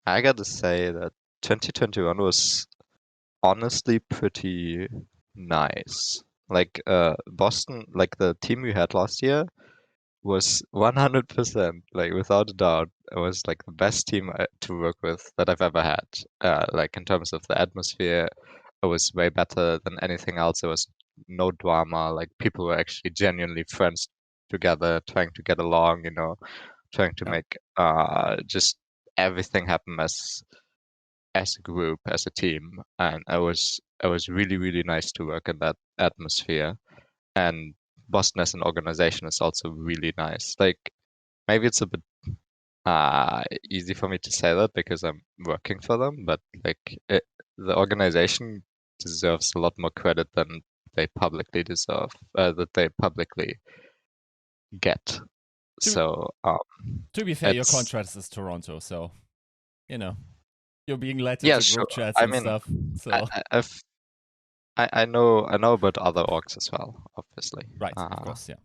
I gotta say that 2021 was honestly pretty nice. Like Boston, like the team we had last year was 100%, like without a doubt, it was like the best team to work with that I've ever had. Like in terms of the atmosphere, it was way better than anything else. There was no drama. Like people were actually genuinely friends together, trying to get along, trying to make just everything happen as a group, as a team, and it was really really nice to work in that atmosphere. And Boston as an organization is also really nice. Like maybe it's a bit easy for me to say that because I'm working for them, but like the organization deserves a lot more credit than they publicly deserve, that they publicly get. So To be fair, your it's- contract is Toronto, so you're being let Yeah, into sure. group chats I and mean, stuff. So I know about other orgs as well, obviously. right, of course, yeah.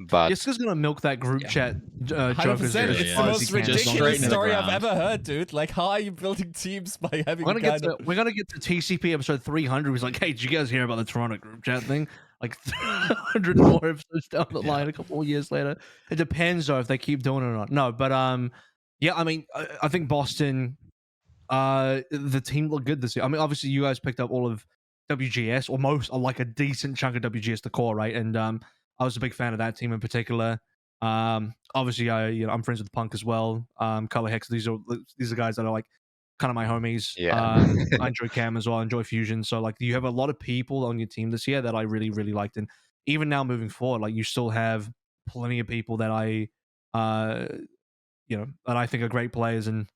But Yiska's gonna milk that group chat joke 100%. as It's far the as he most can, as long Just as straight ridiculous into the story I've ground. ever heard, dude. Like, how are you building teams by having We're kind of... gonna get to TCP episode 300. He's like, hey, did you guys hear about the Toronto group chat thing? Like 100 more episodes down the line, a couple of years later. It depends though if they keep doing it or not. No, but yeah, I mean, I think Boston, the team looked good this year. I mean, obviously you guys picked up all of WGS, or most, or like a decent chunk of WGS, the core, right? And I was a big fan of that team in particular. Obviously, I'm friends with Punk as well. Color Hex, these are guys that are like kind of my homies. Yeah. I enjoy Cam as well. I enjoy Fusion. So like, you have a lot of people on your team this year that I really really liked, and even now moving forward, like you still have plenty of people that I, that I think are great players, and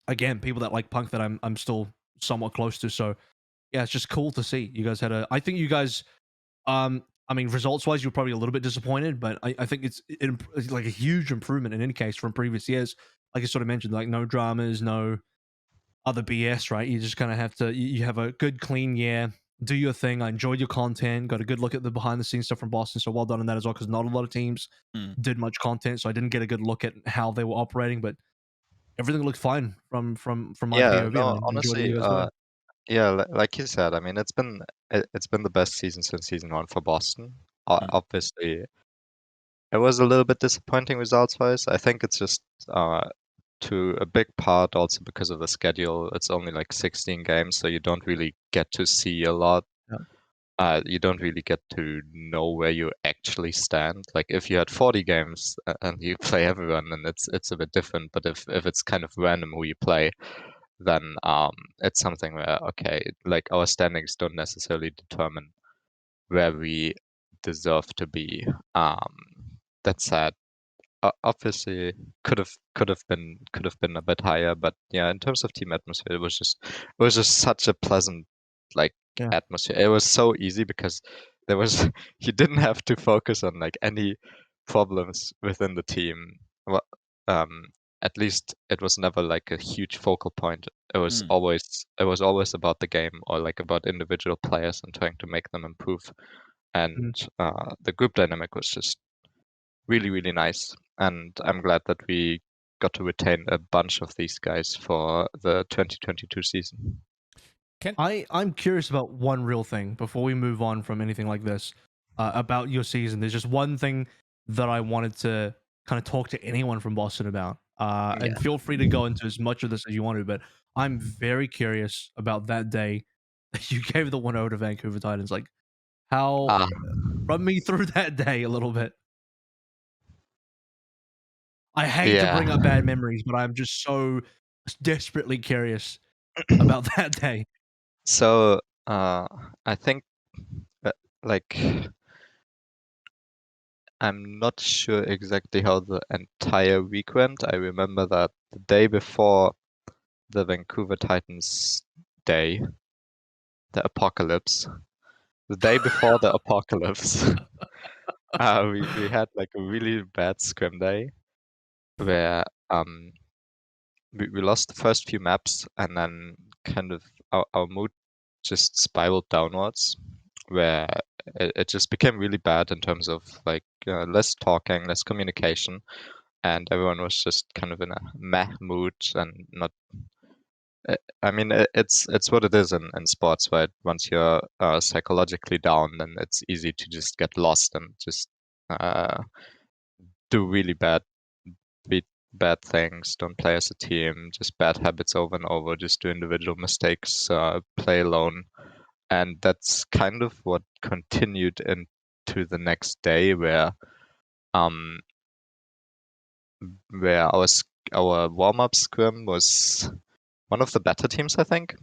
again, people that like Punk that I'm still somewhat close to. So yeah, it's just cool to see you guys had a. I think you guys, I mean, results wise, you're probably a little bit disappointed, but I think it's like a huge improvement in any case from previous years. Like I sort of mentioned, like no dramas, no other BS, right? You just kind of have to. You have a good, clean year. Do your thing. I enjoyed your content. Got a good look at the behind the scenes stuff from Boston. So well done on that as well, because not a lot of teams did much content, so I didn't get a good look at how they were operating, but everything looked fine from my yeah, POV. no, And I enjoyed honestly, it as well. yeah, like you said, I mean, it's been the best season since season 1 for Boston. Obviously, it was a little bit disappointing results wise. I think it's just to a big part also because of the schedule. It's only like 16 games, so you don't really get to see a lot. You don't really get to know where you actually stand. Like if you had 40 games and you play everyone, then it's a bit different. But if it's kind of random who you play, then it's something where, okay, like our standings don't necessarily determine where we deserve to be. That's sad. Obviously, could have been a bit higher, but yeah, in terms of team atmosphere, it was just such a pleasant like atmosphere. It was so easy because there was you didn't have to focus on like any problems within the team. Well, at least it was never like a huge focal point. It was always about the game or like about individual players and trying to make them improve. And the group dynamic was just really really nice. And I'm glad that we got to retain a bunch of these guys for the 2022 season. I'm curious about one real thing before we move on from anything like this about your season. There's just one thing that I wanted to kind of talk to anyone from Boston about. And feel free to go into as much of this as you want to, but I'm very curious about that day that you gave the 1-0 to Vancouver Titans. Like, how run me through that day a little bit. I hate to bring up bad memories, but I'm just so desperately curious about that day. So I think like I'm not sure exactly how the entire week went. I remember that the day before the Vancouver Titans day, the apocalypse, the day before the apocalypse, we had like a really bad scrim day where we lost the first few maps, and then kind of our mood just spiraled downwards, where it just became really bad in terms of like less talking, less communication, and everyone was just kind of in a meh mood and not. I mean, it's what it is in sports, right? Once you're psychologically down, then it's easy to just get lost and just do really bad things, don't play as a team, just bad habits over and over, just do individual mistakes, play alone. And that's kind of what continued into the next day, where our warm-up scrim was one of the better teams, I think.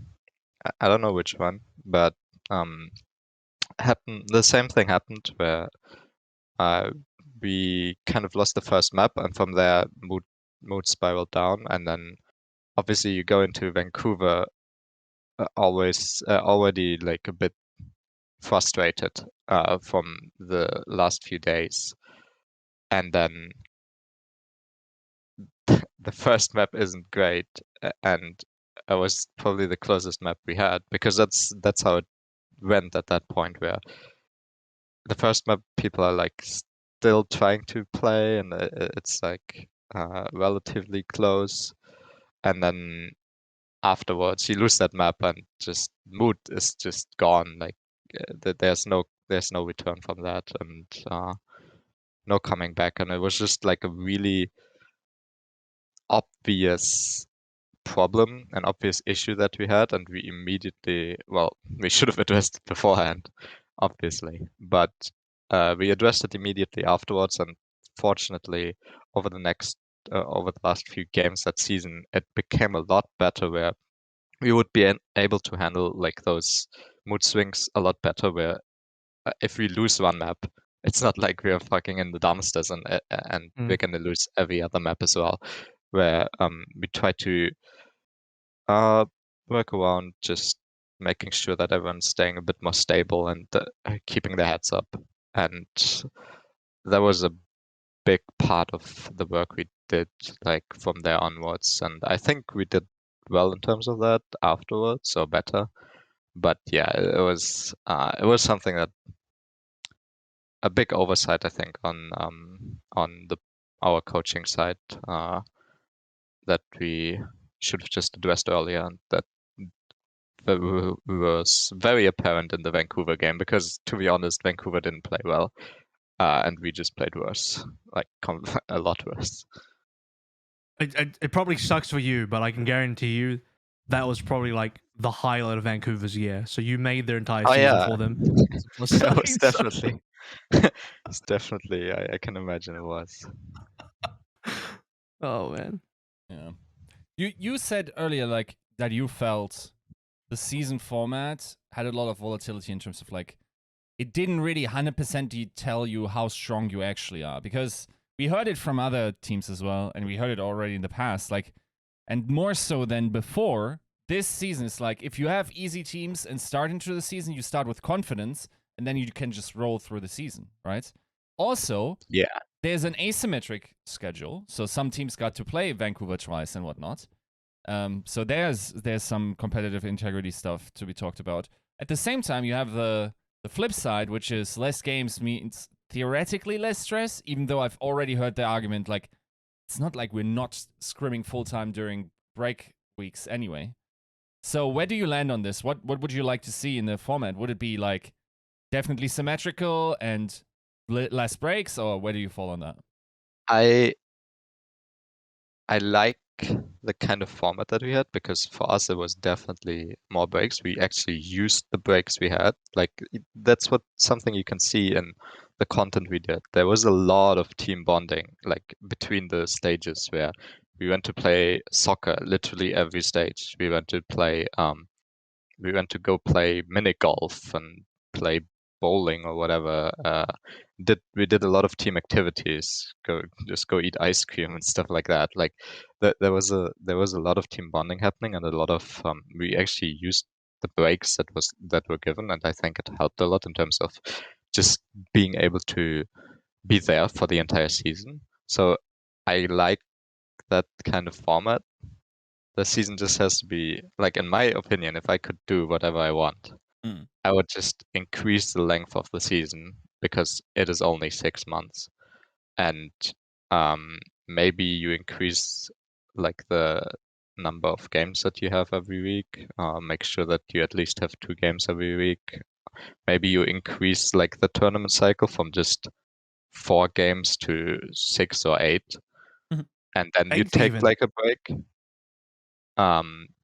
I don't know which one, but the same thing happened where we kind of lost the first map, and from there mood spiraled down, and then obviously you go into Vancouver always already like a bit frustrated from the last few days, and then the first map isn't great, and it was probably the closest map we had, because that's how it went at that point, where the first map people are like still trying to play, and it's like relatively close, and then afterwards you lose that map and just mood is just gone. Like there's no return from that, and no coming back. And it was just like a really obvious problem, an obvious issue that we had, and we immediately, well, we should have addressed it beforehand, obviously, but we addressed it immediately afterwards, and fortunately over the last few games that season, it became a lot better, where we would be able to handle like those mood swings a lot better, where if we lose one map, it's not like we're fucking in the dumpsters and we're gonna lose every other map as well, where we try to work around just making sure that everyone's staying a bit more stable and keeping their heads up. And that was a big part of the work we did, like from there onwards. And I think we did well in terms of that afterwards, or better. But yeah, it was something that a big oversight, I think, on our coaching side, that we should have just addressed earlier, and that was very apparent in the Vancouver game, because to be honest, Vancouver didn't play well, and we just played worse, like a lot worse. It probably sucks for you, but I can guarantee you that was probably like the highlight of Vancouver's year. So you made their entire season for them. It was definitely. It's definitely. I can imagine it was. Oh man. Yeah. You said earlier like that you felt the season format had a lot of volatility in terms of like it didn't really 100% tell you how strong you actually are, because we heard it from other teams as well, and we heard it already in the past, like, and more so than before. This season is like, if you have easy teams and start into the season, you start with confidence, and then you can just roll through the season, right? Also, yeah, there's an asymmetric schedule, so some teams got to play Vancouver twice and whatnot. So there's some competitive integrity stuff to be talked about. At the same time, you have the flip side, which is less games means theoretically less stress, even though I've already heard the argument, like, it's not like we're not scrimming full-time during break weeks anyway. So where do you land on this? What would you like to see in the format? Would it be, like, definitely symmetrical and less breaks, or where do you fall on that? I like the kind of format that we had, because for us it was definitely more breaks. We actually used the breaks we had. Like that's something you can see in the content we did. There was a lot of team bonding, like between the stages, where we went to play soccer literally every stage. We went to go play mini golf and play bowling or whatever. We did a lot of team activities, go eat ice cream and stuff like that. Like there was a lot of team bonding happening, and a lot of we actually used the breaks that were given, and I think it helped a lot in terms of just being able to be there for the entire season. So I like that kind of format. The season just has to be, like, in my opinion, if I could do whatever I want, I would just increase the length of the season because it is only 6 months. And maybe you increase like the number of games that you have every week. Make sure that you at least have 2 games every week. Maybe you increase like the tournament cycle from just 4 games to 6 or 8. Mhm. And then you 8 take even. like a break.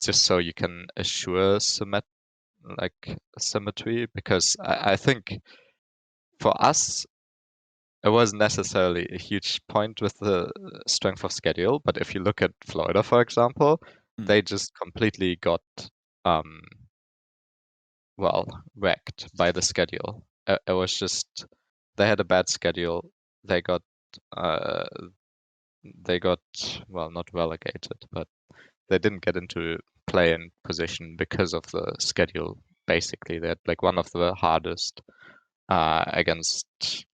Just so you can assure symmetry, because I think for us it wasn't necessarily a huge point with the strength of schedule, but if you look at Florida, for example, they just completely got wrecked by the schedule. It was just they had a bad schedule. They got well, not relegated, but they didn't get into play-in position because of the schedule. Basically, they had like one of the hardest against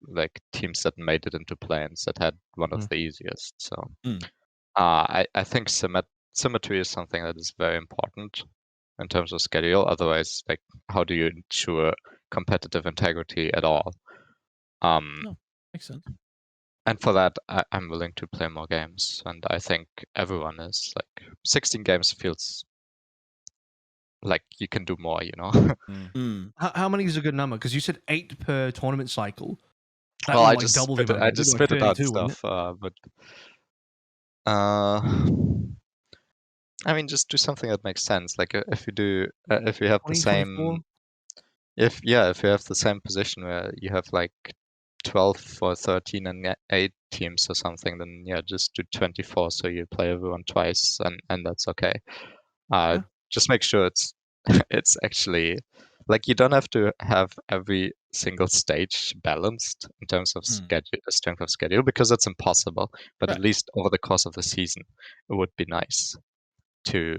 like teams that made it into play-ins that had one of the easiest. So I think symmetry is something that is very important in terms of schedule. Otherwise, like, how do you ensure competitive integrity at all? No, makes sense. And for that, I'm willing to play more games, and I think everyone is. Like 16 games feels like you can do more, you know. How many is a good number? Because you said 8 per tournament cycle. That Well, would I like just double the spit it, amount of I games. just It'd be spit like it out 32, wouldn't stuff, it? but I mean, just do something that makes sense. Like if you do, if you have the 20, 24? same, if you have the same position where you have like 12 or 13 and 8 teams or something, then yeah, just do 24 so you play everyone twice, and that's okay. Just make sure it's it's actually like you don't have to have every single stage balanced in terms of strength of schedule, because that's impossible. But at Right. least over the course of the season, it would be nice to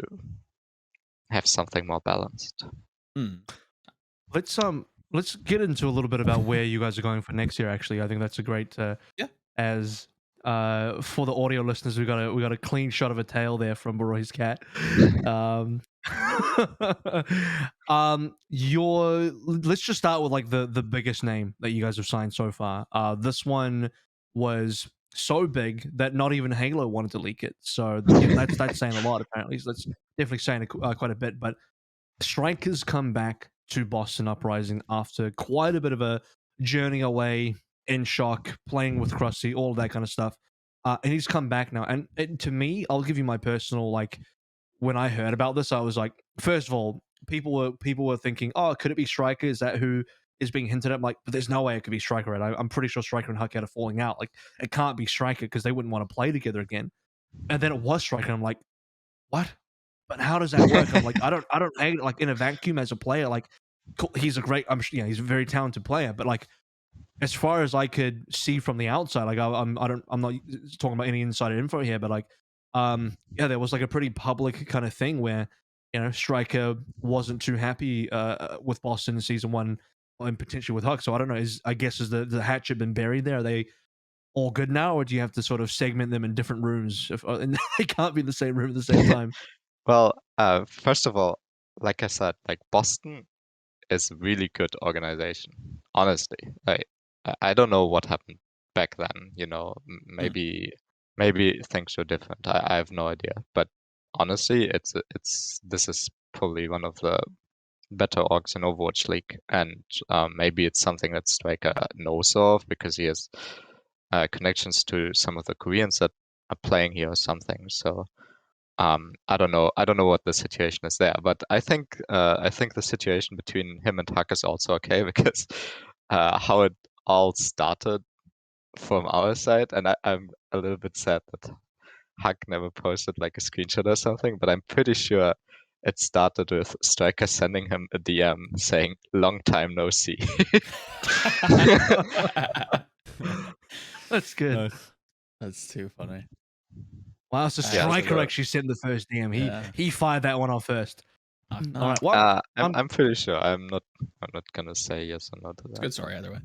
have something more balanced. Let's get into a little bit about where you guys are going for next year. Actually, I think that's a great Yeah. as for the audio listeners, we got a clean shot of a tail there from Barroi's cat. Let's just start with like the biggest name that you guys have signed so far. This one was so big that not even Halo wanted to leak it. So that's saying a lot apparently. So that's definitely saying quite a bit. But Strikers come back to Boston Uprising after quite a bit of a journey away, in shock, playing with Krusty, all of that kind of stuff. And he's come back now. And to me, I'll give you my personal, like, when I heard about this, I was like, first of all, people were thinking, oh, could it be Striker? Is that who is being hinted at? I'm like, but there's no way it could be Striker, right? I'm pretty sure Striker and Huck had a falling out. Like, it can't be Striker because they wouldn't want to play together again. And then it was Striker. And I'm like, what? But how does that work? I'm like, I don't hate it. Like in a vacuum as a player, like cool, he's a great, he's a very talented player. But like, as far as I could see from the outside, like I'm not talking about any insider info here, but like, yeah, there was like a pretty public kind of thing where, Striker wasn't too happy with Boston in season 1 and potentially with Huck. So I don't know. Has the hatchet been buried there? Are they all good now, or do you have to sort of segment them in different rooms? And they can't be in the same room at the same time. Well, first of all, like I said, like Boston is a really good organization. Honestly, I don't know what happened back then. Maybe things were different. I have no idea. But honestly, this is probably one of the better orgs in Overwatch League, and maybe it's something that Striker knows of because he has connections to some of the Koreans that are playing here or something. So. I don't know what the situation is there, but I think the situation between him and Huck is also okay because how it all started from our side, and I'm a little bit sad that Huck never posted like a screenshot or something, but I'm pretty sure it started with Striker sending him a DM saying "Long time no see." That's good. Nice. That's too funny. Wow, so Yeah, Striker so actually sent the first DM. Yeah. He fired that one off first. Knock, knock. All right. Well, I'm pretty sure. I'm not gonna say yes or no to It's a that. good story either way.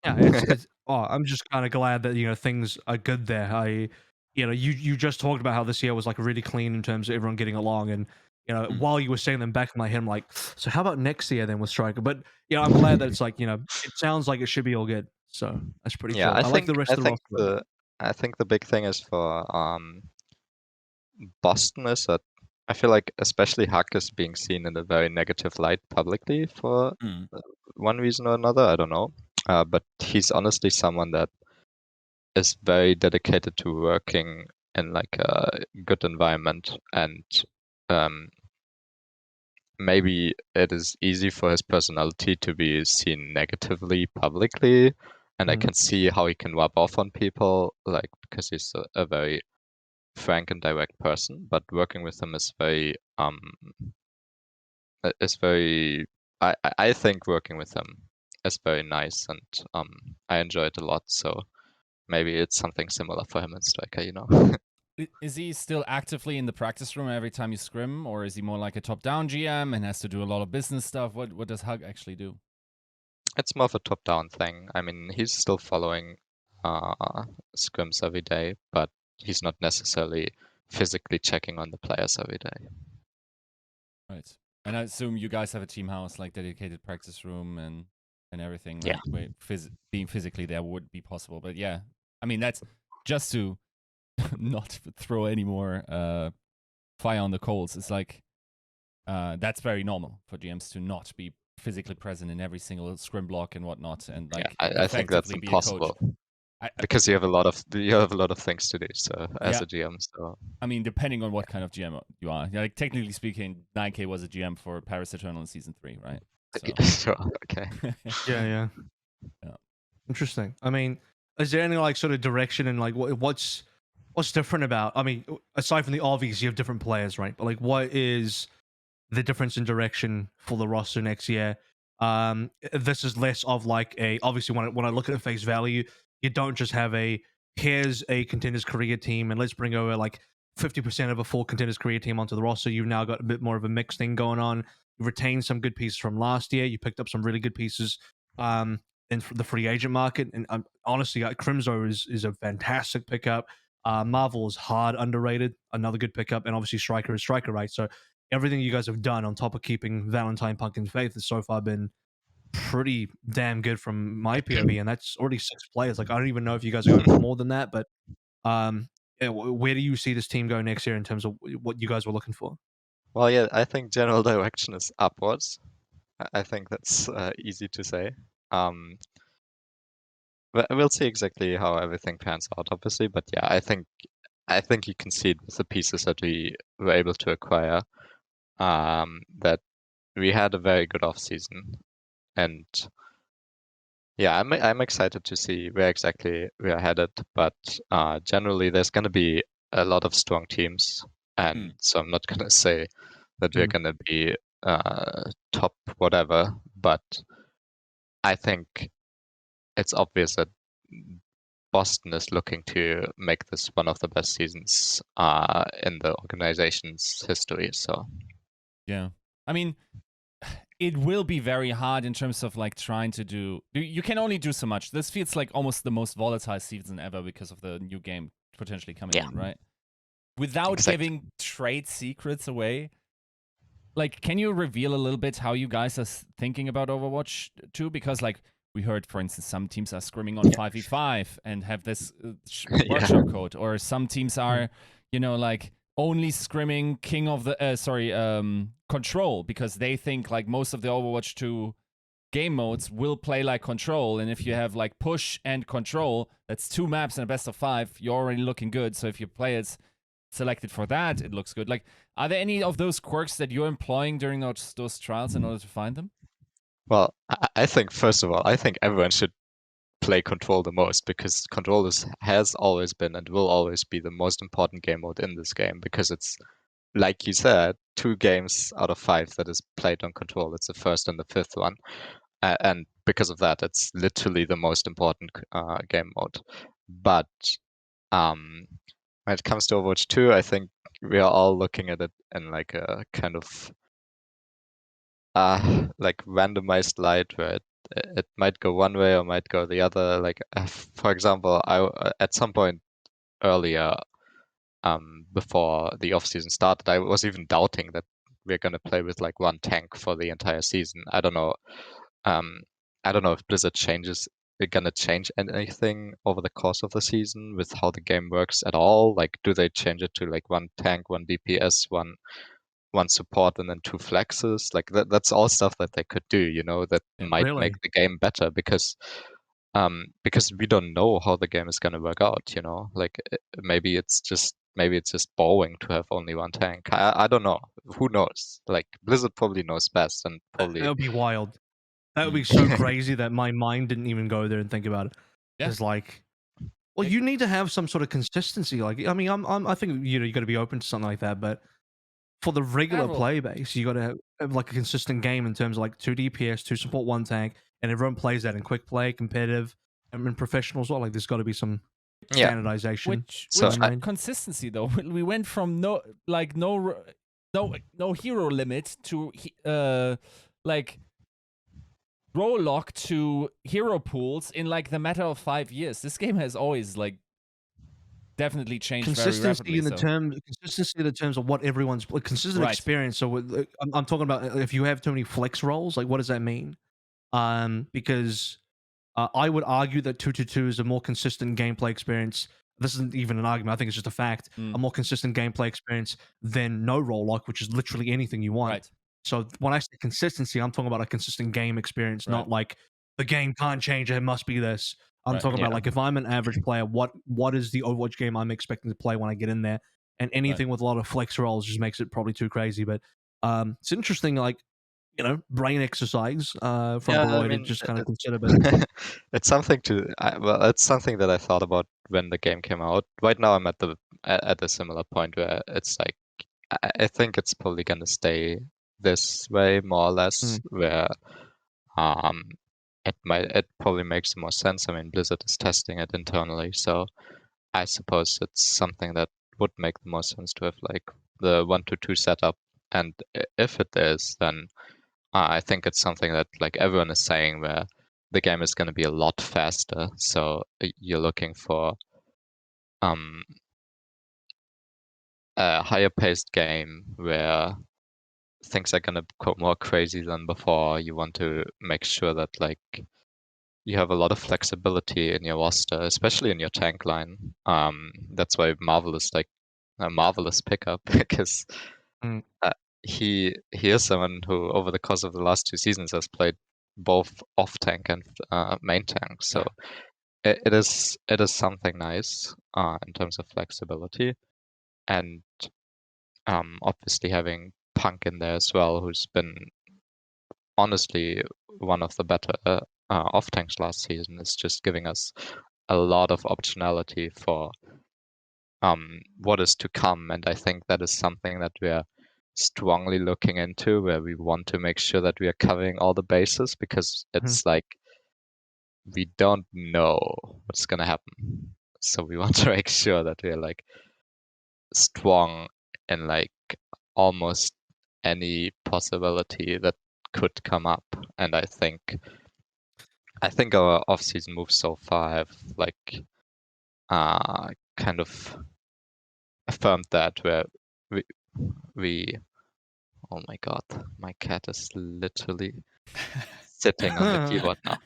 yeah, it's I'm just kind of glad that things are good there. you just talked about how this year was like really clean in terms of everyone getting along, and while you were saying them back in my head, I'm like, so how about next year then with Striker? But I'm glad that it's like it sounds like it should be all good. So that's pretty Yeah, cool. I like the rest of the roster. I think the big thing is for Boston is that I feel like especially Huck is being seen in a very negative light publicly for one reason or another. I don't know, but he's honestly someone that is very dedicated to working in like a good environment, and maybe it is easy for his personality to be seen negatively publicly, and I can see how he can rub off on people, like because he's a very frank and direct person. But working with him is very I think working with him is very nice, and I enjoy it a lot. So maybe it's something similar for him in Striker, Is he still actively in the practice room every time you scrim, or is he more like a top-down GM and has to do a lot of business stuff? What does Hug actually do? It's more of a top-down thing. I mean, he's still following scrims every day, but he's not necessarily physically checking on the players every day. Right. And I assume you guys have a team house, like dedicated practice room and everything, right? Yeah. Where being physically there would be possible. But yeah, I mean, that's just to not throw any more fire on the coals. It's like that's very normal for GMs to not be physically present in every single scrim block and whatnot, and like I think that's effectively be a coach. impossible because you have a lot of things to do. So as a GM, so I mean, depending on what kind of GM you are, like technically speaking, 9K was a GM for Paris Eternal in season 3, right? So. Sure, okay. Yeah. Interesting. I mean, is there any like sort of direction and like what's different about? I mean, aside from the obvious, you have different players, right? But like, what is the difference in direction for the roster next year? This is less of like obviously when I look at it face value, you don't just have here's a contenders career team and let's bring over like 50% of a full contenders career team onto the roster. You've now got a bit more of a mixed thing going on. You retained some good pieces from last year. You picked up some really good pieces in the free agent market. And honestly, Crimzo is a fantastic pickup. Marvel is hard underrated, another good pickup, and obviously Striker is Striker, right? So everything you guys have done on top of keeping Valentine Pumpkin's faith has so far been pretty damn good from my POV, and that's already 6 players. Like I don't even know if you guys are going for more than that, but where do you see this team go next year in terms of what you guys were looking for? Well, yeah, I think general direction is upwards. I think that's easy to say. But we'll see exactly how everything pans out, obviously. But yeah, I think you can see it with the pieces that we were able to acquire. That we had a very good off season, and yeah, I'm excited to see where exactly we are headed. But generally, there's going to be a lot of strong teams, and so I'm not going to say that we're going to be top whatever. But I think it's obvious that Boston is looking to make this one of the best seasons in the organization's history. So yeah, I mean, it will be very hard in terms of like trying to do. You can only do so much. This feels like almost the most volatile season ever because of the new game potentially coming in, right? Without giving trade secrets away. Like, can you reveal a little bit how you guys are thinking about Overwatch 2? Because like we heard, for instance, some teams are scrimming on 5v5 and have this workshop code, or some teams are, like only scrimming King of the Control because they think like most of the Overwatch 2 game modes will play like Control, and if you have like Push and Control, that's 2 maps and a best of 5, you're already looking good. So if your players selected for that, it looks good. Like, are there any of those quirks that you're employing during those trials in order to find them? Well, I think first of all, I think everyone should play Control the most, because Control has always been and will always be the most important game mode in this game, because it's, like you said, 2 games out of 5 that is played on Control. It's the first and the 5th one, and because of that, it's literally the most important game mode. But when it comes to Overwatch 2, I think we are all looking at it in like a kind of like randomized light, where it might go one way or might go the other. Like for example, I at some point earlier before the offseason started. I was even doubting that we're gonna play with like one tank for the entire season. I don't know. I don't know if Blizzard they're gonna change anything over the course of the season with how the game works at all. Like, do they change it to like one tank, one DPS, one support, and then 2 flexes? Like that's all stuff that they could do, that Yeah. might Really? make the game better because we don't know how the game is gonna work out. Like maybe it's just boring to have only one tank. I don't know. Who knows? Like Blizzard probably knows best and That probably. would be wild. That would be Mm. so crazy that my mind didn't even go there and think about it. Yeah. It's like, well, It- you need to have some sort of consistency. Like, I mean, I think you got to be open to something like that. But for the regular Several. play base, you got to have like a consistent game in terms of like 2 DPS, 2 support, 1 tank, and everyone plays that in quick play, competitive, and in professional as well. Like, there's got to be some Yeah. standardization. Which So consistency though? We went from no hero limit to like role lock to hero pools in like the matter of 5 years. This game has always like definitely changed very Consistency rapidly. consistency in the terms of what everyone's consistent Right. experience. So I'm talking about if you have too many flex rolls, like what does that mean? Because I would argue that 2-2 is a more consistent gameplay experience. This isn't even an argument. I think it's just a fact. Mm. A more consistent gameplay experience than no roll lock, which is literally anything you want. Right. So when I say consistency, I'm talking about a consistent game experience, not Right. like the game can't change. It must be this. I'm Right. talking Yeah. about like if I'm an average player, what is the Overwatch game I'm expecting to play when I get in there? And anything with a lot of flex rolls just makes it probably too crazy. But it's interesting, like brain exercise from Barroi to just kind of consider. But it's something it's something that I thought about when the game came out. Right now, I'm at a similar point where it's like I think it's probably gonna stay this way more or less, where it probably makes more sense. I mean, Blizzard is testing it internally, so I suppose it's something that would make the most sense to have like the 1-2 setup. And if it is, then I think it's something that like everyone is saying, where the game is going to be a lot faster. So you're looking for a higher paced game where things are going to go more crazy than before. You want to make sure that like you have a lot of flexibility in your roster, especially in your tank line. That's why Marvel is like a marvelous pickup because he is someone who over the course of the last 2 seasons has played both off tank and main tank. So it is something nice in terms of flexibility, and obviously having Punk in there as well, who's been honestly one of the better off tanks last season, is just giving us a lot of optionality for what is to come. And I think that is something that we are strongly looking into, where we want to make sure that we are covering all the bases, because it's like we don't know what's gonna happen. So we want to make sure that we're like strong in like almost any possibility that could come up. And I think our off-season moves so far have like kind of affirmed that, where we oh my god, my cat is literally sitting on the keyboard now.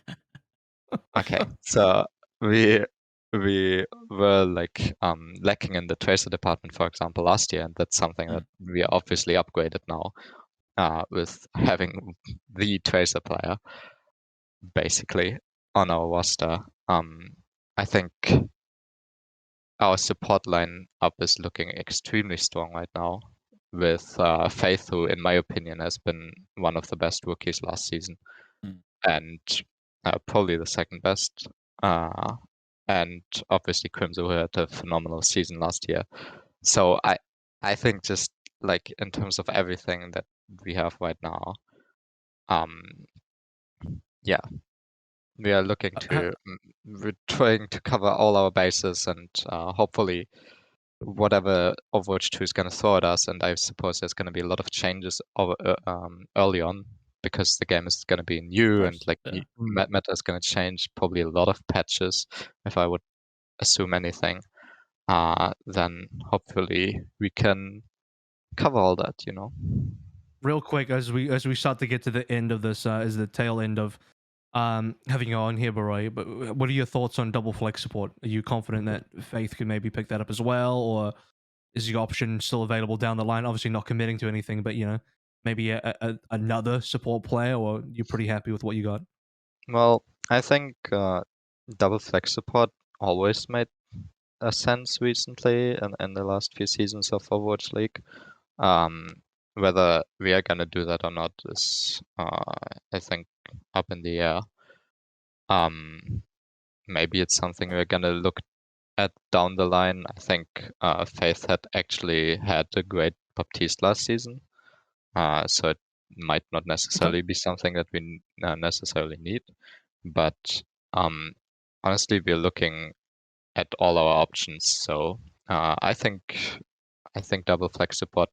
Okay, so we were like lacking in the tracer department, for example, last year, and that's something that we are obviously upgraded now with having the tracer player basically on our roster. I think our support line up is looking extremely strong right now, with Faith, who in my opinion has been one of the best rookies last season, and probably the second best. And obviously Crimson, who had a phenomenal season last year. So I think just like in terms of everything that we have right now, yeah, we are looking to we're trying to cover all our bases, and hopefully whatever Overwatch 2 is going to throw at us, and I suppose there's going to be a lot of changes early on, because the game is going to be new, and like meta is going to change, probably a lot of patches, if I would assume anything. then hopefully we can cover all that, Real quick, as we start to get to the end of this, is the tail end of having you on here, Barroi. But what are your thoughts on double flex support? Are you confident that Faith can maybe pick that up as well, or is the option still available down the line? Obviously, not committing to anything, but maybe another support player, or you're pretty happy with what you got? Well, I think double flex support always made a sense recently and in the last few seasons of Overwatch League. Whether we are gonna do that or not is, I think, up in the air. Maybe it's something we're gonna look at down the line. I think Faith had actually had a great Baptiste last season, so it might not necessarily be something that we necessarily need. But honestly, we're looking at all our options. So I think double flex support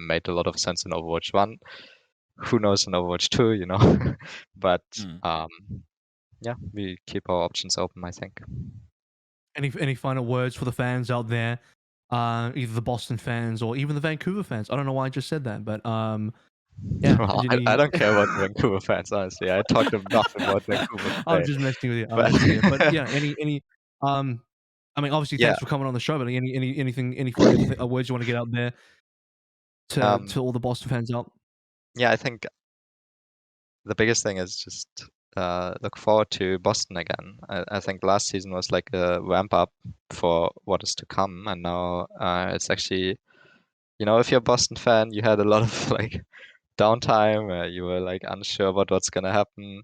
made a lot of sense in Overwatch 1. Who knows in Overwatch 2, but yeah, we keep our options open, I think. Any final words for the fans out there, either the Boston fans or even the Vancouver fans? I don't know why I just said that, but yeah. Well, I don't care about Vancouver fans, honestly. I talked enough about Vancouver I'm today. just messing with you. But- But yeah, any I mean, obviously, thanks for coming on the show. But any final words you want to get out there to all the Boston fans out? Yeah, I think the biggest thing is just look forward to Boston again. I think last season was like a ramp up for what is to come, and now it's actually, if you're a Boston fan, you had a lot of like downtime. You were like unsure about what's gonna happen.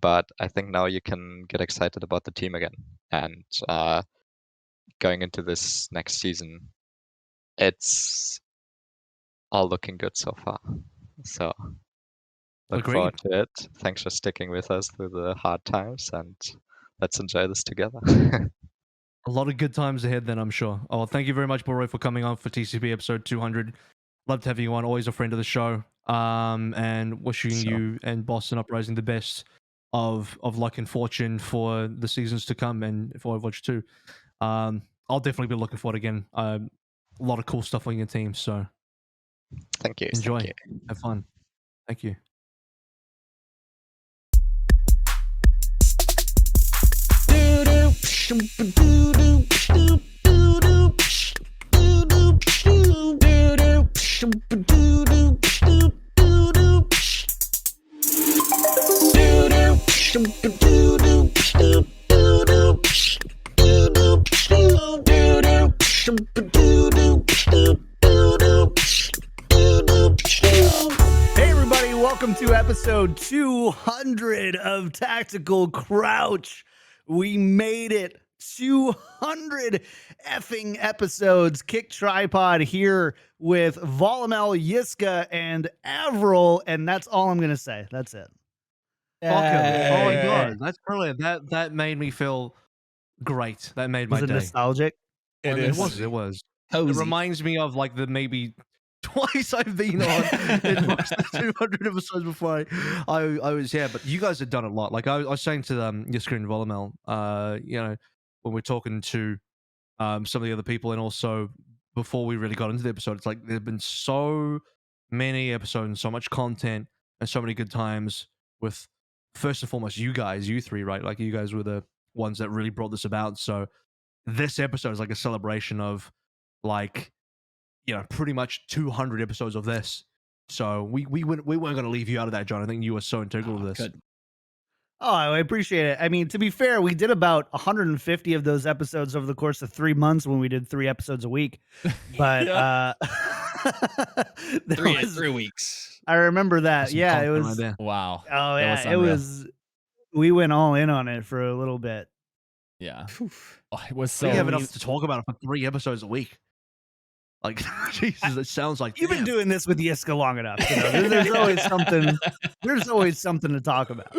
But I think now you can get excited about the team again, and going into this next season, it's all looking good so far. So look Agreed. forward to it. Thanks for sticking with us through the hard times, and let's enjoy this together. A lot of good times ahead, then, I'm sure. Oh, thank you very much, Barroi, for coming on for TCP episode 200. Love to have you on. Always a friend of the show. And wishing you and Boston Uprising the best of luck and fortune for the seasons to come and for Overwatch 2. I'll definitely be looking forward again. A lot of cool stuff on your team, so Thank you. enjoy. Thank you. Have fun. Thank you. Hey everybody, welcome to episode 200 of Tactical Crouch. We made it. 200 effing episodes. Kickedtripod here with Volamel, Yiska, and AVRL, and that's all I'm gonna say. That's it. Welcome. Oh my Yay. god, that's brilliant. That made me feel great. That made my Was it day. nostalgic? It It is. was. It was. Cozy. It reminds me of like the maybe twice I've been on in most of the 200 episodes before I was here. But you guys have done a lot. Like I was saying to Yiska and Volamel, when we're talking to some of the other people, and also before we really got into the episode, it's like there've been so many episodes and so much content and so many good times with, first and foremost, you guys, you three, right? Like you guys were the ones that really brought this about. So this episode is like a celebration of like, pretty much 200 episodes of this. So we weren't going to leave you out of that, John. I think you were so integral to this. Good. Oh, I appreciate it. I mean, to be fair, we did about 150 of those episodes over the course of 3 months when we did 3 episodes a week. But there was- 3 weeks. I remember that. Some Yeah, it content right was. there. Wow. Oh That yeah, was it unreal. was. We went all in on it for a little bit. Yeah. Phew. Oh, it was so. We have enough to talk about for 3 episodes a week. Like, Jesus, it sounds like You've been damn. doing this with Yiska long enough. There's always something. There's always something to talk about.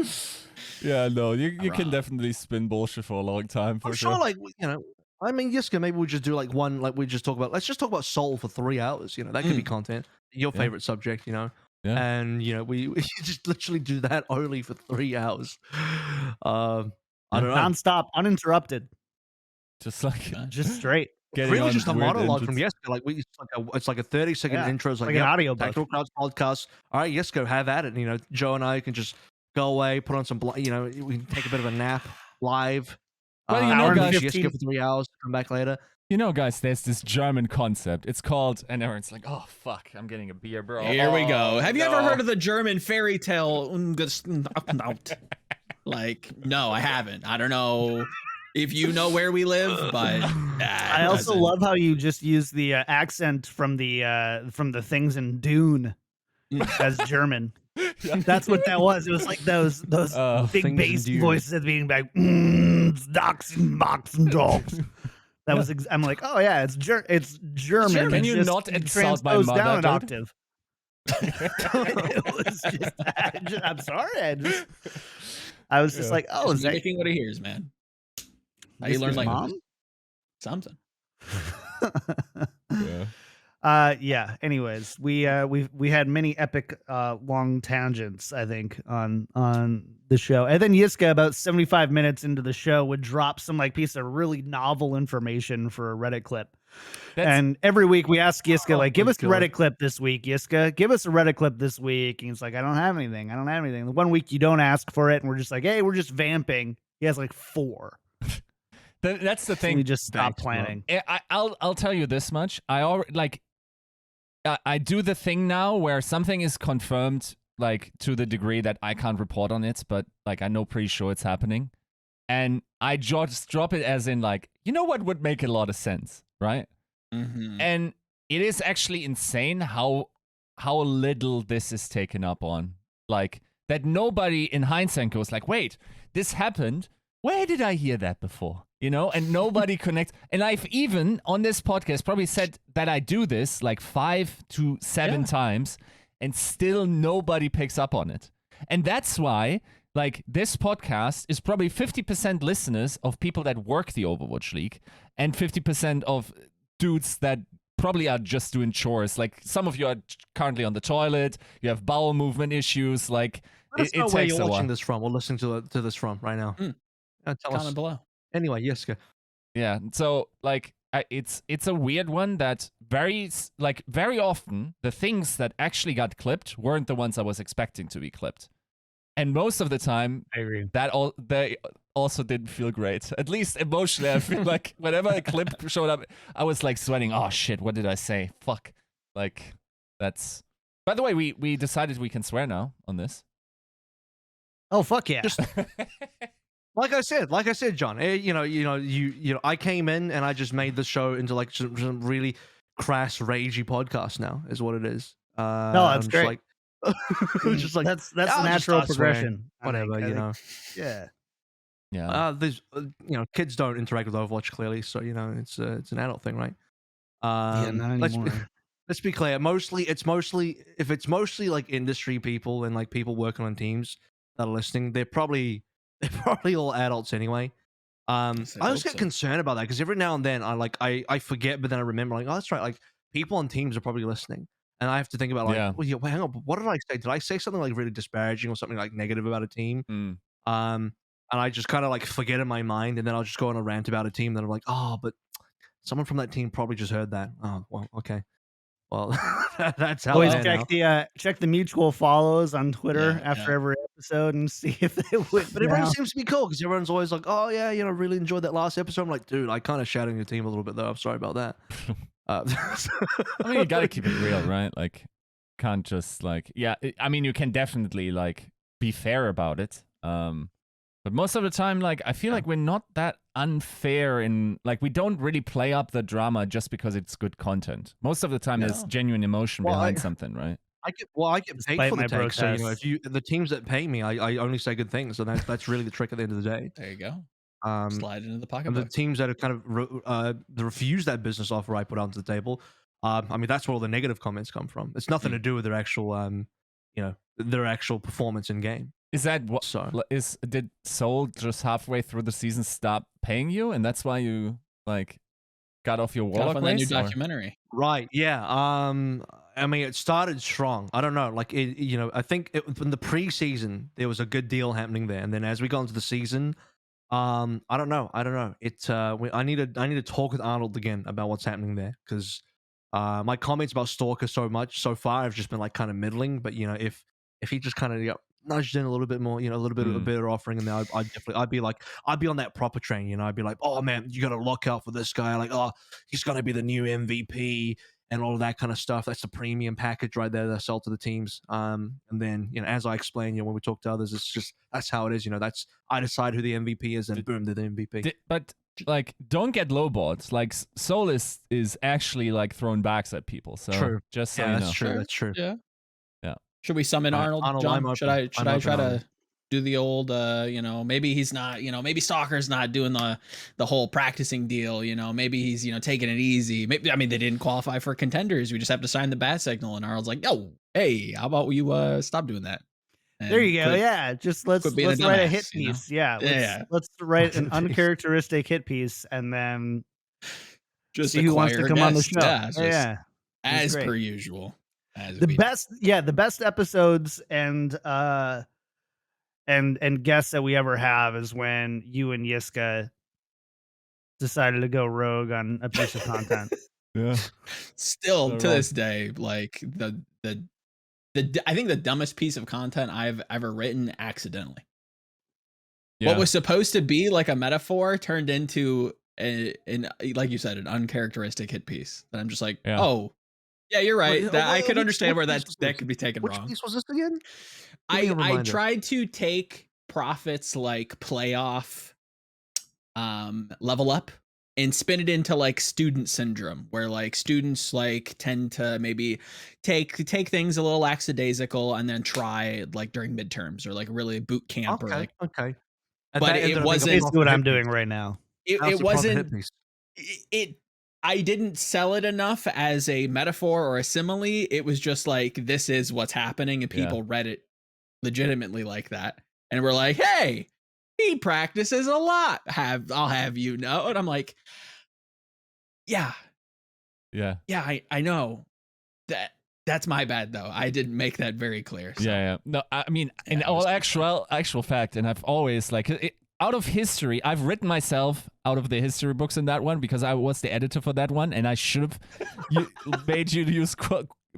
Yeah, no, you can Alright. definitely spin bullshit for a long time. For I'm sure, like, I mean, Yiska, maybe we just do like one, like we just talk about, let's just talk about Soul for 3 hours. That could be content, your Yeah. favorite subject, Yeah. and we just literally do that only for 3 hours. I don't know. Nonstop, uninterrupted. Just like Just straight. getting Really on just a weird monologue from engines. Yiska. Like it's like a 30-second Yeah, intro. It's like, like an yep, audiobook. Tactical Crowds podcast. All right, Yiska, have at it. And, Joe and I can just go away, put on some, we can take a bit of a nap live. Well, Hour and guys, Yiska for 3 hours, come back later. Guys, there's this German concept. It's called, and everyone's like, "Oh fuck, I'm getting a beer, bro." Here we go. Have you ever no. heard of the German fairy tale? Like, no, I haven't. I don't know if you know where we live, but I also love how you just use the accent from the things in Dune as German. That's what that was. It was like those big Things in bass Dune. voices at being like dogs and box and dogs. That was. I'm like, oh yeah, it's German. Can It's you just not insult my transposed mother, down an dude? octave. It was just. I'm sorry. I was just like, oh, is that mimicking what he hears, man? How you learn Yiska's language? mom? Something. Yeah. Anyways, we had many epic long tangents, I think, on the show. And then Yiska, about 75 minutes into the show, would drop some like piece of really novel information for a Reddit clip. And every week we ask Yiska, like, give us a Reddit clip this week, Yiska. Give us a Reddit clip this week. And he's like, I don't have anything. The one week you don't ask for it, and we're just like, hey, we're just vamping. He has like 4. That's the thing. We just stopped planning. I'll tell you this much. I do the thing now where something is confirmed, like to the degree that I can't report on it, but like I know pretty sure it's happening, and I just drop it as in like, what would make a lot of sense, right? Mm-hmm. And it is actually insane how little this is taken up on, like that nobody in hindsight goes like, wait, this happened. Where did I hear that before? And nobody connects. And I've even on this podcast probably said that I do this like 5 to 7 times, and still nobody picks up on it. And that's why, like, this podcast is probably 50% listeners of people that work the Overwatch League, and 50% of dudes that probably are just doing chores. Like, some of you are currently on the toilet, you have bowel movement issues. Like, Let us know where takes you're a while. watching this from. We're listening to this from right now. Tell us. Comment below. Anyway, Yiska. Yeah, so like it's a weird one that very often the things that actually got clipped weren't the ones I was expecting to be clipped, and most of the time I agree. they also didn't feel great. At least emotionally, I feel like whenever a clip showed up, I was like sweating. Oh shit, what did I say? Fuck. Like that's. By the way, we decided we can swear now on this. Oh fuck yeah! Like I said, John. I came in and I just made the show into like some really crass, ragey podcast. Now is what it is. No, that's great. Just like that's the I'll just natural start swearing. progression. I Whatever, think. Yeah. Yeah. There's kids don't interact with Overwatch clearly, so it's an adult thing, right? Yeah, not anymore. Let's be clear. It's mostly like industry people and like people working on teams that are listening. They're probably all adults anyway. I always get concerned about that because every now and then I forget, but then I remember like, oh, that's right. Like people on teams are probably listening, and I have to think about like, well, wait, hang on, what did I say? Did I say something like really disparaging or something like negative about a team? And I just kind of like forget in my mind, and then I'll just go on a rant about a team. Then I'm like, oh, but someone from that team probably just heard that. Oh, well, okay. Well, that's how. Always I check the mutual follows on Twitter after every episode and see if they went. But everyone seems to be cool because everyone's always like, "Oh yeah, really enjoyed that last episode." I'm like, dude, I kind of shouting your team a little bit though. I'm sorry about that. I mean, you gotta keep it real, right? Like, can't just like, I mean, you can definitely like be fair about it. But most of the time, like, I feel like we're not that unfair in, like, we don't really play up the drama just because it's good content. Most of the time, there's genuine emotion behind something, right? I get paid for the take. So if the teams that pay me, I only say good things, and that's really the trick at the end of the day. There you go. Slide into the pocket. And the teams that have kind of refuse that business offer I put onto the table, I mean, that's where all the negative comments come from. It's nothing to do with their actual, their actual performance in game. Is that what? So did Seoul just halfway through the season stop paying you, and that's why you like got off your Warlock race? That new documentary, right? Yeah. I mean, it started strong. I don't know. Like, I think in the preseason there was a good deal happening there, and then as we got into the season, I don't know. I need to talk with Arnold again about what's happening there, because my comments about Stalker so far have just been like kind of middling. But if he just kind of nudged in a little bit more, a little bit of a better offering, and then I'd be on that proper train. I'd be like, oh man, you got to look out for this guy. Like, oh, he's gonna be the new MVP and all of that kind of stuff. That's the premium package right there that I sell to the teams. And then as I explained, when we talk to others, it's just that's how it is. That's I decide who the MVP is, and boom, they're the MVP. But like, don't get lowballed. Like, Soul is actually like throwing backs at people. So True. just so Yeah, you know. that's true. That's true. Yeah. Yeah. Should we summon Arnold? Arnold, John? I'm open. Should I I'm try open, to Arnold. do the old maybe he's not, maybe Stalker's not doing the whole practicing deal, maybe he's taking it easy. Maybe, I mean, they didn't qualify for contenders. We just have to sign the bat signal, and Arnold's like, "Oh, hey, how about you stop doing that?" And There you go. Yeah, just let's being a write a dumbass, hit you know? piece. Yeah, Yeah. let's write an Piece. uncharacteristic hit piece, and then just see who wants to acquire come on the guests. show. Yeah, just Yeah, as great. per usual. As the we best episodes and guests that we ever have is when you and Yiska decided to go rogue on a piece of content. Yeah. still So to wrong. this day, like the I think the dumbest piece of content I've ever written accidentally. Yeah. What was supposed to be like a metaphor turned into an like you said, an uncharacteristic hit piece. And I'm just like, Yeah. oh, yeah, you're right. Wait, That I could which understand where piece was that this? could be taken Which wrong. piece was this again? Give me a I reminder. tried to take Prophet's like playoff level up and spin it into like student syndrome, where like students like tend to maybe take things a little lackadaisical and then try like during midterms or like really boot camp or like Okay. But it wasn't- Basically what I'm doing right now. it wasn't it I didn't sell it enough as a metaphor or a simile. It was just like, this is what's happening, and people read it legitimately like that, and we're like, hey, he practices a lot, I'll have you know. And I'm like, yeah, I know that's my bad though. I didn't make that very clear. So. Yeah. No, I mean, in Yeah, all just- actual fact, and I've always like out of history, I've written myself out of the history books in that one because I was the editor for that one, and I should have made you use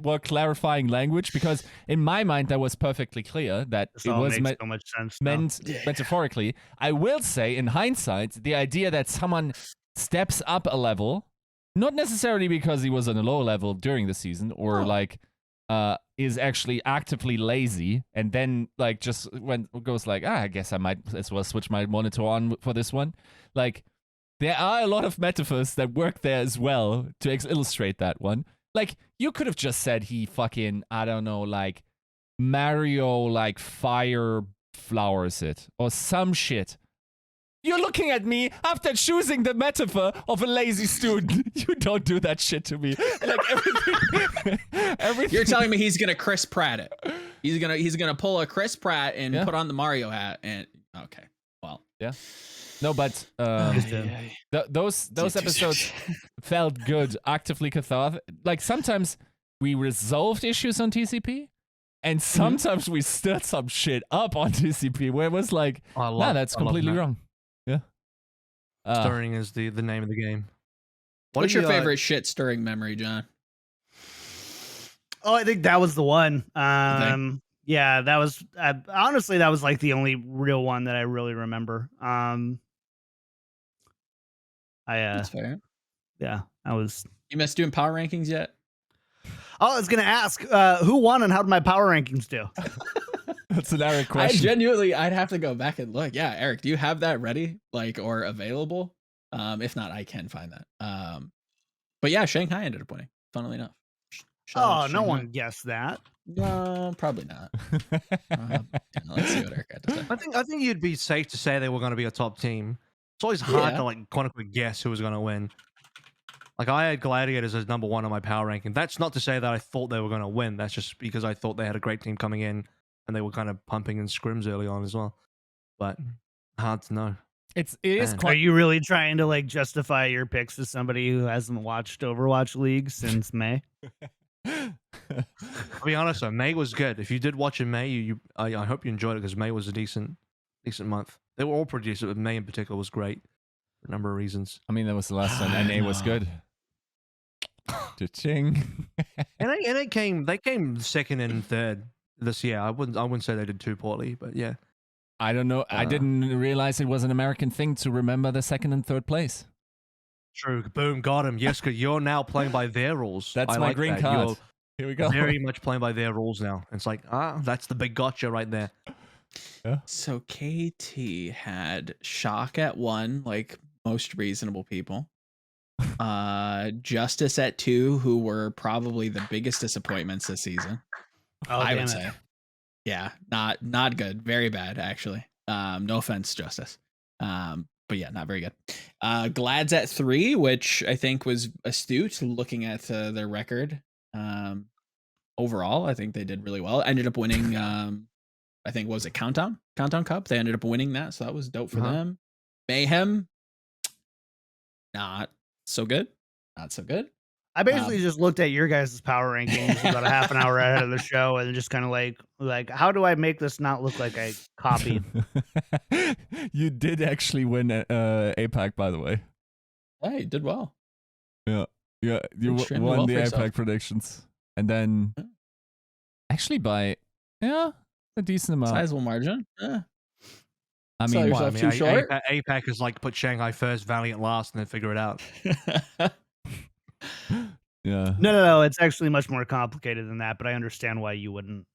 more clarifying language, because in my mind that was perfectly clear that This it all was makes so much sense. now. meant metaphorically. I will say, in hindsight, the idea that someone steps up a level, not necessarily because he was on a low level during the season or like is actually actively lazy, and then like just goes like, I guess I might as well switch my monitor on for this one. Like, there are a lot of metaphors that work there as well to illustrate that one. Like, you could have just said he fucking, I don't know, like Mario like fire flowers it or some shit. You're looking at me after choosing the metaphor of a lazy student. You don't do that shit to me. Like everything. You're telling me he's gonna Chris Pratt it? He's gonna pull a Chris Pratt and put on the Mario hat and okay, well, yeah. No, but those episodes felt good, actively cathartic. Like, sometimes we resolved issues on TCP, and sometimes we stirred some shit up on TCP where it was like, nah, that's completely wrong. Yeah. Stirring is the name of the game. What's your favorite shit stirring memory, John? Oh, I think that was the one. Yeah, that was honestly that was like the only real one that I really remember. That's fair. Yeah, I was. You missed doing power rankings yet? Oh, I was gonna ask who won and how did my power rankings do? That's an Eric question. I'd have to go back and look. Yeah, Eric, do you have that ready, like, or available? If not, I can find that. But yeah, Shanghai ended up winning. Funnily enough. Shout out to No Shanghai. one guessed that. No, probably not. Let's see what Eric had to say. I think you'd be safe to say they were going to be a top team. It's always hard to like quote unquote guess who was going to win. Like, I had Gladiators as number 1 on my power ranking. That's not to say that I thought they were going to win. That's just because I thought they had a great team coming in, and they were kind of pumping in scrims early on as well. But hard to know. It is Man. Are quite. you really trying to like justify your picks to somebody who hasn't watched Overwatch League since May? I'll be honest though, May was good. If you did watch in May, I hope you enjoyed it, because May was a decent month. They were all pretty decent, but May in particular was great for a number of reasons. I mean, that was the last time NA was good. Cha-ching. And they came second and third this year. I wouldn't say they did too poorly, but yeah. I don't know. I didn't realize it was an American thing to remember the second and third place. True. Boom, got him. Yiska, you're now playing by their rules. That's I my like green that. card. You're Here we go. very much playing by their rules now. It's like, that's the big gotcha right there. So KT had Shock at 1, like most reasonable people. Justice at 2, who were probably the biggest disappointments this season. I would say. Yeah, not good. Very bad, actually. No offense, Justice. But yeah, not very good. Glad's at 3, which I think was astute looking at their record. Overall, I think they did really well. Ended up winning, I think, what was it, Countdown Cup? They ended up winning that, so that was dope for them. Mayhem, not so good. Not so good. I basically just looked at your guys' power rankings about a half an hour ahead of the show and just kind of like, how do I make this not look like I copied? You did actually win APAC, by the way. Hey, did well. Yeah, you Extremely won well the for APAC yourself. predictions, and then actually by a decent amount. Sizable margin. Yeah. I Sell mean, yourself too short. APAC is like put Shanghai first, Valiant last, and then figure it out. yeah. No. It's actually much more complicated than that, but I understand why you wouldn't.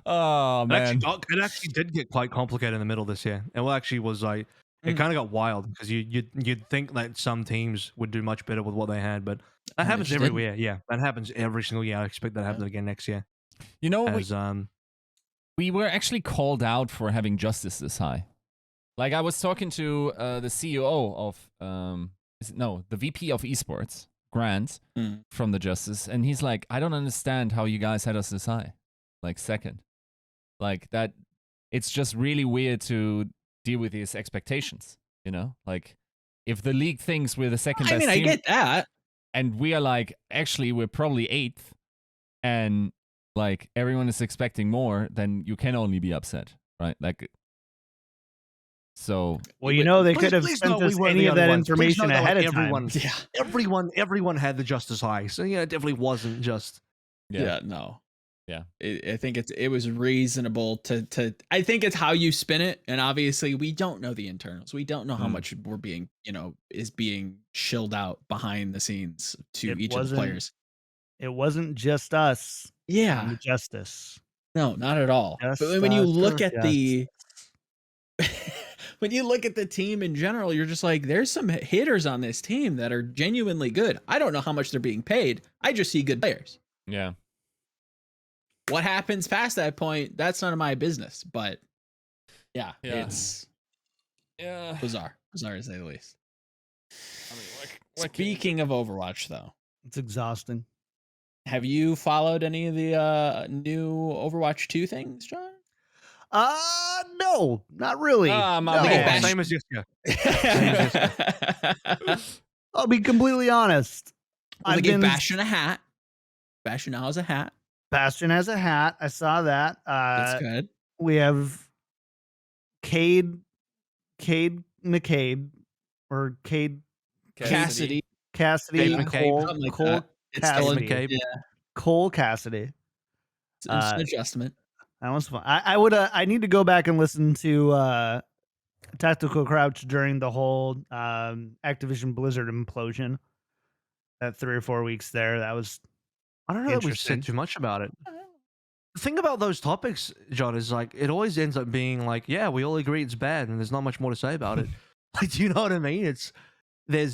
Oh man, It actually did get quite complicated in the middle this year. It actually was like it kind of got wild because you'd think that some teams would do much better with what they had, but that happens everywhere. Yeah, that happens every single year. I expect that happens again next year. you know, As we were actually called out for having justice this high. Like I was talking to the CEO of the VP of esports, Grant, from the Justice, and he's like, I don't understand how you guys had us this high, like second, like that. It's just really weird to deal with these expectations, you know. Like if the league thinks we're the second best team, I get that, and we are like, actually, we're probably 8th, and like everyone is expecting more, then you can only be upset, right? Like. So Well, you know, they could have please sent know we us weren't any the of that only ones. Please information know that, ahead like, of time. everyone had the Justice High, so yeah, it definitely wasn't just. Yeah, no. Yeah. I think it was reasonable to I think it's how you spin it, and obviously we don't know the internals. We don't know how much we're being, is being shilled out behind the scenes to each of the players. It wasn't just us. Yeah. The Justice. No, not at all. But when you look at the when you look at the team in general, you're just like, there's some hitters on this team that are genuinely good. I don't know how much they're being paid. I just see good players. yeah. What happens past that point, that's none of my business. But yeah. It's bizarre to say the least. I mean, what Speaking of Overwatch, though, It's exhausting. have you followed any of the new Overwatch 2 things, John? No, not really. Ah, my No. man. Same as Yiska. I'll be completely honest. Well, they gave Bastion a hat. Bastion now has a hat. Bastion has a hat. I saw that. That's good. We have Cade McCabe, or Cade Cassidy. Cassidy, Cade McCabe, Cole, something like Cole that. It's still Cassidy. McCabe. Yeah, Cole Cassidy. it's an adjustment. That was fun. I would. I need to go back and listen to Tactical Crouch during the whole Activision Blizzard implosion. That 3 or 4 weeks there. That was. I don't know that we've Interesting. said too much about it. The thing about those topics, John, is like it always ends up being like, yeah, we all agree it's bad, and there's not much more to say about it. Like, do you know what I mean? It's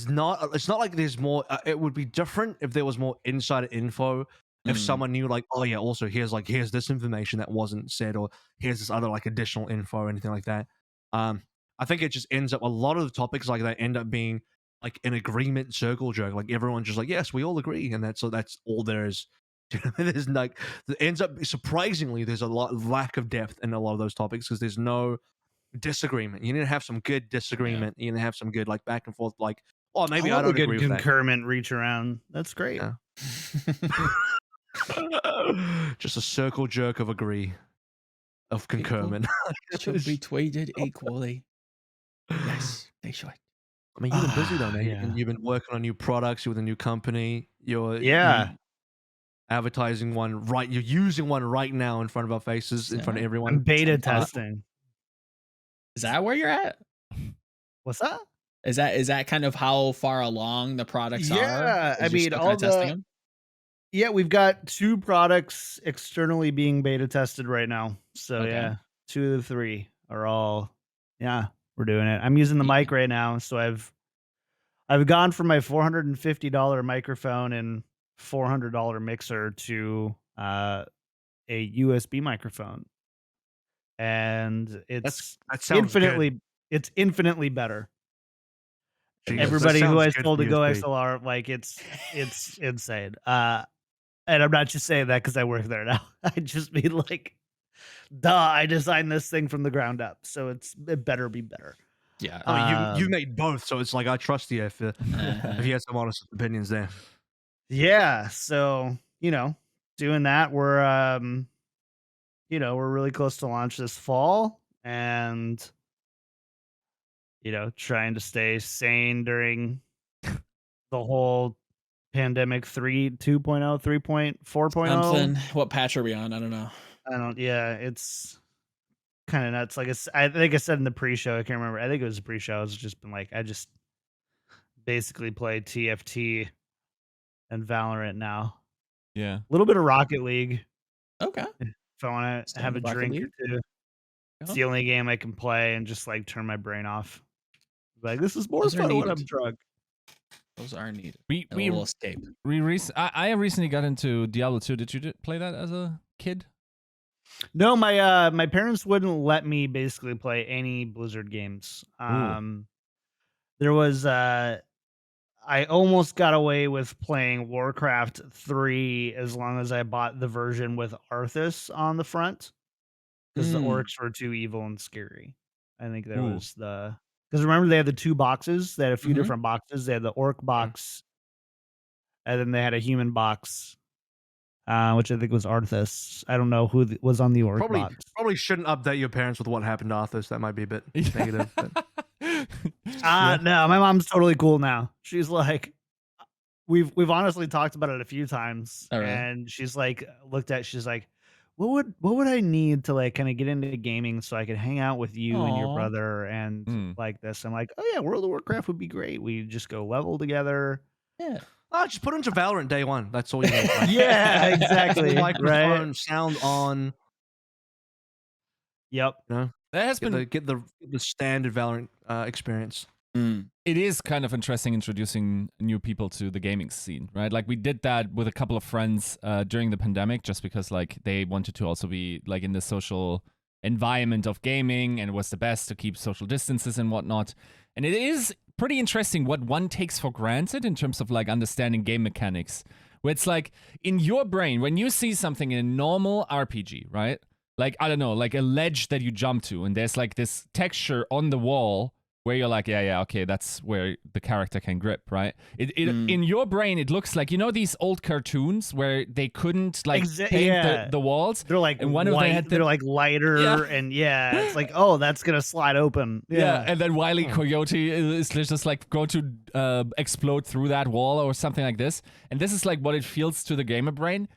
not like there's more. It would be different if there was more insider info. If someone knew, like, oh yeah, also here's this information that wasn't said, or here's this other like additional info or anything like that. I think it just ends up a lot of the topics like that end up being like an agreement circle jerk. Like everyone's just like, yes, we all agree, and that's all there is. There's like, it ends up surprisingly there's a lot lack of depth in a lot of those topics because there's no disagreement. You need to have some good disagreement. You need to have some good like back and forth. Like, oh, maybe I love don't a good agree with that. concurrent reach around. That's great. Yeah. Just a circle jerk of agree. of concurrent. Should be tweeted equally. Yes, they should. I mean, you've been busy though, man. Yeah. You've been working on new products. You're with a new company. You're advertising one right. You're using one right now in front of our faces, in front of everyone. I'm beta testing. Is that where you're at? What's that? Is that kind of how far along the products are? Yeah, I Is you're mean, still all kinda testing the them? yeah, we've got 2 products externally being beta tested right now. So Okay. yeah, 2 of the 3 are all we're doing it. I'm using the mic right now, so I've gone from my $450 microphone and $400 mixer to a USB microphone, and it's That sounds good. infinitely better. Jesus, that Everybody who sounds I good told for to go USB. XLR, like it's insane. And I'm not just saying that because I work there now. I just mean like, duh, I designed this thing from the ground up, so it better be better. Yeah. I mean, you made both, so it's like I trust you if you had some honest opinions there. Yeah, so doing that, we're we're really close to launch this fall, and trying to stay sane during the whole pandemic 2.0, 3.4.0. Something. What patch are we on? I don't know. It's kind of nuts. Like I think I said in the pre-show, I can't remember. I think it was a pre-show. It's just been like I just basically play TFT and Valorant now. Yeah. A little bit of Rocket League Okay. if I want to Staying have a with Rocket drink League? or two. It's Uh-huh. the only game I can play and just like turn my brain off. Like this is more Those are fun when I'm needed. drunk. Those are needed. We A little escape. I recently got into Diablo 2. Did you play that as a kid? No, my parents wouldn't let me basically play any Blizzard games. There was I almost got away with playing Warcraft 3 as long as I bought the version with Arthas on the front, because the orcs were too evil and scary. I think there was because remember they had the 2 boxes. They had a few different boxes. They had the orc box, and then they had a human box, which I think was Arthas. I don't know who was on the orc box. Probably shouldn't update your parents with what happened to Arthas. That might be a bit negative. But. No, my mom's totally cool now. She's like, we've honestly talked about it a few times, and she's like, she's like, what would I need to like kind of get into gaming so I could hang out with you and your brother and like this? I'm like, oh yeah, World of Warcraft would be great. We just go level together. Yeah. Oh, just put into Valorant day one. That's all you need. Yeah, exactly. Microphone, right? sound on. Yep. That has been Get the standard Valorant experience. It is kind of interesting introducing new people to the gaming scene, right? Like we did that with a couple of friends during the pandemic, just because like they wanted to also be like in the social environment of gaming, and it was the best to keep social distances and whatnot. And it is pretty interesting what one takes for granted in terms of like understanding game mechanics, where it's like in your brain when you see something in a normal RPG, right? Like I don't know, like a ledge that you jump to, and there's like this texture on the wall where you're like, yeah, okay, that's where the character can grip, right? In your brain, it looks like, these old cartoons where they couldn't like paint the walls. They're like and one white, of them had they're like lighter, and it's like, oh, that's gonna slide open. Yeah, and then Wile E. Coyote is just like going to explode through that wall or something like this. And this is like what it feels to the gamer brain.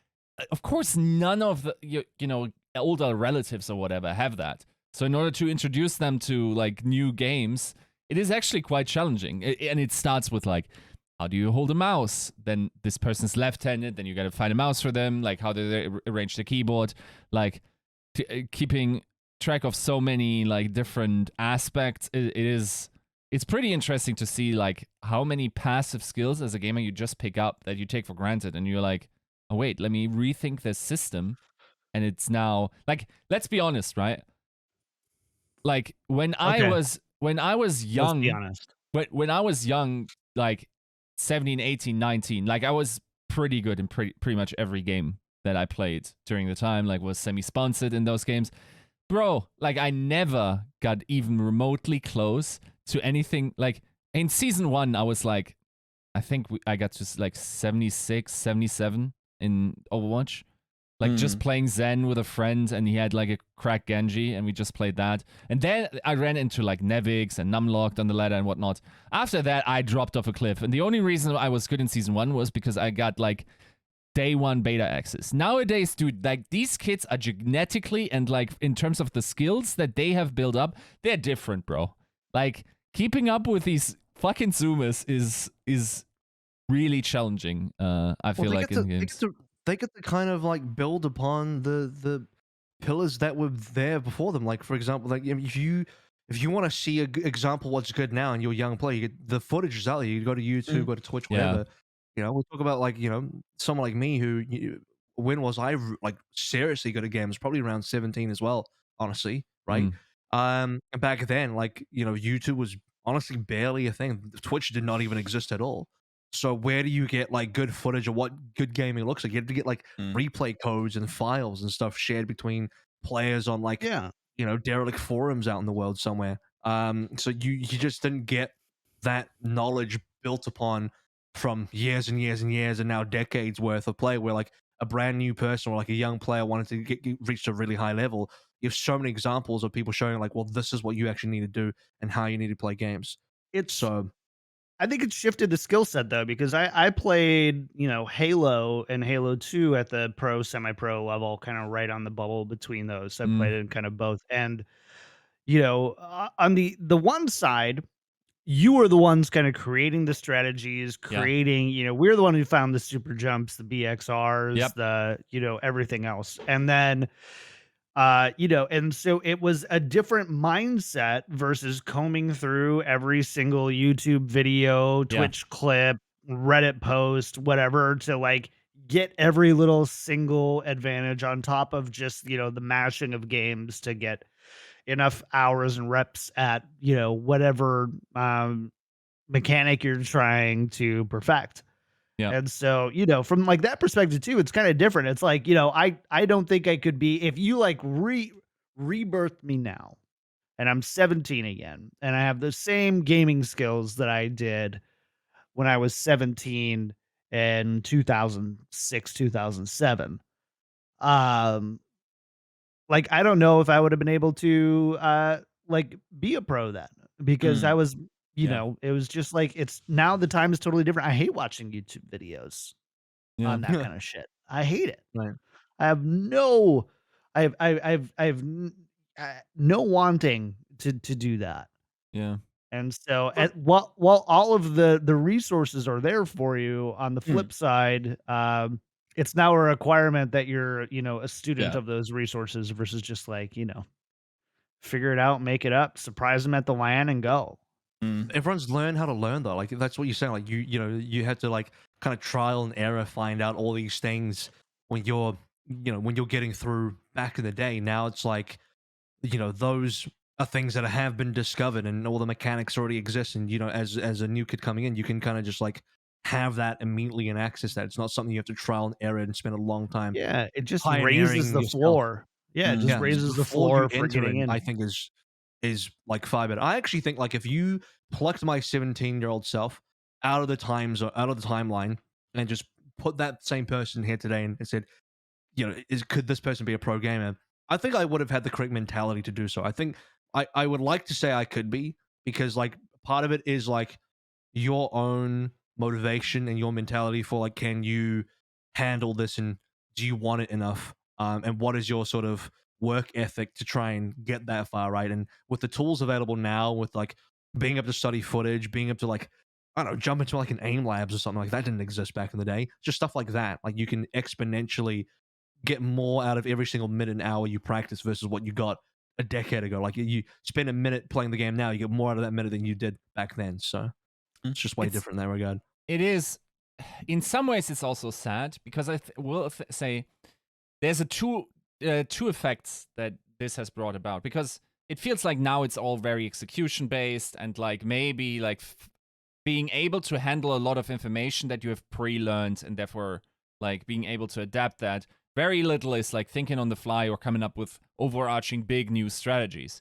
Of course, none of the older relatives or whatever have that. So in order to introduce them to like new games, it is actually quite challenging. And it starts with like, how do you hold a mouse? Then this person's left-handed, then you got to find a mouse for them. Like how do they arrange the keyboard? Like keeping track of so many like different aspects. It's pretty interesting to see like how many passive skills as a gamer you just pick up that you take for granted. And you're like, oh wait, let me rethink this system. And it's now like, let's be honest, right? Like when I was young, Let's be honest. when I was young, like 17, 18, 19, like I was pretty good in pretty much every game that I played during the time, like was semi-sponsored in those games. Bro, like I never got even remotely close to anything. Like in season 1, I was like, I think I got to like 76, 77 in Overwatch. Like just playing Zen with a friend, and he had like a crack Genji, and we just played that. And then I ran into like Nevix and Numlocked on the ladder and whatnot. After that, I dropped off a cliff. And the only reason I was good in Season 1 was because I got like day 1 beta access. Nowadays, dude, like these kids are genetically and like in terms of the skills that they have built up, they're different, bro. Like keeping up with these fucking Zoomers is really challenging. I feel like in games. They get to kind of like build upon the pillars that were there before them. Like for example, like if you want to see an example what's good now and you're a young player, you get the footage is out there. You go to YouTube, go to Twitch, whatever. You know, we talk about like someone like me who when was I like seriously good at games? Probably around 17 as well, honestly, right? Back then, like YouTube was honestly barely a thing. Twitch did not even exist at all. So where do you get like good footage of what good gaming looks like? You have to get like replay codes and files and stuff shared between players on like derelict forums out in the world somewhere. So you just didn't get that knowledge built upon from years and years and years and now decades worth of play, where like a brand new person or like a young player wanted to reach a really high level. You have so many examples of people showing like, well, this is what you actually need to do and how you need to play games. I think it's shifted the skill set though, because I played, Halo and Halo 2 at the pro, semi-pro level, kind of right on the bubble between those. So I played in kind of both. And, on the one side, you were the ones kind of creating the strategies, creating, we're the one who found the super jumps, the BXRs, the, everything else. And then, and so it was a different mindset versus combing through every single YouTube video, Twitch clip, Reddit post, whatever, to like get every little single advantage on top of just, the mashing of games to get enough hours and reps at, whatever mechanic you're trying to perfect. Yeah. And so, from like that perspective too, it's kind of different. It's like, I don't think I could be, if you like rebirthed me now and I'm 17 again and I have the same gaming skills that I did when I was 17 in 2006, 2007. Like, I don't know if I would have been able to, like be a pro then, because I was, it was just like, it's now the time is totally different. I hate watching YouTube videos on that kind of shit. I hate it. Right. I have no wanting to do that. Yeah. And so while all of the resources are there for you, on the flip side, it's now a requirement that you're, a student of those resources versus just like, figure it out, make it up, surprise them at the LAN and go. Everyone's learned how to learn though. Like that's what you're saying. Like you had to like kind of trial and error, find out all these things when you're getting through back in the day. Now it's like, those are things that have been discovered and all the mechanics already exist. And, as a new kid coming in, you can kind of just like have that immediately and access that. It's not something you have to trial and error and spend a long time. Yeah. It just raises the floor. Yeah. It just raises the floor for getting in. I think is like far better. I actually think like if you plucked my 17-year-old self out of the timeline and just put that same person here today and said, could this person be a pro gamer? I think I would have had the correct mentality to do so. I think I would like to say I could be, because like part of it is like your own motivation and your mentality for like, can you handle this and do you want it enough? And what is your sort of work ethic to try and get that far, right? And with the tools available now, with like being able to study footage, being able to like, I don't know, jump into like an AIM labs or something like that didn't exist back in the day. Just stuff like that. Like you can exponentially get more out of every single minute and hour you practice versus what you got a decade ago. Like you spend a minute playing the game now, you get more out of that minute than you did back then. So it's just way different in that regard. It is. In some ways, it's also sad because I will say there's two effects that this has brought about, because it feels like now it's all very execution based and like maybe like being able to handle a lot of information that you have pre-learned and therefore like being able to adapt that. Very little is like thinking on the fly or coming up with overarching big new strategies.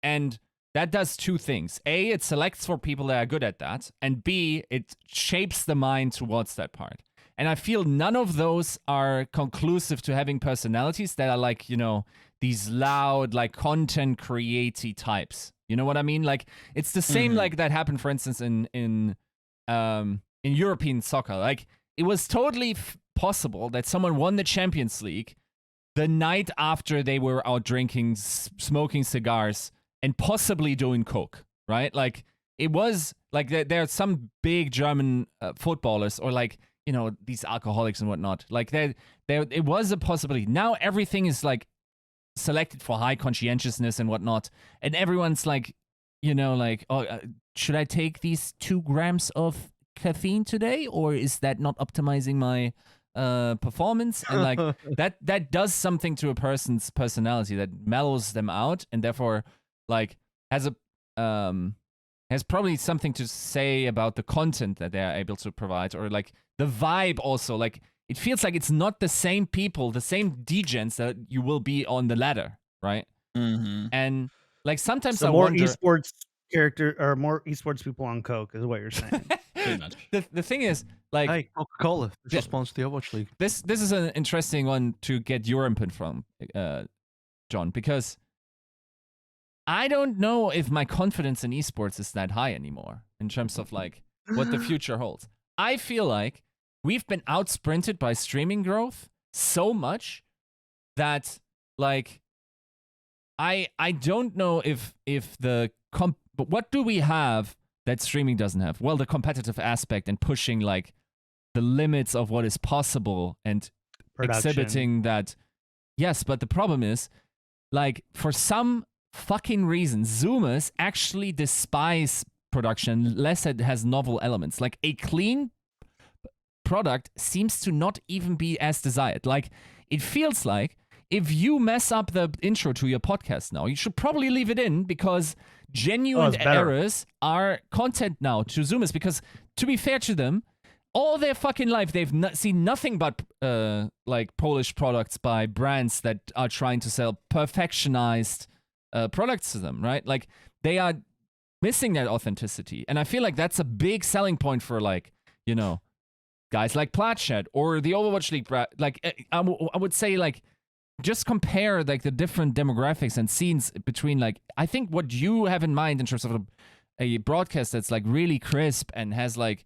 And that does two things. A, it selects for people that are good at that, and B, it shapes the mind towards that part. And I feel none of those are conclusive to having personalities that are like, you know, these loud, like content creaty types. You know what I mean? Like it's the same like that happened, for instance, in European soccer. Like it was totally possible that someone won the Champions League the night after they were out drinking, smoking cigars, and possibly doing coke, right? Like it was like there are some big German footballers, or like, you know, these alcoholics and whatnot. Like there it was a possibility. Now everything is like selected for high conscientiousness and whatnot, and everyone's like, you know, like, oh, should I take these 2 grams of caffeine today, or is that not optimizing my performance? And like that does something to a person's personality, that mellows them out, and therefore like has probably something to say about the content that they are able to provide, or like the vibe also. Like it feels like it's not the same people, the same degens that you will be on the ladder, right? And like sometimes So I more wonder, esports character or more esports people on coke is what you're saying. Pretty much. the thing is, like, Hey, Coca-Cola is Yeah. response to the Overwatch League. this is an interesting one to get your input from, John, because I don't know if my confidence in esports is that high anymore in terms of like what the future holds. I feel like we've been outsprinted by streaming growth so much that like I don't know if but what do we have that streaming doesn't have? Well, the competitive aspect and pushing like the limits of what is possible and exhibiting that. Yes, but the problem is, like, for some fucking reason, Zoomers actually despise production unless it has novel elements. Like, a clean product seems to not even be as desired. Like, it feels like if you mess up the intro to your podcast now, you should probably leave it in, because genuine errors are content now to Zoomers. Because, to be fair to them, all their fucking life, they've seen nothing but like Polish products by brands that are trying to sell perfectionized products to them, right? Like, they are missing that authenticity. And I feel like that's a big selling point for, like, you know, guys like Platshed or the Overwatch League. Like, I would say, like, just compare, like, the different demographics and scenes between, like, I think what you have in mind in terms of a broadcast that's, like, really crisp and has, like,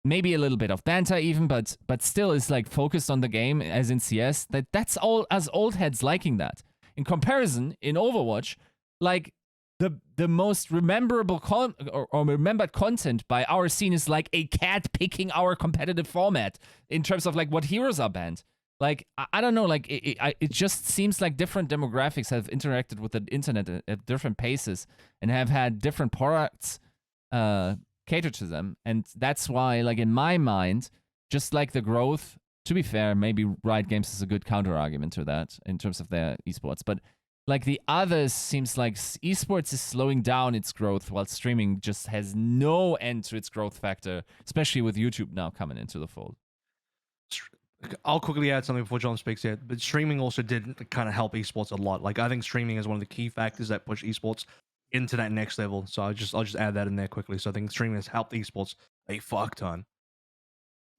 maybe a little bit of banter even, but still is like focused on the game, as in CS, that's all as old heads liking that. In comparison, in Overwatch, like the most rememberable or remembered content by our scene is like a cat picking our competitive format in terms of like what heroes are banned. Like, I don't know, like it just seems like different demographics have interacted with the internet at different paces and have had different products cater to them. And that's why, like, in my mind, just like the growth, to be fair, maybe Riot Games is a good counter argument to that in terms of their esports, but like the others, seems like esports is slowing down its growth while streaming just has no end to its growth factor, especially with YouTube now coming into the fold. I'll quickly add something before John speaks here, but streaming also did kind of help esports a lot. Like, I think streaming is one of the key factors that push esports into that next level. So I'll just add that in there quickly. So I think streaming has helped esports a fuck ton.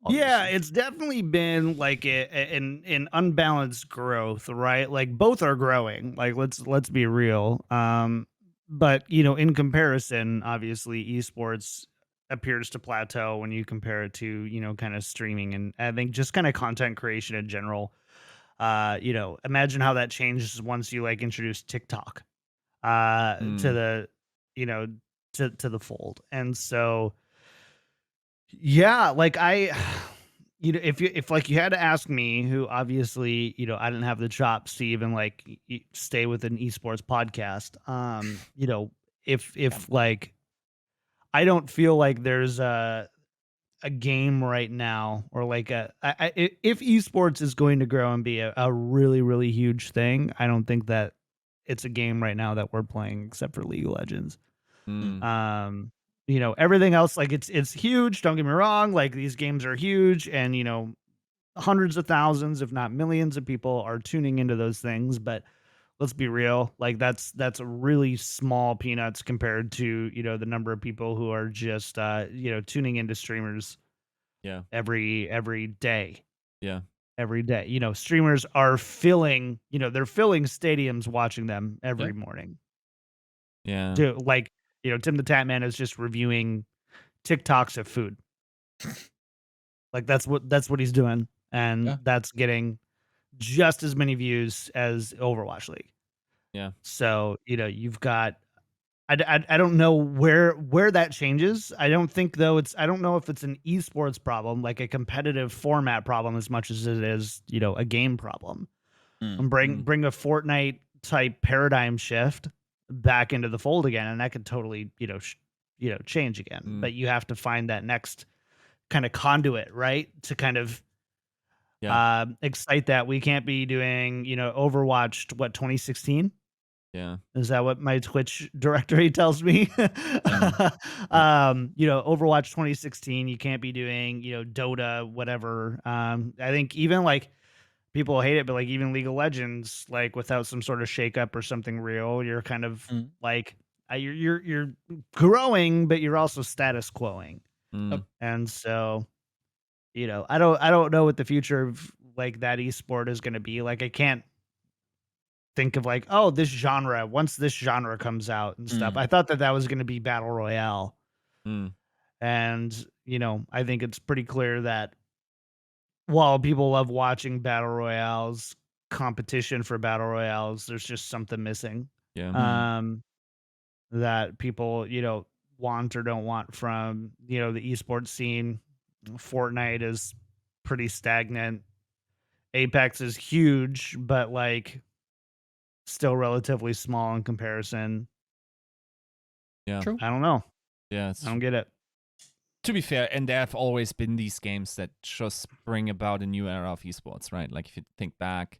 Yeah, Obviously. it's definitely been like an unbalanced growth, right? Like, both are growing. Like, let's be real. But you know, in comparison, obviously, esports appears to plateau when you compare it to, you know, kind of streaming, and I think just kind of content creation in general. You know, imagine how that changes once you like introduce TikTok to the, you know, to the fold. And so yeah, like you know, if like you had to ask me, who obviously, you know, I didn't have the chops to even like stay with an esports podcast, you know, if like I don't feel like there's a game right now, or like if esports is going to grow and be a really, really huge thing, I don't think that it's a game right now that we're playing except for League of Legends. You know, everything else, like, it's huge, don't get me wrong, like, these games are huge, and you know, hundreds of thousands if not millions of people are tuning into those things, but Let's be real. Like that's really small peanuts compared to, the number of people who are just tuning into streamers Yeah. every day. Yeah. Every day. Streamers are filling, they're filling stadiums watching them every morning. Yeah. Like, Tim the Tatman is just reviewing TikToks of food. Like that's what he's doing. And that's getting just as many views as Overwatch League. Yeah. So, you've got I don't know where that changes. I don't know if it's an esports problem, like a competitive format problem as much as it is, a game problem. And bring a Fortnite type paradigm shift back into the fold again, and that could totally, change again. But you have to find that next kind of conduit, right? To kind of excite that. We can't be doing, Overwatch 2016. Yeah. Is that what my Twitch directory tells me? Overwatch 2016, you can't be doing, Dota, whatever. I think even like people hate it, but like even League of Legends, like without some sort of shakeup or something real, you're kind of like you're growing, but you're also status quoing. And so, I don't know what the future of like that esport is going to be. Like I can't think of like, oh, this genre, once this genre comes out and stuff. I thought that was going to be battle royale. And, I think it's pretty clear that while people love watching battle royales, competition for battle royales, there's just something missing. Yeah. That people, want or don't want from, the esports scene. Fortnite is pretty stagnant. Apex is huge, but like still relatively small in comparison. Yeah. True. I don't know. Yeah. I don't get it. To be fair, and there have always been these games that just bring about a new era of esports, right? Like if you think back,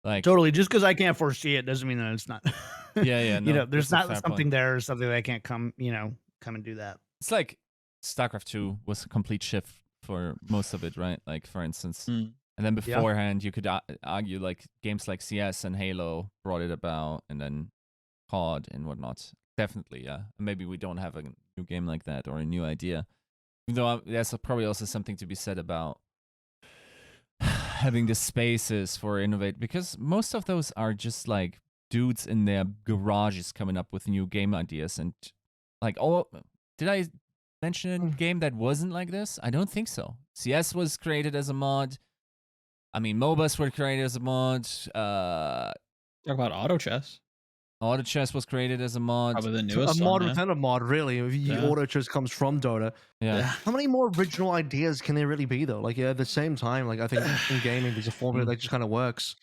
like Totally. Just because I can't foresee it doesn't mean that it's not. Yeah. No, there's that's a not fair something point. there or something that I can't come and do that. It's like StarCraft 2 was a complete shift for most of it, right? Like for instance, and then beforehand you could argue like games like CS and Halo brought it about, and then COD and whatnot. Definitely, yeah. Maybe we don't have a new game like that or a new idea. Even though there's probably also something to be said about having the spaces for innovate, because most of those are just like dudes in their garages coming up with new game ideas. And like, did I mention a game that wasn't like this? I don't think so. CS was created as a mod. I mean, MOBAs were created as a mod. Talk about auto chess. Auto chess was created as a mod. Probably the newest A mod one, within a mod, really. Auto chess comes from Dota. Yeah. How many more original ideas can there really be, though? Like, at the same time, like I think in gaming, there's a formula that just kind of works.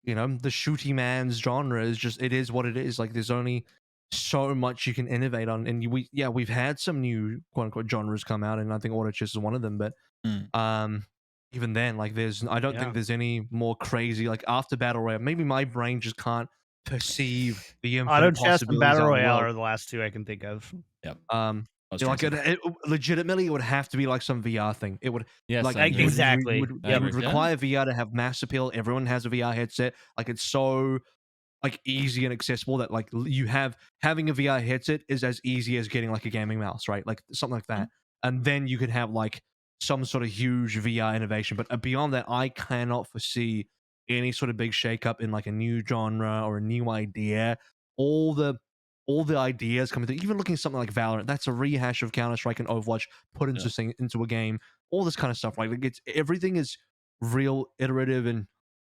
The shooty man's genre is just, it is what it is. Like, there's only so much you can innovate on, and we've had some new quote unquote genres come out, and I think auto chess is one of them. But even then, like, I don't think there's any more crazy, like, after battle royale. Maybe my brain just can't perceive the infinite Auto chess and possibilities battle out in the royale world. are the last two I can think of. Yep. Like legitimately, it would have to be like some VR thing. It would, Yes, like, I agree. exactly. It would require VR to have mass appeal. Everyone has a VR headset. Like, it's so like easy and accessible that like having a VR headset is as easy as getting like a gaming mouse, right? Like something like that. And then you could have like some sort of huge VR innovation. But beyond that, I cannot foresee any sort of big shakeup in like a new genre or a new idea. All the ideas coming through, even looking at something like Valorant, that's a rehash of Counter-Strike and Overwatch put into a game. All this kind of stuff, like everything is real, iterative, and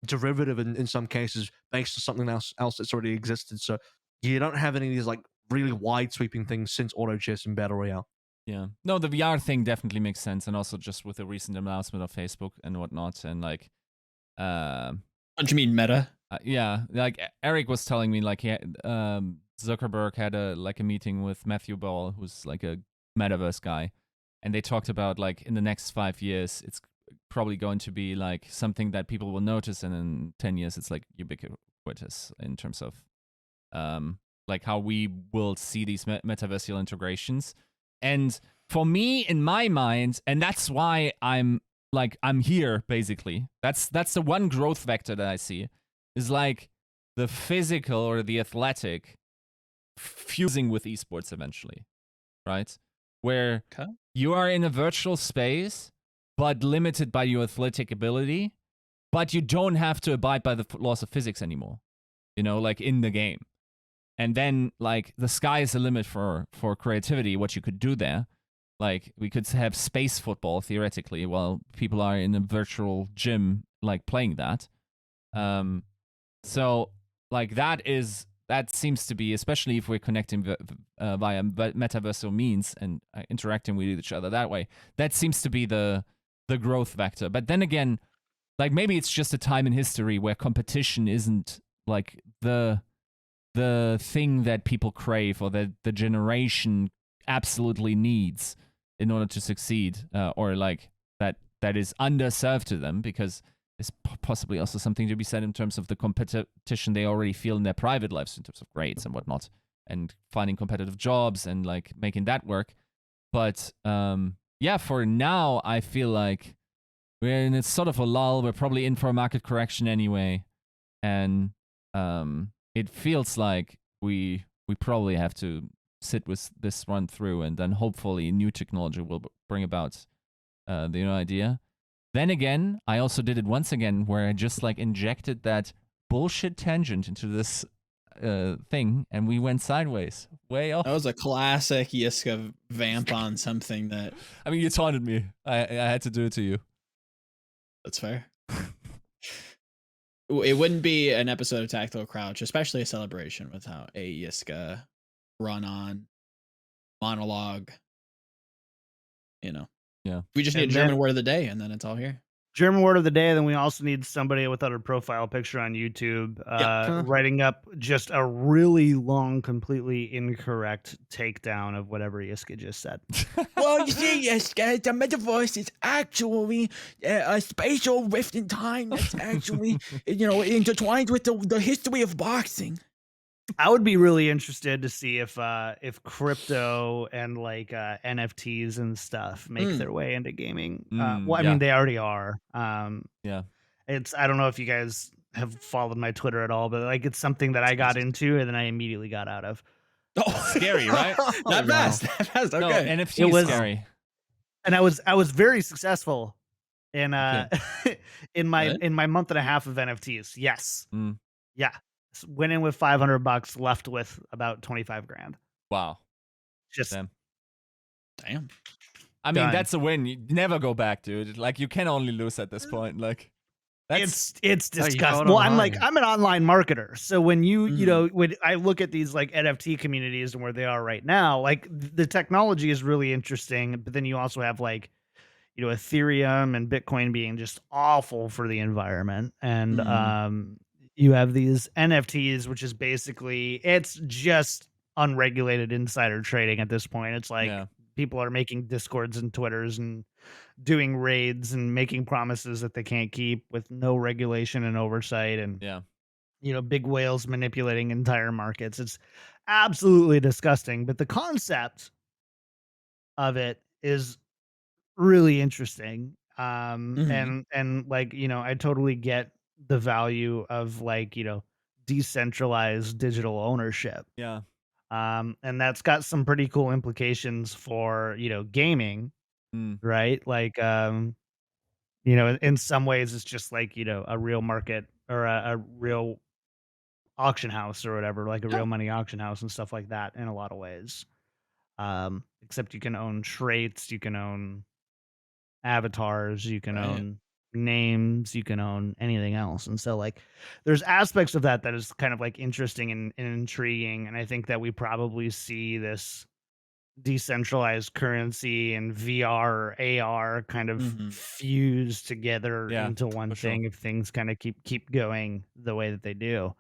derivative in some cases based on something else that's already existed. So you don't have any of these like really wide sweeping things since auto chess and battle royale. Yeah. No, the VR thing definitely makes sense, and also just with the recent announcement of Facebook and whatnot, and like what do you mean meta? Yeah, like Eric was telling me, like Zuckerberg had a meeting with Matthew Ball, who's like a metaverse guy, and they talked about like in the next 5 years, it's probably going to be like something that people will notice, and in 10 years, it's like ubiquitous in terms of like how we will see these metaversial integrations. And for me, in my mind, and that's why I'm here basically. That's the one growth vector that I see, is like the physical or the athletic fusing with esports eventually, right? Where Okay. you are in a virtual space, but limited by your athletic ability, but you don't have to abide by the laws of physics anymore, like in the game. And then, like, the sky is the limit for creativity, what you could do there. Like, we could have space football, theoretically, while people are in a virtual gym, like, playing that. So, like, that seems to be, especially if we're connecting via metaversal means and interacting with each other that way, that seems to be the growth vector. But then again, like, maybe it's just a time in history where competition isn't, like, the thing that people crave or that the generation absolutely needs in order to succeed, or like that is underserved to them, because there's possibly also something to be said in terms of the competition they already feel in their private lives in terms of grades and whatnot, and finding competitive jobs and like making that work. But yeah, for now, I feel like we're in a sort of a lull. We're probably in for a market correction anyway, and it feels like we probably have to sit with this run through, and then hopefully new technology will bring about the new idea. Then again, I also did it once again where I just like injected that bullshit tangent into this thing, and we went sideways, way off. That was a classic Yiska vamp on something that. I mean, you taunted me. I had to do it to you. That's fair. It wouldn't be an episode of Tactical Crouch, especially a celebration, without a Yiska run-on monologue. Yeah. We just need a German word of the day, and then it's all here. German word of the day, and then we also need somebody without a profile picture on YouTube writing up just a really long, completely incorrect takedown of whatever Yiska just said. Well, you see, Yiska, the metaverse is actually a spatial rift in time that's actually, intertwined with the history of boxing. I would be really interested to see if crypto and like NFTs and stuff make their way into gaming. Well, I mean, they already are. Yeah. I don't know if you guys have followed my Twitter at all, but like it's something that I got into and then I immediately got out of. Oh, scary, right? Not fast. Not fast. Okay. No, NFT is scary. And I was very successful in in my month and a half of NFTs. Yes. Yeah. Went in with $500, left with about 25 grand. Wow. Just damn. I mean, Done. that's a win. You never go back, dude. Like, you can only lose at this point. Like, it's Oh, you disgusting. got Well, online. I'm an online marketer. So when when I look at these like NFT communities and where they are right now, like the technology is really interesting, but then you also have like, Ethereum and Bitcoin being just awful for the environment. And you have these NFTs, which is basically, it's just unregulated insider trading at this point. It's like people are making Discords and Twitters and doing raids and making promises that they can't keep with no regulation and oversight, and big whales manipulating entire markets. It's absolutely disgusting, but the concept of it is really interesting. And like, I totally get the value of like, decentralized digital ownership. Yeah. And that's got some pretty cool implications for, gaming, right? Like, in some ways it's just like, a real market or a real auction house or whatever, like a real money auction house and stuff like that in a lot of ways. Except you can own traits, you can own avatars, you can own names, you can own anything else. And so like there's aspects of that is kind of like interesting and intriguing, and I think that we probably see this decentralized currency and VR or AR kind of fuse together into one thing if things kind of keep going the way that they do.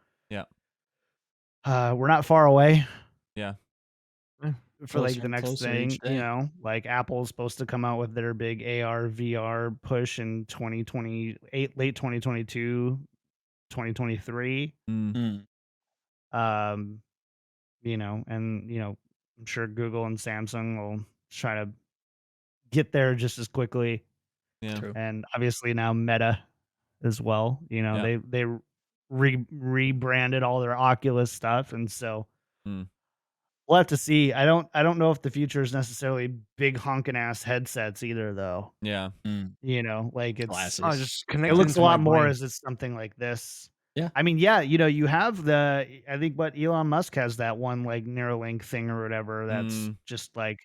We're not far away for like the next thing, like Apple's supposed to come out with their big AR VR push in 2028, late 2022, 2023. And I'm sure Google and Samsung will try to get there just as quickly. Yeah. And obviously now Meta as well, they rebranded all their Oculus stuff, and so Hmm. we'll have to see. I don't know if the future is necessarily big honking ass headsets either, though. Yeah. You know, like it's Glasses. I just it connected looks into a my lot more brain. as it's something like this. Yeah. I mean, yeah, you know, you have I think what Elon Musk has that one like Neuralink thing or whatever that's just like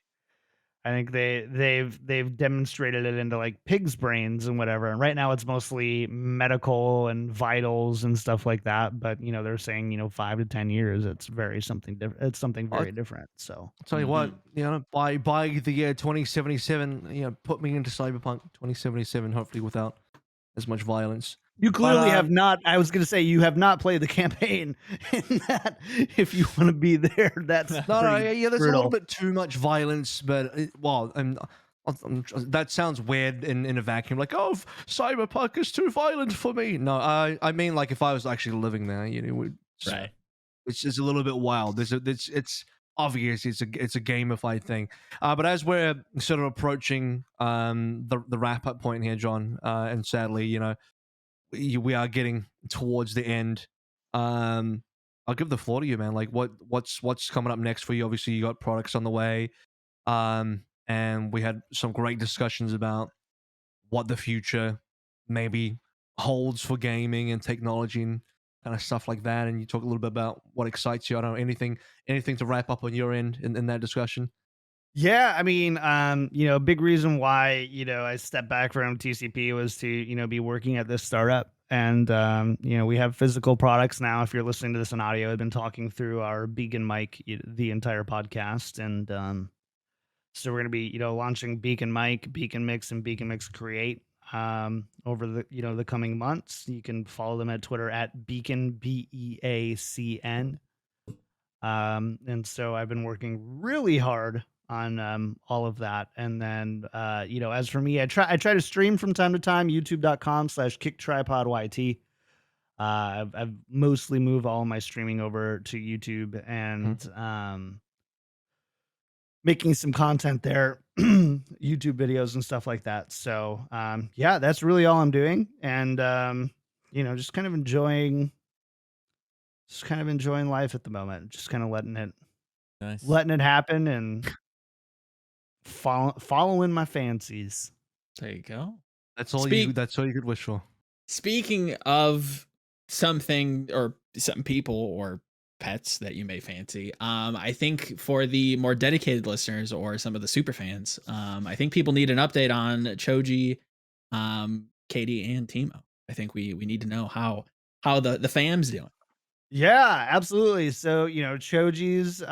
I think they've demonstrated it into like pigs' brains and whatever. And right now it's mostly medical and vitals and stuff like that. But you know, they're saying, you know, 5 to 10 years, it's something different. It's something very different. So I'll tell you what, you know, by the year 2077, you know, put me into Cyberpunk 2077, hopefully without as much violence. you clearly have um, not. I was going to say you have not played the campaign in that. If you want to be there, that's No, pretty yeah, there's a brutal. little bit too much violence, but that sounds weird in a vacuum. Like, oh, Cyberpunk is too violent for me. No, I mean, like, if I was actually living there, you know, Right. it's just a little bit wild. It's obvious it's a gamified thing. But as we're sort of approaching the wrap up point here, John, and sadly, you know, we are getting towards the end. I'll give the floor to you, man. Like, what's coming up next for you? Obviously, you got products on the way, and we had some great discussions about what the future maybe holds for gaming and technology and kind of stuff like that. And you talk a little bit about what excites you. I don't know, anything to wrap up on your end in that discussion. Yeah, I mean, you know, big reason why, you know, I stepped back from TCP was to, you know, be working at this startup. And, you know, we have physical products now. If you're listening to this in audio, I've been talking through our Beacon mic the entire podcast. And so we're going to be, you know, launching Beacon mic, Beacon Mix, and Beacon Mix Create over the, you know, the coming months. You can follow them at Twitter at Beacon, BEACN. And so I've been working really hard on all of that. And then you know, as for me, I try to stream from time to time, youtube.com/Kickedtripodyt. I've mostly moved all my streaming over to YouTube and making some content there, YouTube videos and stuff like that. So yeah, that's really all I'm doing. And you know, just kind of enjoying life at the moment, just kind of letting it happen and following my fancies. There you go. That's all you could wish for. Speaking of something or some people or pets that you may fancy, I think for the more dedicated listeners or some of the super fans, I think people need an update on Choji, Katie, and Timo. I think we need to know how the fam's doing. Yeah, absolutely. So, you know, Choji's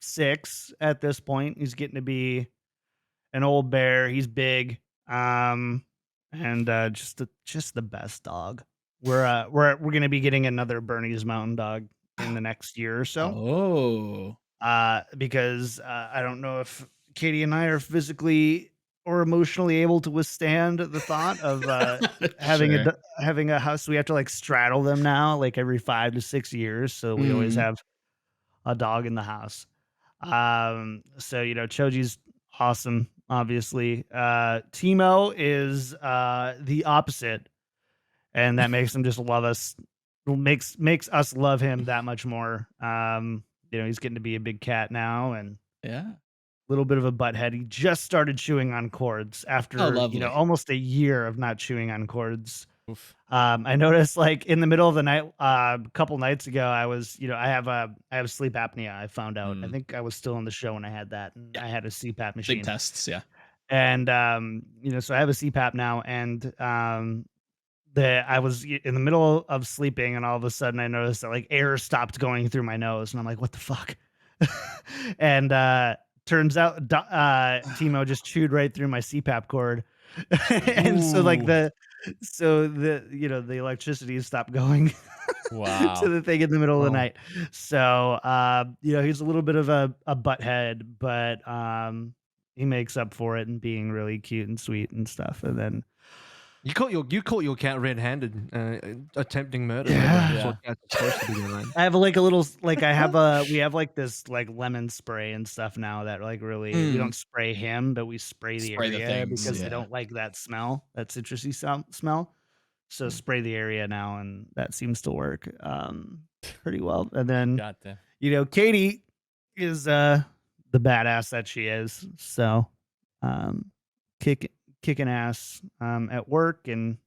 6 at this point. He's getting to be an old bear. He's big. And just the best dog. We're gonna be getting another Bernese Mountain Dog in the next year or so. Because I don't know if Katie and I are physically or emotionally able to withstand the thought of having a house. We have to like straddle them now, like every 5 to 6 years. So we always have a dog in the house. So you know, Choji's awesome. Obviously, Timo is the opposite, and that makes him just love us. Makes us love him that much more. You know, he's getting to be a big cat now, and Yeah. little bit of a butthead. He just started chewing on cords after you know almost a year of not chewing on cords. Oof. I noticed like in the middle of the night, a couple nights ago, I was, you know, I have sleep apnea. I found out. I think I was still on the show when I had that, and I had a CPAP machine. Big tests, yeah. And you know, so I have a CPAP now, and I was in the middle of sleeping, and all of a sudden I noticed that like air stopped going through my nose, and I'm like, what the fuck? And turns out Timo just chewed right through my CPAP cord. And so like the you know, the electricity stopped going Wow. to the thing in the middle of the night. So you know, he's a little bit of a butthead, but he makes up for it in being really cute and sweet and stuff. And then You caught your cat red-handed, attempting murder. Yeah. That's what cats are supposed to be doing, right? I have we have like this like lemon spray and stuff now that like really we don't spray him, but we spray the Spray the area things, because yeah. they don't like that smell, that citrusy smell. So spray the area now, and that seems to work pretty well. And then God damn. Katie is the badass that she is. So kicking ass at work, and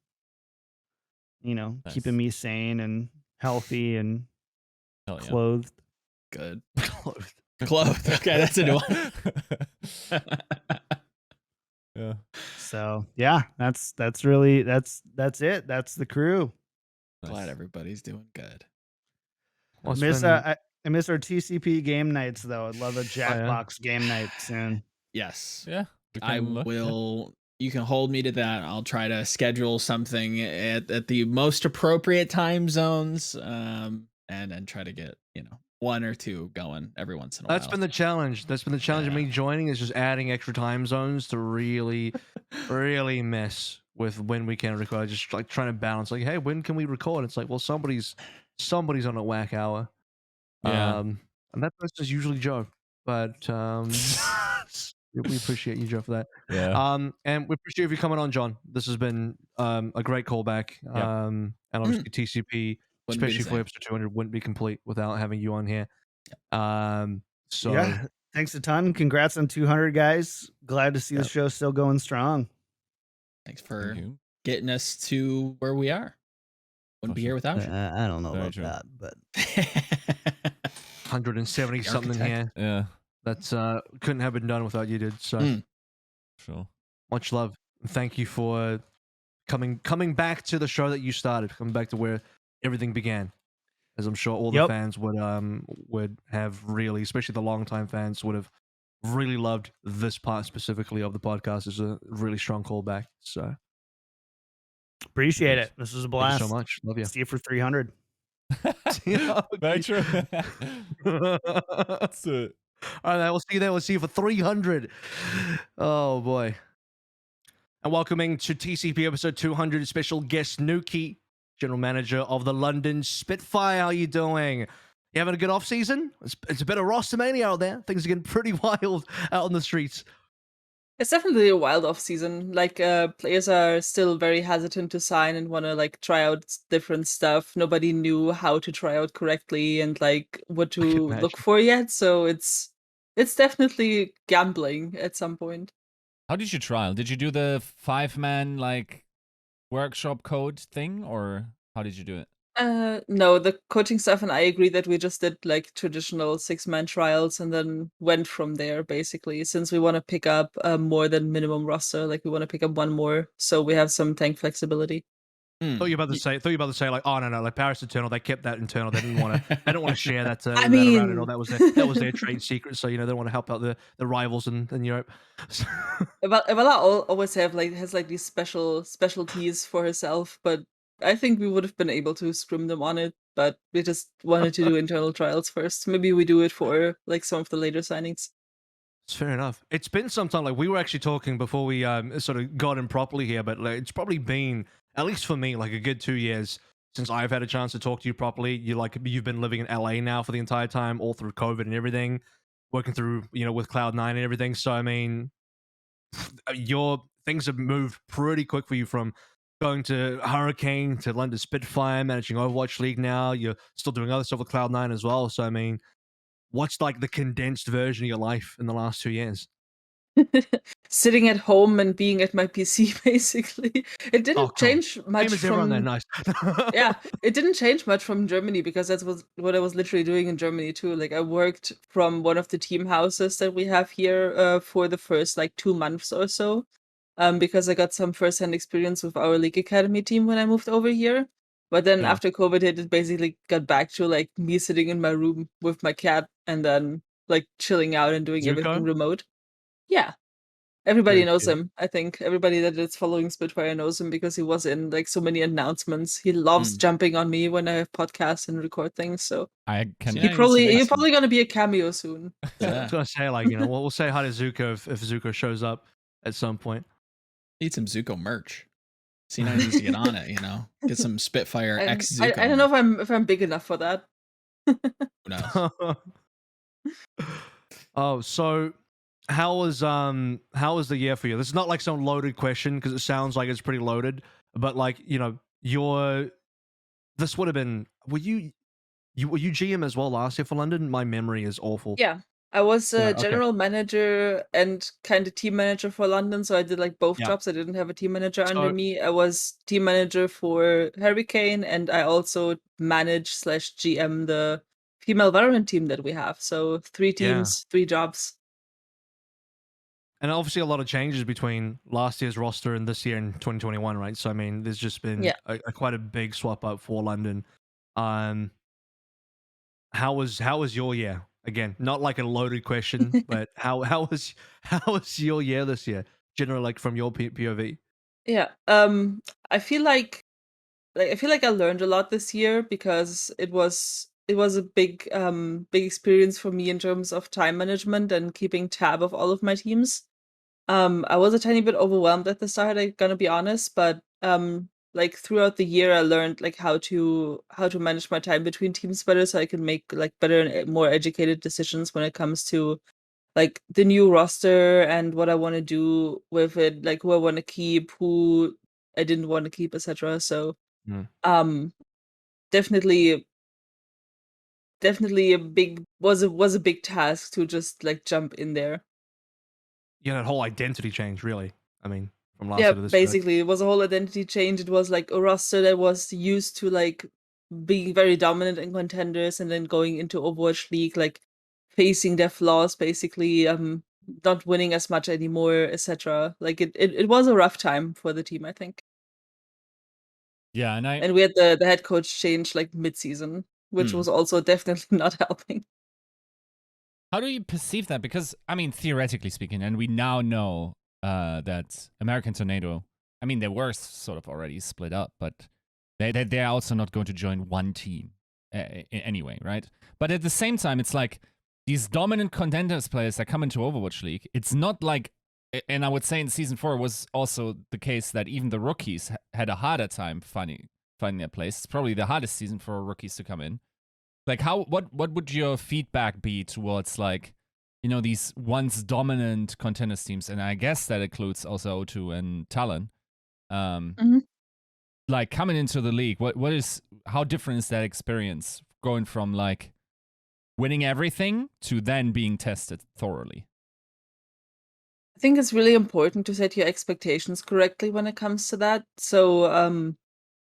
Nice. keeping me sane and healthy and Hell yeah. clothed. Good. Clothed. Clothed. Okay, that's a new one. Yeah. So yeah, that's really that's it. That's the crew. Glad Nice. everybody's doing good. Well, it's Miss been- I miss our TCP game nights though. I'd love a Jackbox game night soon. Yes. Yeah. we I can look, yeah. will. You can hold me to that. I'll try to schedule something at the most appropriate time zones, and try to get one or two going every once in a while. That's been the challenge. That's been the challenge of me joining, is just adding extra time zones to really, really mess with when we can record. Just like trying to balance, like, hey, when can we record? It's like, well, somebody's on a whack hour. Yeah. And that's just usually Joe. But we appreciate you, Joe, for that. Yeah. And we appreciate you coming on, John. This has been a great callback. And obviously TCP, Wouldn't be the especially for same. episode 200, wouldn't be complete without having you on here. So Yeah, thanks a ton. Congrats on 200, guys. Glad to see the Yep. show still going strong. Thanks for Thank you. getting us to where we are. Wouldn't be Awesome. here without you. I don't know Very about true. that, but 170 something here. architect. Yeah. That's couldn't have been done without you, dude. So Mm. Sure. much love. Thank you for coming back to the show that you started, coming back to where everything began. As I'm sure all the Yep. fans would have really, especially the longtime fans, would have really loved this part specifically of the podcast. It's a really strong callback. So appreciate it. This was a thank blast. you so much. Love you. See you for 300. Very true. That's it. All right, we'll see you there. We'll see you for 300. Oh boy. And welcoming to TCP episode 200, special guest Noukky, general manager of the London Spitfire. How you doing? You having a good off season? It's a bit of Rostamania out there. Things are getting pretty wild out on the streets. It's definitely a wild off season. Like players are still very hesitant to sign and want to like try out different stuff. Nobody knew how to try out correctly and like what to imagine. look for yet. So it's definitely gambling at some point. How did you trial? Did you do the 5-man like workshop code thing, or how did you do it? No, the coaching stuff, and I agree that we just did like traditional 6-man trials and then went from there basically. Since we want to pick up more than minimum roster, like we want to pick up one more, so we have some tank flexibility. Thought you were about to say like, oh no, like Paris internal, they kept that internal. They didn't want to share that. I that around mean- and all. That was their trade secret. So they want to help out the rivals in Europe. Ivana always has these specialties for herself, but I think we would have been able to scrim them on it, but we just wanted to do internal trials first. Maybe we do it for like some of the later signings. It's fair enough. It's been some time. Like we were actually talking before we sort of got in properly here, but like, it's probably been, at least for me, like a good 2 years since I've had a chance to talk to you properly. You've been living in LA now for the entire time, all through COVID and everything, working through with Cloud9 and everything. So I mean, your things have moved pretty quick for you from going to Hurricane to London Spitfire, managing Overwatch League now. You're still doing other stuff with Cloud9 as well. So I mean, what's like the condensed version of your life in the last 2 years? Sitting at home and being at my PC, basically. It didn't Oh, cool. change much Same as everyone there. from Nice. yeah, it didn't change much from Germany because that's what I was literally doing in Germany too. Like I worked from one of the team houses that we have here for the first like 2 months or so, because I got some first-hand experience with our League Academy team when I moved over here. But then Yeah. after COVID hit, it basically got back to like me sitting in my room with my cat and then like chilling out and doing everything Zuko? remote. Yeah. Everybody Very knows cute. him. I think everybody that is following Spitfire knows him because he was in like so many announcements. He loves jumping on me when I have podcasts and record things. So I can. Yeah, you're probably gonna be a cameo soon. I was gonna say like we'll say hi to Zuko if Zuko shows up at some point. Need some Zuko merch. C9 needs to get on it, Get some Spitfire And X Zuko. I don't know if I'm big enough for that. Who knows? Oh, so how was the year for you? This is not like some loaded question because it sounds like it's pretty loaded, but like you this would have been. Were you GM as well last year for London? My memory is awful. Yeah, I was Yeah, a okay. general manager and kind of team manager for London, so I did like both Yeah. jobs. I didn't have a team manager under So- me. I was team manager for Hurricane, and I also manage/GM the female Valorant team that we have. So 3 teams, 3 jobs. And obviously a lot of changes between last year's roster and this year in 2021, right? So I mean, there's just been Yeah. a quite a big swap up for London. How was your year? Again, not like a loaded question, but how was your year this year? Generally, like from your POV. Yeah. I feel like I learned a lot this year because it was a big experience for me in terms of time management and keeping tab of all of my teams. I was a tiny bit overwhelmed at the start, I'm gonna be honest, but like throughout the year I learned like how to manage my time between teams better so I can make like better and more educated decisions when it comes to like the new roster and what I want to do with it, like who I want to keep, who I didn't want to keep, etc. So Mm. definitely a big was a big task to just like jump in there. Yeah, that whole identity change, really. I mean, from last Yeah, year to this year. basically it was a whole identity change. It was like a roster that was used to like being very dominant in contenders and then going into Overwatch League, like facing their flaws, basically not winning as much anymore, etc. Like it was a rough time for the team, I think. Yeah, And we had the head coach change like mid-season, which was also definitely not helping. How do you perceive that? Because, I mean, theoretically speaking, and we now know that American Tornado, I mean, they were sort of already split up, but they're also not going to join one team anyway, right? But at the same time, it's like these dominant contenders players that come into Overwatch League, it's not like, and I would say in Season 4 was also the case that even the rookies had a harder time finding their place. It's probably the hardest season for rookies to come in. Like, what would your feedback be towards, like, you know, these once dominant contenders teams, and I guess that includes also O2 and Talon, like, coming into the league, how different is that experience going from, like, winning everything to then being tested thoroughly? I think it's really important to set your expectations correctly when it comes to that. So,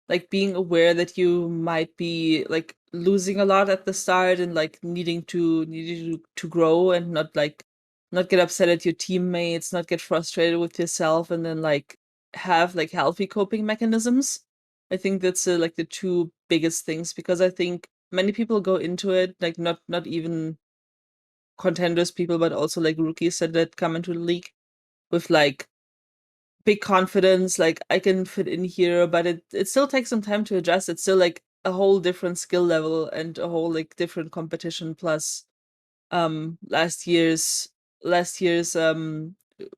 like being aware that you might be like losing a lot at the start and like needing to grow and not get upset at your teammates, not get frustrated with yourself, and then like have like healthy coping mechanisms. I think that's like the 2 biggest things, because I think many people go into it like not even contenders people, but also like rookies that come into the league with like big confidence, like I can fit in here, but it still takes some time to adjust. It's still like a whole different skill level and a whole like different competition. Plus last year's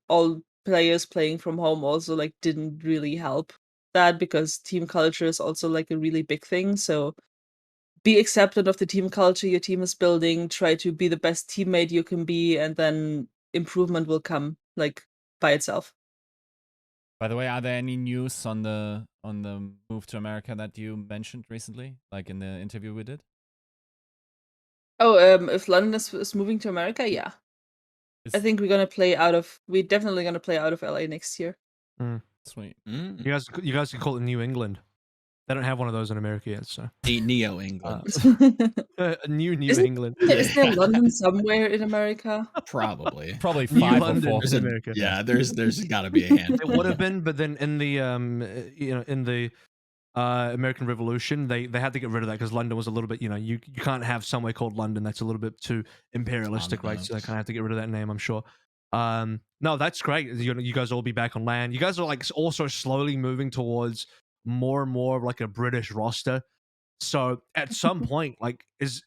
all players playing from home also like didn't really help that, because team culture is also like a really big thing. So be acceptant of the team culture your team is building, try to be the best teammate you can be, and then improvement will come like by itself. By the way, are there any news on the move to America that you mentioned recently, like in the interview we did? Oh, if London is moving to America, yeah. I think we're definitely gonna play out of LA next year. Sweet. You guys can call it New England. They don't have one of those in America yet, so A Neo England. New Isn't- England. Is there London somewhere in America? Probably. Probably New 5 or London 4. is There's America. Yeah, there's got to be a handful. It would have been, but then in the in the American Revolution, they had to get rid of that because London was a little bit, you can't have somewhere called London that's a little bit too imperialistic, right? So they kind of have to get rid of that name, I'm sure. No, that's great. You guys all be back on land. You guys are like also slowly moving towards more and more of like a British roster. So at some point, like, is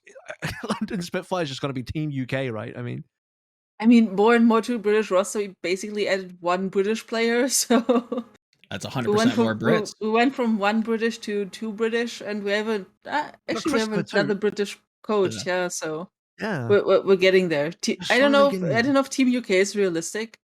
London Spitfire just going to be Team UK, right? I mean, More and more to British roster. We basically added 1 British player, so That's 100% more Brits. We went from 1 British to 2 British, and we have another British coach. Yeah, so yeah. we're getting there. I don't know. slowly I don't know if Team UK is realistic.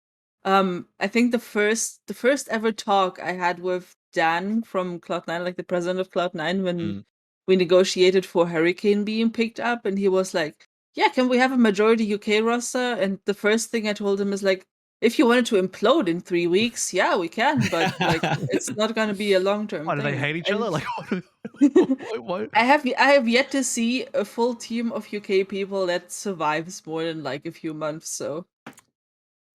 I think the first ever talk I had with Dan from Cloud9, like the president of Cloud9, when Mm. we negotiated for Hurricane being picked up, and he was like, "Yeah, can we have a majority UK roster?" And the first thing I told him is like, "If you wanted to implode in 3 weeks, yeah, we can, but like it's not gonna be a long-term Why do thing." they hate each And other? Like, what? I have yet to see a full team of UK people that survives more than like a few months. So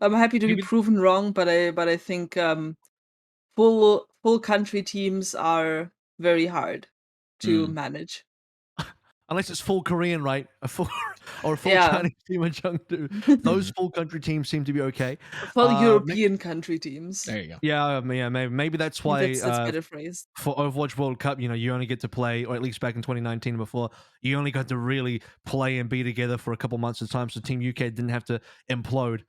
I'm happy to be Maybe- proven wrong, but I think full country teams are very hard to manage. Unless it's full Korean, right? A full or a full Yeah. Chinese team in Chengdu. Those full country teams seem to be okay. Full ma- European country teams. There you go. Yeah, maybe that's I why think that's better phrased. for Overwatch World Cup, you only get to play, or at least back in 2019 before, you only got to really play and be together for a couple months at a time. So Team UK didn't have to implode.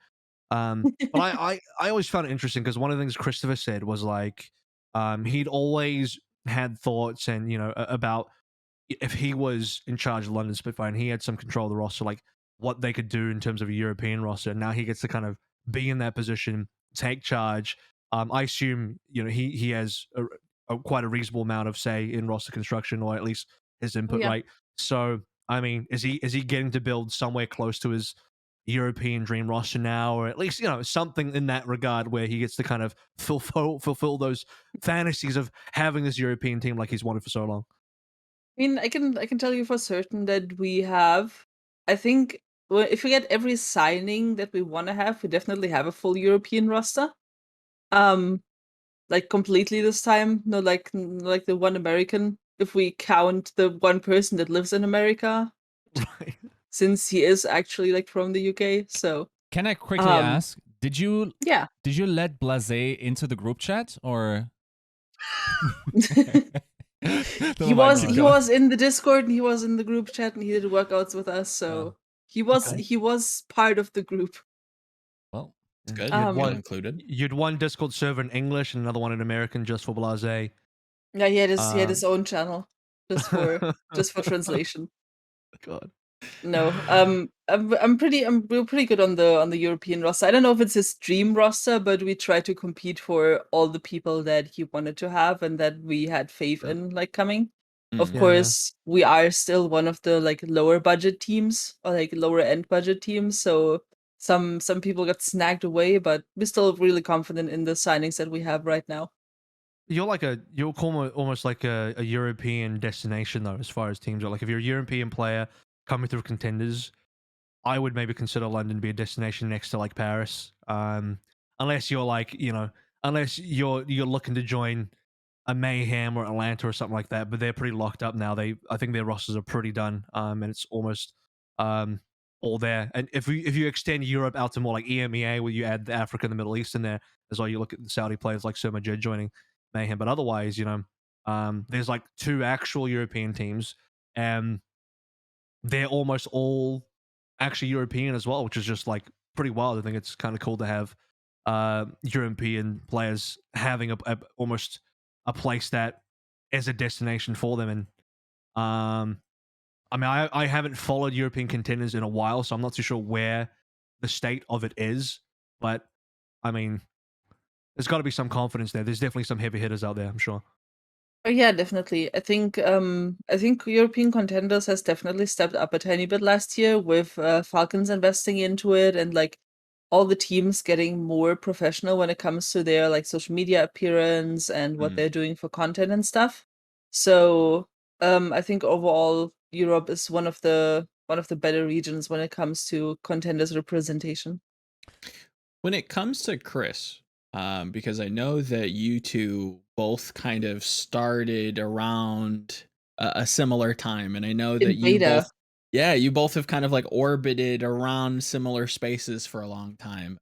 But I always found it interesting because one of the things Christopher said was like, he'd always had thoughts and about if he was in charge of London Spitfire and he had some control of the roster, like what they could do in terms of a European roster. Now he gets to kind of be in that position, take charge. I assume he has quite a reasonable amount of say in roster construction, or at least his input, Yeah. right? So I mean, is he getting to build somewhere close to his European dream roster now, or at least something in that regard where he gets to kind of fulfill those fantasies of having this European team like he's wanted for so long? I mean, I can tell you for certain that we have. I think if we get every signing that we want to have, we definitely have a full European roster. Like completely this time, no, like the one American. If we count the one person that lives in America, Right. since he is actually like from the UK. So Can I quickly ask? Did you yeah. let Blase into the group chat or? he was in the Discord and he was in the group chat and he did workouts with us, so he was part of the group. Well, It's good. Um, You're included. You'd one Discord server in English and another one in American just for Blase. Yeah, he had his own channel just for translation. God. No, we're pretty good on the European roster. I don't know if it's his dream roster, but we try to compete for all the people that he wanted to have and that we had faith in like coming. Of Yeah, course, we are still one of the like lower budget teams or like lower end budget teams, so some people got snagged away, but we're still really confident in the signings that we have right now. You're almost like a European destination though, as far as teams are. Like if you're a European player coming through contenders, I would maybe consider London to be a destination next to like Paris. Unless you're like, unless you're looking to join a Mayhem or Atlanta or something like that, but they're pretty locked up now. I think their rosters are pretty done. And it's almost all there. And if you extend Europe out to more like EMEA, where you add the Africa and the Middle East in there, as well, you look at the Saudi players like Sir Majid joining Mayhem. But otherwise, there's like 2 actual European teams, and they're almost all actually European as well, which is just like pretty wild. I think it's kind of cool to have European players having almost a place that is a destination for them. And I mean, I haven't followed European contenders in a while, so I'm not too sure where the state of it is. But I mean, there's got to be some confidence there. There's definitely some heavy hitters out there, I'm sure. Oh yeah, definitely. I think European Contenders has definitely stepped up a tiny bit last year with Falcons investing into it and like all the teams getting more professional when it comes to their like social media appearance and what they're doing for content and stuff. So I think overall Europe is one of the better regions when it comes to contenders representation. When it comes to Chris, because I know that you two both kind of started around a similar time, and I know that you beta. you both have kind of like orbited around similar spaces for a long time.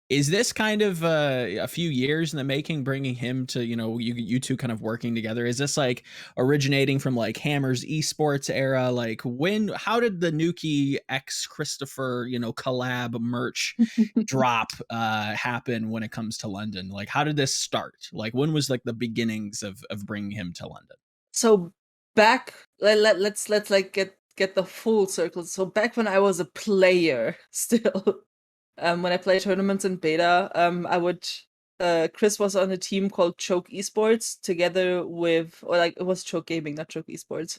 Is this kind of a few years in the making, bringing him to, you two kind of working together? Is this like originating from like Hammer's esports era? Like how did the Noukky X Christopher, collab merch drop happen when it comes to London? Like, how did this start? Like, when was like the beginnings of bringing him to London? So back, let's like get the full circle. So back when I was a player still, when I played tournaments in beta, I would Chris was on a team called Choke Esports together with, or like it was Choke Gaming, not Choke Esports.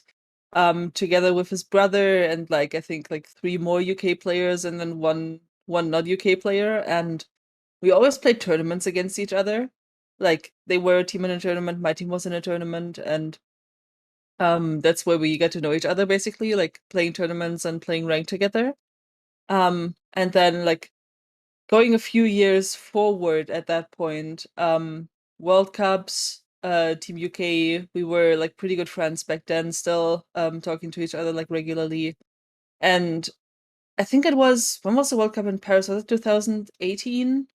Together with his brother and like I think like 3 more UK players and then one not UK player, and we always played tournaments against each other. Like they were a team in a tournament, my team was in a tournament, and that's where we get to know each other basically, like playing tournaments and playing ranked together. And then like going a few years forward at that point, World Cups, Team UK, we were like pretty good friends back then, still talking to each other like regularly. And I think it was, when was the World Cup in Paris? Was it 2018?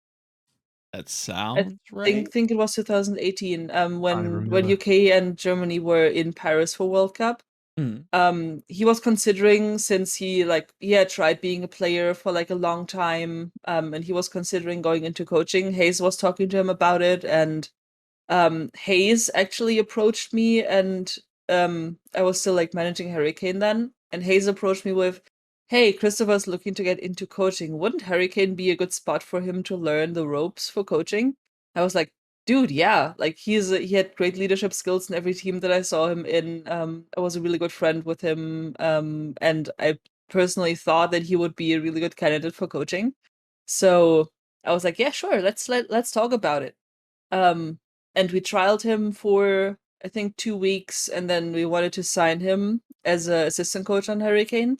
That sounds I right. think it was 2018, when remember. UK and Germany were in Paris for World Cup. Mhm. He was considering, since he had tried being a player for like a long time, and he was considering going into coaching. Hayes was talking to him about it, and Hayes actually approached me, and I was still like managing Hurricane then, and Hayes approached me with, "Hey, Christopher's looking to get into coaching. Wouldn't Hurricane be a good spot for him to learn the ropes for coaching?" I was like, "Dude, yeah, like he had great leadership skills in every team that I saw him in. I was a really good friend with him, and I personally thought that he would be a really good candidate for coaching." So I was like, "Yeah, sure, let's talk about it." And we trialed him for I think 2 weeks, and then we wanted to sign him as an assistant coach on Hurricane.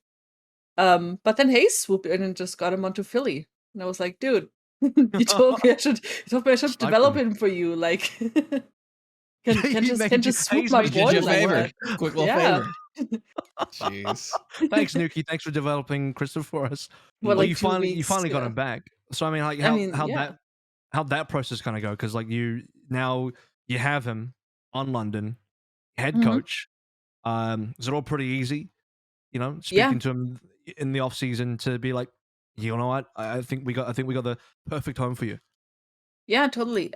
But then Hayes swooped in and just got him onto Philly, and I was like, "Dude, you told me I should Sniped develop him. him for you. Like, can He just made you- swoop Hayes my made boy Did you a like favor. that." Quick little Yeah. favor. Jeez. Thanks, Noukky. Thanks for developing Christopher for us. Well, Well, like you 2 finally weeks. got Yeah. him back. So I mean, like, I mean, yeah. how'd that process kind of go? Because like you have him on London head Mhm. coach. Is it all pretty easy? You know, Yeah. speaking to him in the off season to be like, you know what? I think we got the perfect home for you. Yeah, totally.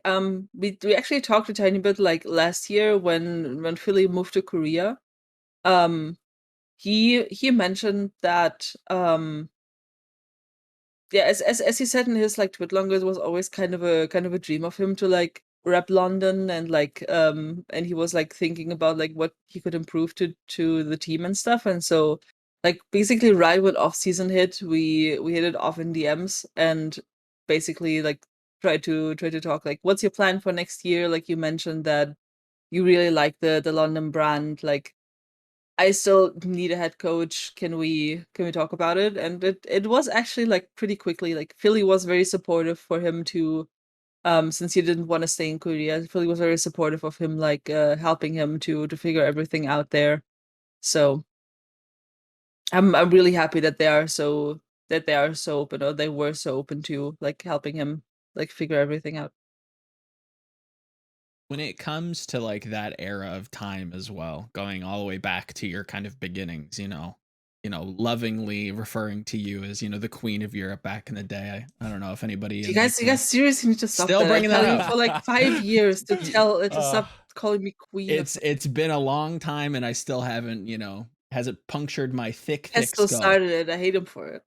We actually talked a tiny bit like last year when Philly moved to Korea. He mentioned that yeah, as he said in his like tweet longer, it was always kind of a dream of him to like rep London, and like and he was like thinking about like what he could improve to the team and stuff. And so like basically right when off season hit, we hit it off in DMs and basically like try to talk like, what's your plan for next year? Like you mentioned that you really like the London brand, like I still need a head coach. Can we talk about it? And it was actually like pretty quickly. Like Philly was very supportive for him to since he didn't want to stay in Korea. Philly was very supportive of him, like helping him to figure everything out there. So I'm really happy that they are so open, or they were so open to like helping him like figure everything out. When it comes to like that era of time as well, going all the way back to your kind of beginnings, lovingly referring to you as, the queen of Europe back in the day. I don't know if anybody You in guys, like seriously need to stop Still that. bringing I that tell you up. for like 5 years to stop calling me queen. it's been a long time and I still haven't, hasn't punctured my thick Pesto skull. started it. I hate him for it.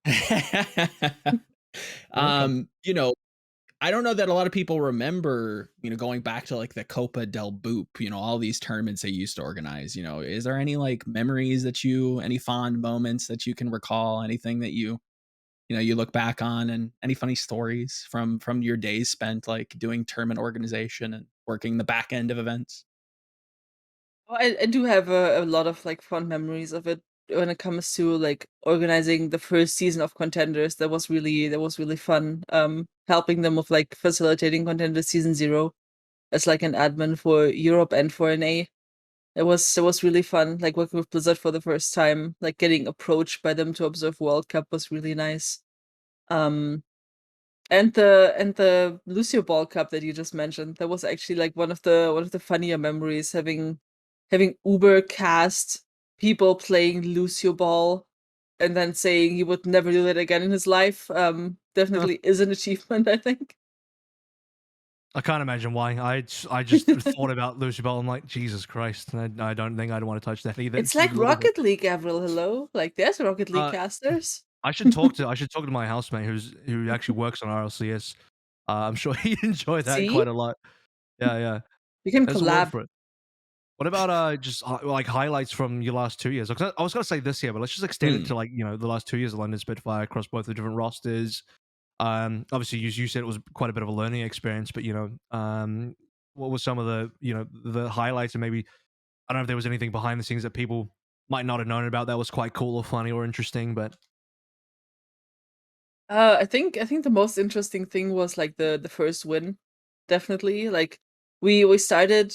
I don't know that a lot of people remember, going back to like the Copa del Boop, all these tournaments they used to organize. Is there any like memories any fond moments that you can recall? Anything that you look back on, and any funny stories from your days spent like doing tournament organization and working the back end of events? Oh, I do have a lot of like fond memories of it when it comes to like organizing the first season of Contenders. That was really fun. Helping them with like facilitating Contenders season 0 as like an admin for Europe and for NA. It was really fun. Like working with Blizzard for the first time, like getting approached by them to observe World Cup was really nice. And the Lucio Ball Cup that you just mentioned, that was actually like one of the funnier memories, having Uber cast people playing Lucio Ball and then saying he would never do that again in his life. Definitely is an achievement, I think. I can't imagine why. I just thought about Lucy Bell. I'm like, Jesus Christ. I don't think I'd want to touch that either. It's just like a little bit. Rocket League, Avril. Hello, like there's Rocket League casters. I should talk to my housemate who actually works on RLCS I'm sure he'd enjoy that See? quite a lot. Yeah. We can There's a word collab. for it. What about just like highlights from your last 2 years? Like, I was gonna say this year, but let's just extend it to like the last 2 years of London Spitfire across both the different rosters. Obviously, you said it was quite a bit of a learning experience, but what were some of the highlights, and maybe I don't know if there was anything behind the scenes that people might not have known about that was quite cool or funny or interesting, but I think the most interesting thing was like the first win. Definitely. Like we started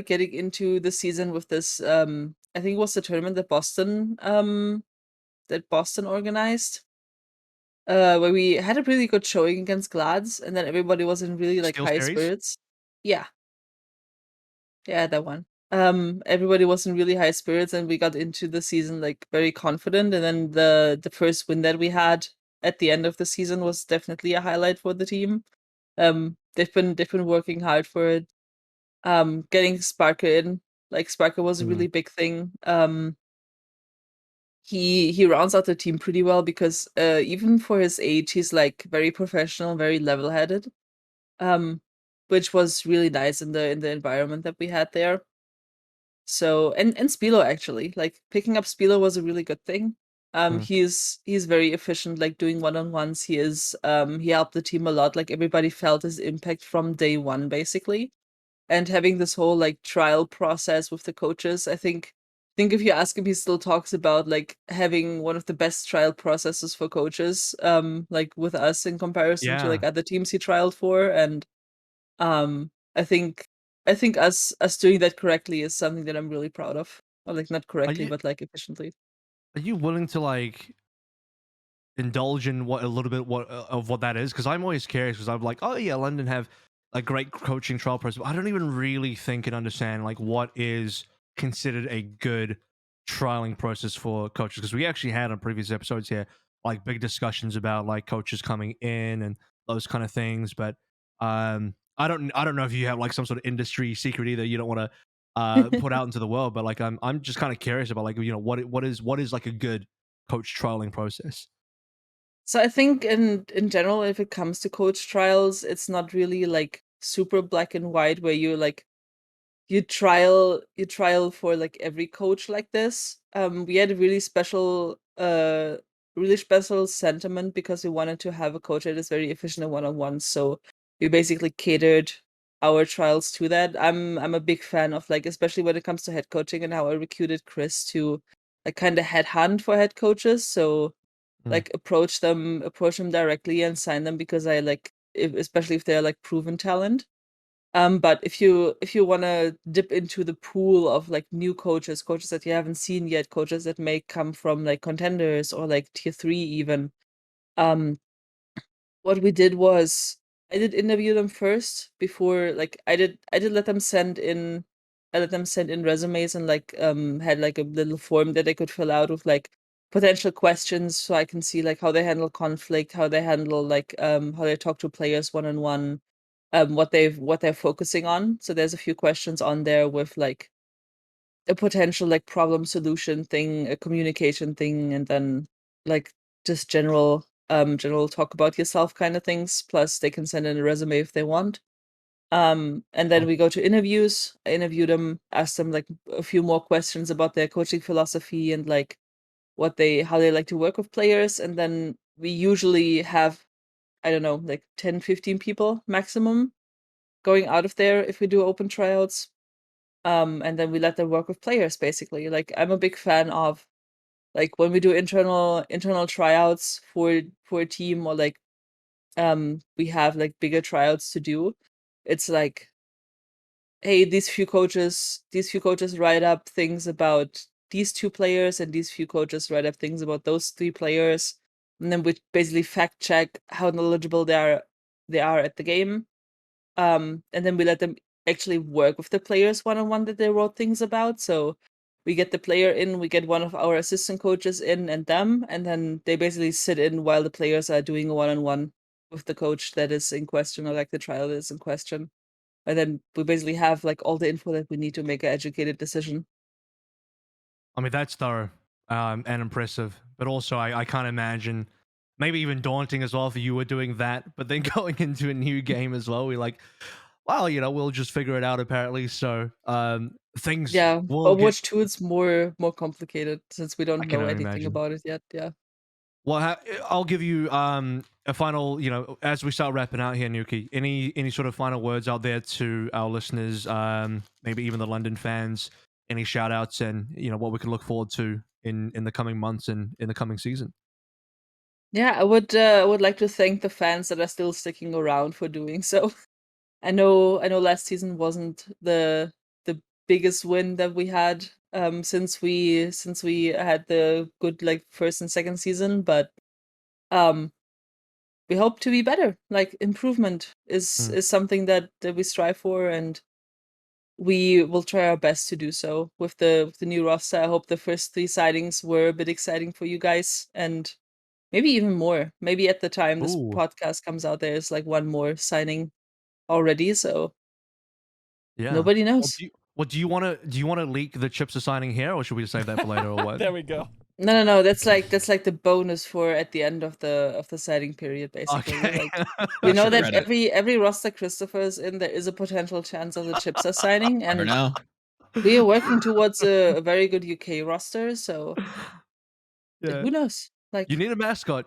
getting into the season with this I think it was the tournament that Boston organized. Where we had a really good showing against Glads, and then everybody was in really like Steel high Series? spirits. Yeah. Yeah, that one. Everybody was in really high spirits, and we got into the season like very confident. And then the first win that we had at the end of the season was definitely a highlight for the team. They've been working hard for it. Getting Sparker in, like Sparker was a really big thing. He rounds out the team pretty well because even for his age, he's like very professional, very level-headed. Which was really nice in the environment that we had there. So and Spilo actually, like picking up Spilo was a really good thing. He's very efficient, like doing one-on-ones. He helped the team a lot. Like everybody felt his impact from day one, basically. And having this whole like trial process with the coaches, I think if you ask him, he still talks about like having one of the best trial processes for coaches, like with us in comparison to yeah. like other teams he trialed for. And I think us doing that correctly is something that I'm really proud of. Or like not Are correctly, you but like efficiently. are you willing to like indulge in what a little bit of what that is? Because I'm always curious, because I'm like, oh yeah, London have a great coaching trial process, but I don't even really think and understand like what is considered a good trialing process for coaches, because we actually had on previous episodes here like big discussions about like coaches coming in and those kind of things. But I don't know if you have like some sort of industry secret either you don't want to put out into the world, but like I'm just kind of curious about like what is like a good coach trialing process. So I think in general, if it comes to coach trials, it's not really like super black and white where you trial for like every coach like this. We had a really special sentiment because we wanted to have a coach that is very efficient in one-on-one. So we basically catered our trials to that. I'm a big fan of like, especially when it comes to head coaching, and how I recruited Chris to like kind of headhunt for head coaches. So like approach them directly and sign them, because I like especially if they're like proven talent. But if you want to dip into the pool of like new coaches that you haven't seen yet, coaches that may come from like contenders or like tier 3 even, um, what we did was I did interview them first before, like I did let them send in resumes, and like had like a little form that they could fill out with like potential questions, so I can see like how they handle conflict, how they handle like how they talk to players one-on-one, what they're focusing on. So there's a few questions on there with like a potential like problem solution thing, a communication thing, and then like just general talk about yourself kind of things. Plus they can send in a resume if they want. And then we go to interviews. I interview them, ask them like a few more questions about their coaching philosophy and like how they like to work with players. And then we usually have, I don't know, like 10, 15 people maximum going out of there if we do open tryouts. And then we let them work with players basically. Like I'm a big fan of like when we do internal tryouts for a team, or like we have like bigger tryouts to do. It's like, hey, these few coaches write up things about these two players, and these few coaches write up things about those three players. And then we basically fact check how knowledgeable they are at the game. And then we let them actually work with the players one-on-one that they wrote things about. So we get the player in, we get one of our assistant coaches in and them, and then they basically sit in while the players are doing a one-on-one with the coach that is in question, or like the trial that is in question. And then we basically have like all the info that we need to make an educated decision. I mean, that's thorough and impressive, but also I can't imagine maybe even daunting as well for you were doing that, but then going into a new game as well, we're like, well, we'll just figure it out apparently. So things Yeah, will get. Overwatch 2 is more complicated since we I don't can know only anything imagine. about it yet. Yeah. Well, I'll give you a final, as we start wrapping out here, Noukky. Any sort of final words out there to our listeners, maybe even the London fans. Any shout outs and what we can look forward to in the coming months and in the coming season. Yeah, I would like to thank the fans that are still sticking around for doing so. I know last season wasn't the biggest win that we had since we had the good like first and second season, but we hope to be better. Like improvement is something that we strive for, and we will try our best to do so with the new roster. I hope the first 3 signings were a bit exciting for you guys, and maybe even more. Maybe at the time this Ooh. podcast comes out, there's like one more signing already. So Yeah. nobody Well, knows. do you want to leak the chips are signing here, or should we save that for later, or what? There we go. No. That's like the bonus for at the end of the signing period, basically. Okay. Like we know Extra that credit. every roster Christopher is in, there is a potential chance of the chips are signing, Never and know. we are working towards a very good UK roster. So Yeah. who knows? Like You need a mascot.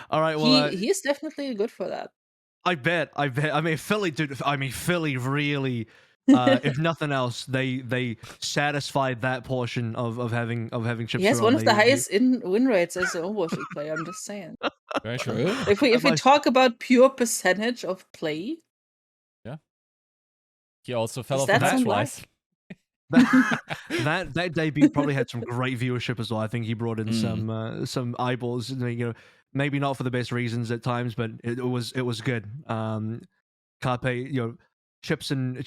All right. Well, he is definitely good for that. I bet. I mean, Philly, dude. I mean, Philly really. If nothing else, they satisfied that portion of having chips. He has thrown. one of the They- highest win rates as an Overwatch League player. I'm just saying. Very true. True. If we Nice. talk about pure percentage of play, He also fell Is off the that bench some twice. that debut probably had some great viewership as well. I think he brought in some eyeballs. Maybe not for the best reasons at times, but it was good. Carpe, chips and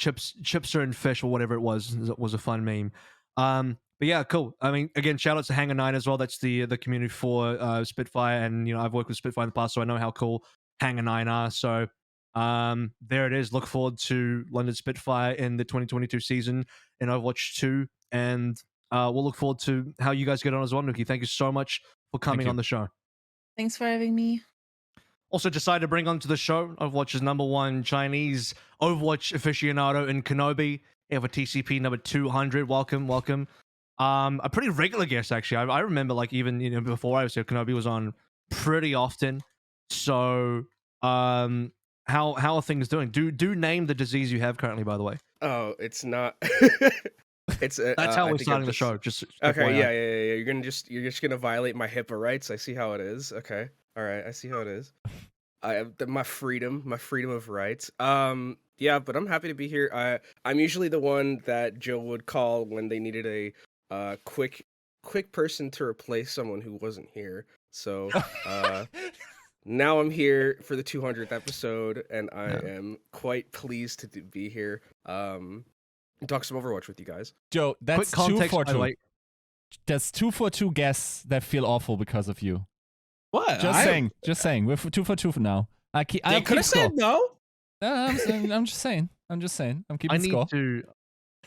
fish or whatever it was a fun meme. But yeah, cool. I mean, again, shout out to Hangar 9 as well. That's the community for Spitfire, and I've worked with Spitfire in the past, so I know how cool Hangar 9 are. So there it is. Look forward to London Spitfire in the 2022 season in Overwatch 2, and we'll look forward to how you guys get on as well, Noukky. Thank you so much for coming you. on the show. thanks for having me. Also decided to bring onto the show Overwatch's #1 Chinese Overwatch aficionado in Kenobi. We have a TCP number 200. Welcome. A pretty regular guest, actually. I remember, like, even before I was here, Kenobi was on pretty often. So, how are things doing? Do name the disease you have currently, by the way. Oh, it's not. It's That's how I we're think starting I'm the show. Just Okay, FYI. yeah. You're just gonna violate my HIPAA rights. I see how it is. Okay, all right. I see how it is. I have my freedom of rights. Yeah, but I'm happy to be here. I'm usually the one that Joe would call when they needed a quick person to replace someone who wasn't here. So now I'm here for the 200th episode, and I am quite pleased to be here. And talk some Overwatch with you guys. Joe, that's Quick context, 2 for by the 2. way. That's 2 for 2 guests that feel awful because of you. What? Just saying. We're 2 for 2 for now. I They keep could have score. said no. I'm just saying. I'm keeping score.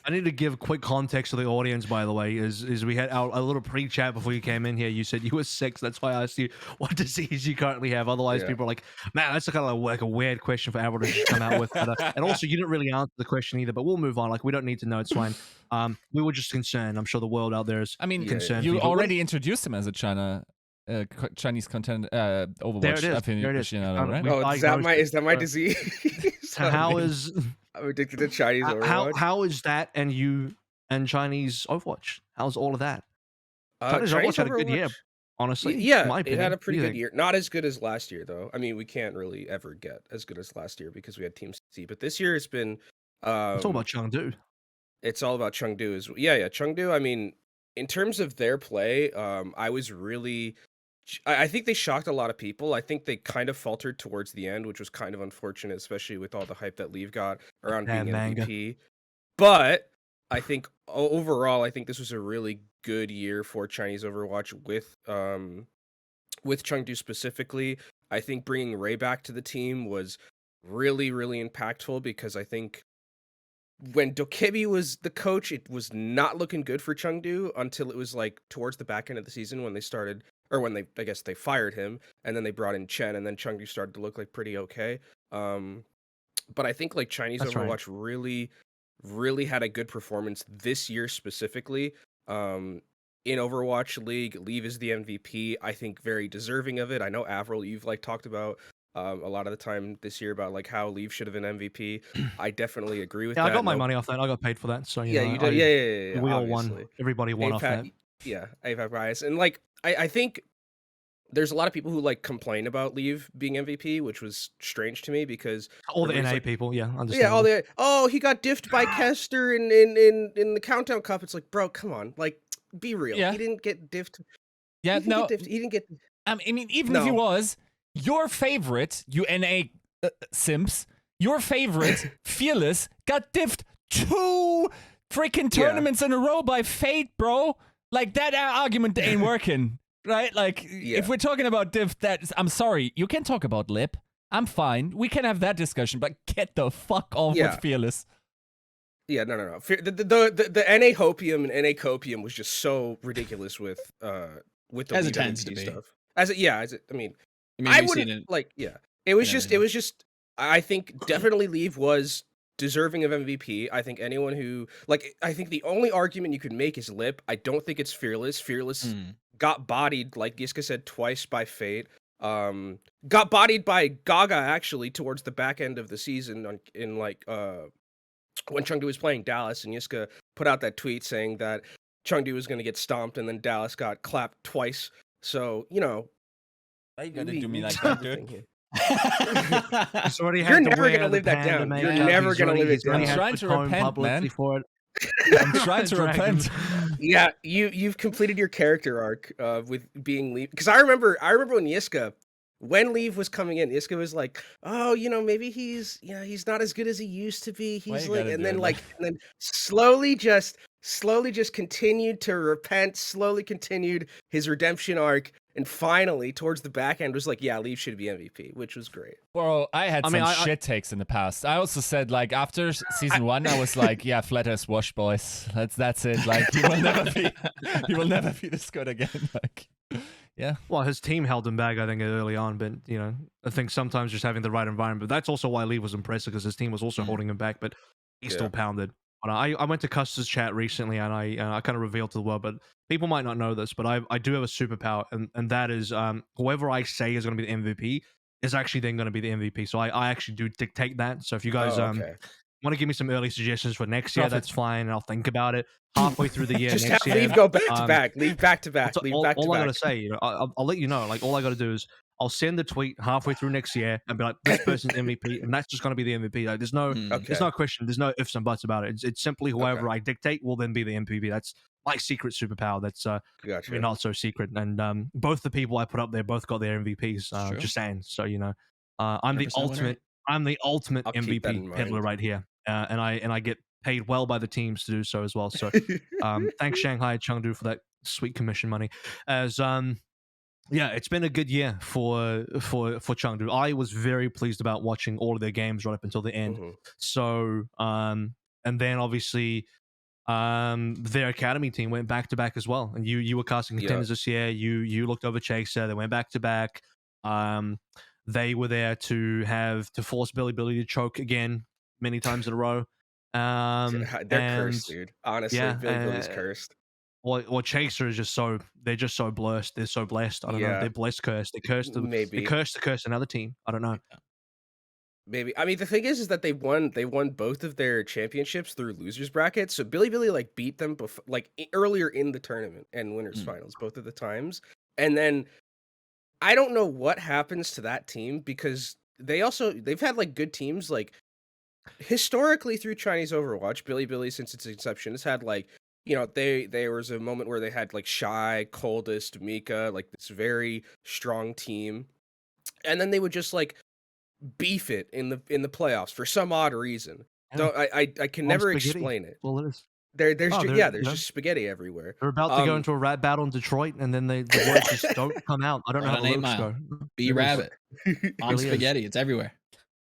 I need to give quick context to the audience, by the way, is we had a little pre-chat before you came in here. You said you were 6. That's why I asked you what disease you currently have. Otherwise, Yeah. people are like, man, that's kind of like a weird question for Avril to just come out with. But, and also, you didn't really answer the question either, but we'll move on. Like, we don't need to know. It's fine. We were just concerned. I'm sure the world out there is I mean, concerned. you for but what- already introduced him as a Chinese content Overwatch. There it is. aficionado, right? We Oh, is that my diagnosed it. disease? How is I'm addicted to Chinese Overwatch. how is that and you and Chinese Overwatch? How's all of that? Chinese Overwatch had a good year, honestly. in Yeah, my it opinion. had a pretty What do you good think? year. Not as good as last year, though. I mean, we can't really ever get as good as last year because we had Team C. But this year, it's been. I'm talking about Chengdu. It's all about Chengdu. Yeah. Chengdu. I mean, in terms of their play, I was really. I think they shocked a lot of people. I think they kind of faltered towards the end, which was kind of unfortunate, especially with all the hype that Leave got around Bad being manga. MVP. But I think overall, I think this was a really good year for Chinese Overwatch with Chengdu specifically. I think bringing Ray back to the team was really, really impactful because I think when Dokebi was the coach, it was not looking good for Chengdu until it was like towards the back end of the season when they started, or when I guess they fired him, and then they brought in Chen, and then Chengdu started to look like pretty okay. But I think like Chinese That's right. Overwatch really had a good performance this year specifically. In Overwatch League, Leave is the MVP. I think very deserving of it. I know AVRL, you've like talked about a lot of the time this year about like how Leave should have been MVP. I definitely agree with Yeah, that. I got my money off that. I got paid for that. So Yeah, know, you did. Yeah. We all obviously. won. Everybody won off that. Yeah, AVAC bias. And like I think there's a lot of people who like complain about Leave being MVP, which was strange to me because All the NA like, people, yeah, understand. yeah, he got diffed by Kester in the Countdown Cup. It's like, bro, come on, like be real. Yeah. He didn't get diffed. Yeah, He no. didn't get. I mean, even if he No. was, your favorite, you NA simps, your favorite, Fearless, got diffed 2 freaking tournaments in a row by Fate, bro. Like, that argument ain't working, right? Like, if we're talking about diff, I'm sorry, you can talk about Lip. I'm fine. We can have that discussion, but get the fuck off with Fearless. Yeah, no. The NA Hopium and NA Copium was just so ridiculous with the As Leave it tends MVP to be. stuff. I mean, I I we've seen wouldn't it. like. Yeah, it was in just. I think definitely Leave was deserving of MVP. I think anyone who like. I think the only argument you could make is Lip. I don't think it's Fearless. Fearless got bodied, like Yiska said, twice by Fate. Got bodied by Gaga actually towards the back end of the season in like when Chengdu was playing Dallas, and Yiska put out that tweet saying that Chengdu was going to get stomped, and then Dallas got clapped twice. So, you know. Why you gotta do me like that, dude? You're never going to live that down. You're never going to live it down. I'm trying to repent, man. For it. I'm trying to repent. Yeah, you've completed your character arc with being Leave. Because I remember when Yiska, when Leave was coming in, Yiska was like, "Oh, you know, maybe he's not as good as he used to be." He's like, and then slowly just continued to repent, slowly continued his redemption arc, and finally towards the back end was like, "Yeah, Leave should be MVP," which was great. Bro, I had some shit takes in the past. I also said like after season 1, I was like, "Yeah, Flatter's wash, boys. That's it. Like he will never be this good again." Like. Yeah. Well, his team held him back, I think, early on. But, you know, I think sometimes just having the right environment. But that's also why Leave was impressive, because his team was also holding him back, but he still pounded. But I went to Custer's chat recently, and I kind of revealed to the world, but people might not know this, but I do have a superpower, and that is whoever I say is going to be the MVP is actually then going to be the MVP. So I actually do dictate that. So if you guys want to give me some early suggestions for next year, that's fine, and I'll think about it halfway through the year. Just next have year, Leave go back to back. Leave back to back. All I gotta say, you know, I'll let you know. Like all I gotta do is I'll send the tweet halfway through next year and be like, "This person's MVP," and that's just gonna be the MVP. Like there's no question, there's no ifs and buts about it. It's simply whoever I dictate will then be the MVP. That's my secret superpower. That's maybe not so secret. And both the people I put up there both got their MVPs. Just saying. So you know, I'm the ultimate. I'm the ultimate MVP peddler right here, and I get paid well by the teams to do so as well. So thanks Shanghai Chengdu for that sweet commission money. As yeah, it's been a good year for Chengdu. I was very pleased about watching all of their games right up until the end. So and then obviously their academy team went back to back as well. And you were casting contenders this year. You looked over Chaser. They went back to back. They were there to force Billy to choke again many times in a row. They're cursed, dude. Honestly, Billy's cursed. Well, Chaser is they're just so blessed. They're so blessed. I don't know. They're blessed cursed. They cursed them. Maybe. They cursed to curse another team. I don't know. Maybe. I mean, the thing is that they won both of their championships through losers brackets. So Billy like beat them earlier in the tournament and winners finals both of the times. And then I don't know what happens to that team because they've had like good teams like historically through Chinese Overwatch. Billy since its inception has had like, you know, there was a moment where they had like Shy, Coldest, Mika, like this very strong team, and then they would just like beef it in the playoffs for some odd reason. I can never explain it. Well, it is. There's just spaghetti everywhere. They're about to go into a rat battle in Detroit, and then the words just don't come out. I don't know how the lyrics go. Be rabbit on spaghetti. It's everywhere.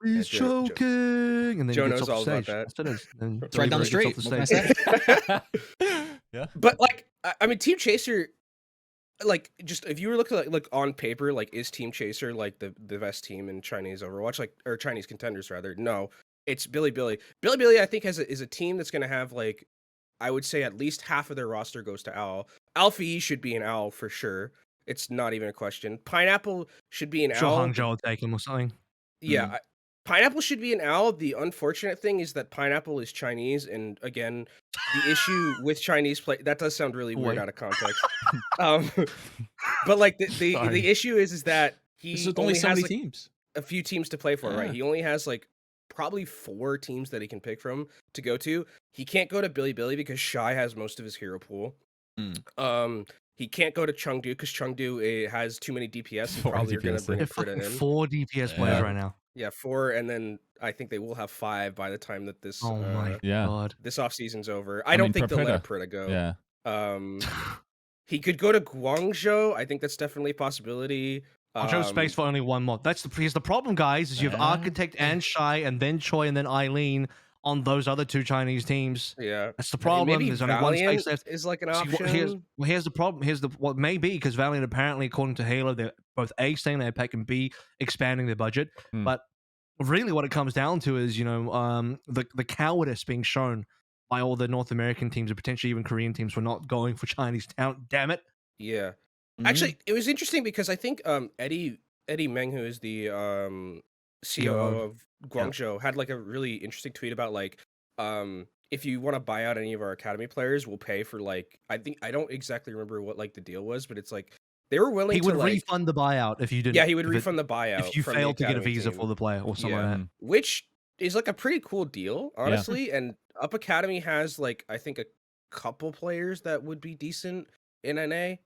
He's choking, and then Joe he gets knows off all the about stage. that. It's right down the street. What can I say? Yeah. But like, I mean, Team Chaser, like just if you were looking like on paper, like is Team Chaser like the best team in Chinese Overwatch, like or Chinese contenders rather? No, it's Bilibili. Bilibili, I think is a team that's gonna have like I would say at least half of their roster goes to Owl. Alfie should be an Owl for sure. It's not even a question. Pineapple should be an Sure, Owl. Hangzhou will take him or something. Yeah, Pineapple should be an Owl. The unfortunate thing is that Pineapple is Chinese, and again, the issue with Chinese play that does sound really weird Wait. out of context. But like the Sorry. issue is that he There's only only so has many like, teams. a few teams to play for, right? Yeah. He only has like probably 4 teams that he can pick from to go to. He can't go to Bilibili because Shy has most of his hero pool. He can't go to Chengdu because Chengdu has too many DPS and 4 probably are going to DPS, bring They're a Krita fucking in. 4 DPS players Yeah. right now. Yeah, 4, and then I think they will have 5 by the time that this Oh my Yeah. god. this off season's over. I I don't mean, think for they'll let a Prita. Prita go. Yeah. He could go to Guangzhou. I think that's definitely a possibility. I'll show space for only one more. Here's the problem, guys, is you have Architect and Shy and then Choi and then Eileen on those other 2 Chinese teams. Yeah, That's the I mean, problem. maybe There's only one space Valiant left. is like an See, option. here's the problem. Here's the what may be because Valiant apparently, according to Halo, they're both A staying their pack and B expanding their budget. Hmm. But really, what it comes down to is the cowardice being shown by all the North American teams and potentially even Korean teams for not going for Chinese talent. Damn it! Yeah. Mhm. Actually, it was interesting because I think Eddie Meng, who is the COO of Guangzhou, had like a really interesting tweet about like if you want to buy out any of our academy players, we'll pay for like I don't exactly remember what like the deal was, but it's like they were willing He to would like refund the buyout if you didn't. yeah, he would if it- refund the buyout if you from the failed to get a academy visa team, for the player or something Yeah. like that. which is like a pretty cool deal, honestly. And Up Academy has like I think a couple players that would be decent in NA.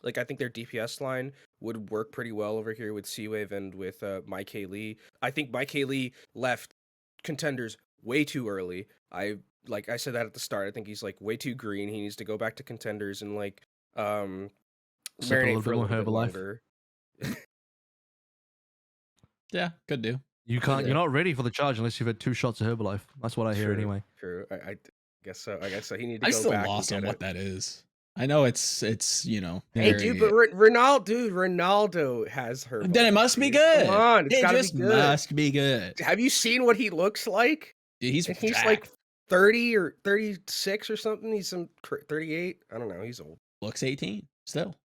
Like I think their DPS line would work pretty well over here with C-Wave and with Mike Lee. I think Mike Lee left contenders way too early. I said that at the start. I think he's like way too green. He needs to go back to contenders and like Sip a marinate little for bit a more little bit Herbalife. longer. Yeah, could do. You can't. Yeah. You're not ready for the charge unless you've had 2 shots of Herbalife. That's what I hear True, anyway. True. I guess so. I guess so. He need to I go still back lost and on get what it. that is. I know it's Hey, dude, but Ronaldo has her. then it must be good. Come on, it's it gotta just be good. must be good. Have you seen what he looks like? Dude, he's And he's jacked. like 30 or 36 or something. He's some 38. I don't know. He's old. looks 18 still.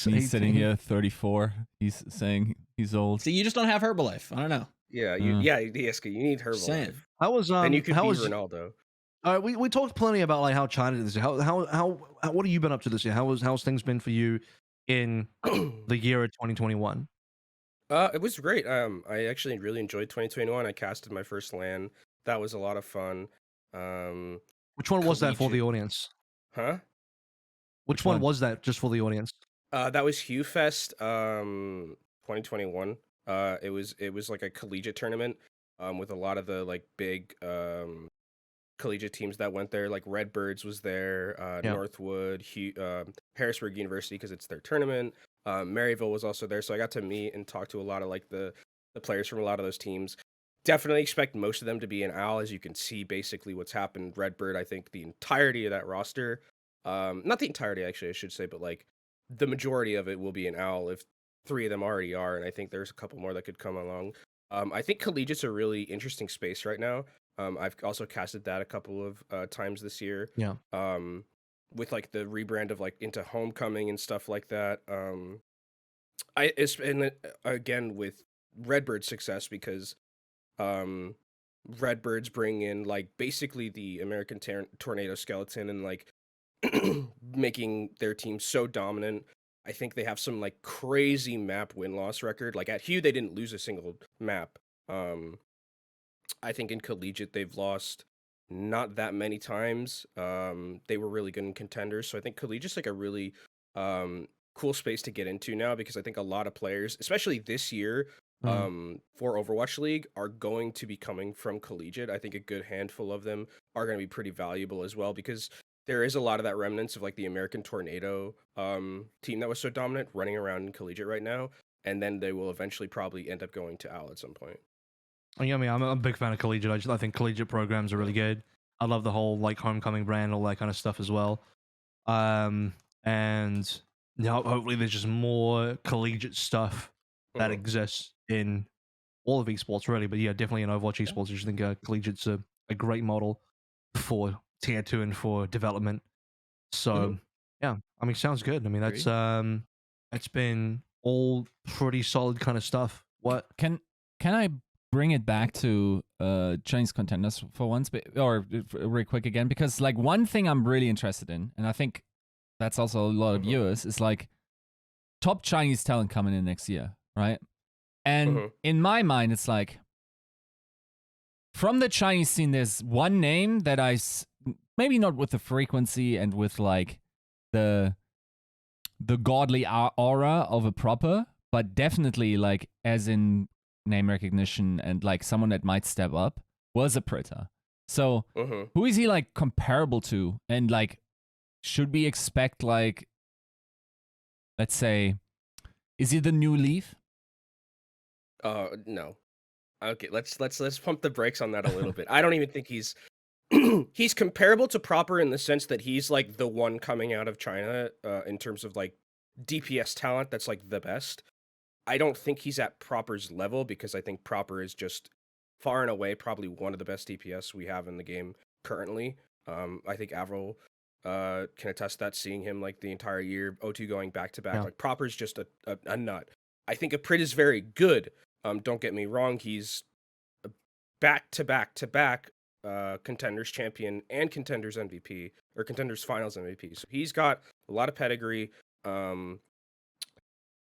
He's sitting here 34. He's saying he's old. See, you just don't have Herbalife. I don't know. Yeah, Yiska, you need Just saying. Herbalife. How was Then you could how be was Ronaldo. we talked plenty about like how China did this year. How what have you been up to this year? How's things been for you in the year of 2021? It was great. I actually really enjoyed 2021. I casted my first LAN. That was a lot of fun. Which one was that for the collegiate- audience? Huh? Which one one? was that just for the audience? That was HughFest 2021. It was like a collegiate tournament with a lot of the like big collegiate teams that went there. Like Redbirds was there, Yeah. Northwood, Harrisburg University because it's their tournament. Maryville was also there, so I got to meet and talk to a lot of like the players from a lot of those teams. Definitely expect most of them to be an OWL, as you can see basically what's happened. Redbird, I think the entirety of that roster, not the entirety actually, I should say, but like the majority of it will be an OWL if 3 of them already are, and I think there's a couple more that could come along. I think collegiate's a really interesting space right now. I've also casted that a couple of times this year. Yeah. With like the rebrand of like into Homecoming and stuff like that. It's been again with Redbird's success because Redbirds bring in like basically the American Tornado skeleton and like making their team so dominant. I think they have some like crazy map win-loss record. Like at Hugh, they didn't lose a single map. I think in collegiate they've lost not that many times. They were really good in contenders, so I think collegiate's like a really cool space to get into now because I think a lot of players, especially this year, for Overwatch League, are going to be coming from collegiate. I think a good handful of them are going to be pretty valuable as well because there is a lot of that remnants of like the American Tornado team that was so dominant running around in collegiate right now, and then they will eventually probably end up going to OWL at some point. Yeah, I mean, I'm a big fan of collegiate. I think collegiate programs are really good. I love the whole like Homecoming brand, all that kind of stuff as well. And and now hopefully there's just more collegiate stuff that exists in all of esports, really. But yeah, definitely in Overwatch esports, I just think collegiate's a great model for tier 2 and for development. So yeah, I mean, sounds good. I mean, that's been all pretty solid kind of stuff. What Can I bring it back to Chinese contenders for once, or real quick again? Because like one thing I'm really interested in, and I think that's also a lot of viewers, is like top Chinese talent coming in next year, right? And in my mind, it's like from the Chinese scene, there's one name that maybe not with the frequency and with like the godly aura of a proper, but definitely like as in name recognition and like someone that might step up was a Prita. So who is he like comparable to? And like, should we expect like, let's say, is he the new Leaf? No. Okay, let's pump the brakes on that a little bit. I don't even think he's he's comparable to Proper in the sense that he's like the one coming out of China in terms of like DPS talent that's like the best. I don't think he's at Proper's level because I think Proper is just far and away probably one of the best DPS we have in the game currently. I think AVRL can attest that, seeing him like the entire year, O2 going back to back. Like Proper's just a nut. I think Aprit is very good. Don't get me wrong, he's back to back Contenders champion and Contenders MVP, or Contenders Finals MVP. So he's got a lot of pedigree.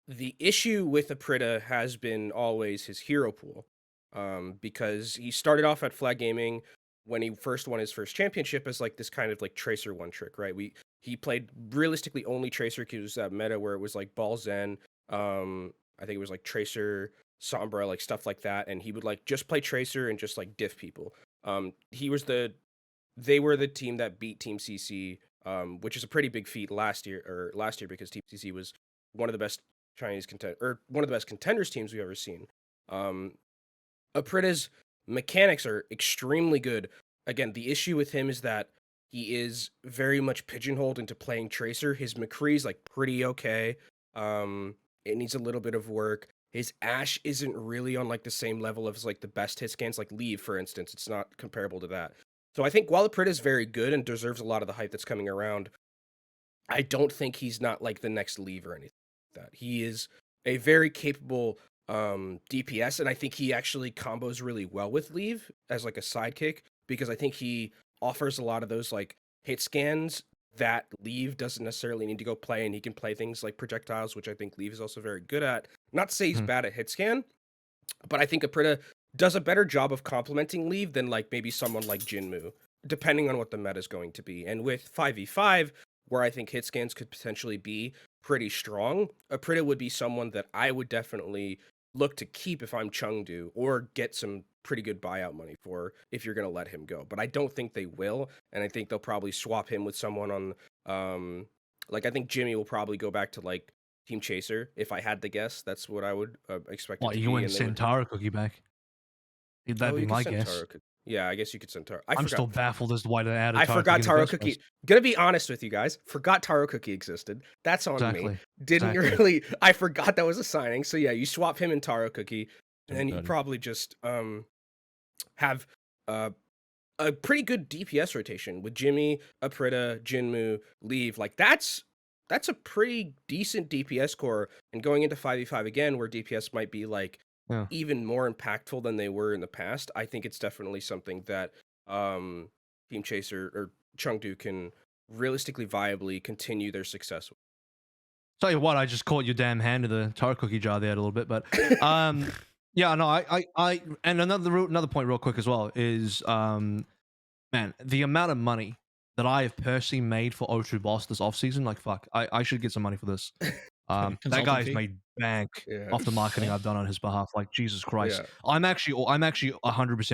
The issue with Aprita has been always his hero pool, because he started off at Flag Gaming when he first won his first championship as like this kind of like Tracer one trick, right? He played realistically only Tracer because it was that meta where it was like Ball Zen, I think it was like Tracer, Sombra, like stuff like that, and he would like just play Tracer and just like diff people. They were the team that beat Team CC, which is a pretty big feat last year because Team CC was one of the best one of the best contenders teams we've ever seen. Aprita's mechanics are extremely good. Again, the issue with him is that he is very much pigeonholed into playing Tracer. His McCree's like pretty okay. It needs a little bit of work. His Ashe isn't really on like the same level as like the best hit scans, like Leave, for instance. It's not comparable to that. So I think while Aprita is very good and deserves a lot of the hype that's coming around, I don't think he's not like the next Leave or anything like that. He is a very capable DPS, and I think he actually combos really well with Leave as like a sidekick, because I think he offers a lot of those like hit scans that Leave doesn't necessarily need to go play, and he can play things like projectiles, which I think Leave is also very good at. Not to say he's bad at hit scan, but I think Aprita does a better job of complementing Leave than like maybe someone like Jinmu, depending on what the meta is going to be. And with 5v5, where I think hit scans could potentially be pretty strong, Aprita would be someone that I would definitely look to keep if I'm Chengdu, or get some pretty good buyout money for if you're going to let him go. But I don't think they will, and I think they'll probably swap him with someone on like I think Jimmy will probably go back to like Team Chaser. If I had to guess, that's what I would expect. What, you wouldn't send Cookie back? That'd be my guess. Yeah, I guess you could send Taro. I'm still baffled as to why they added I Taro forgot Cookie Taro Cookie. Gonna be honest with you guys. Forgot Taro Cookie existed. That's on me. Didn't really. I forgot that was a signing. So yeah, you swap him and Taro Cookie, and then you probably just have a pretty good DPS rotation with Jimmy, Aprita, Jinmu, Leave. Like that's a pretty decent DPS core. And going into 5v5 again, where DPS might be like even more impactful than they were in the past, I think it's definitely something that Team Chaser or Chengdu can realistically, viably continue their success with. Tell you what, I just caught your damn hand in the Taro Cookie jar there a little bit, but yeah, no, I and another point real quick as well is man, the amount of money that I have personally made for O2 Boss this offseason, like fuck, I should get some money for this. That guy's made bank off the marketing I've done on his behalf. Like Jesus Christ, I'm actually 100%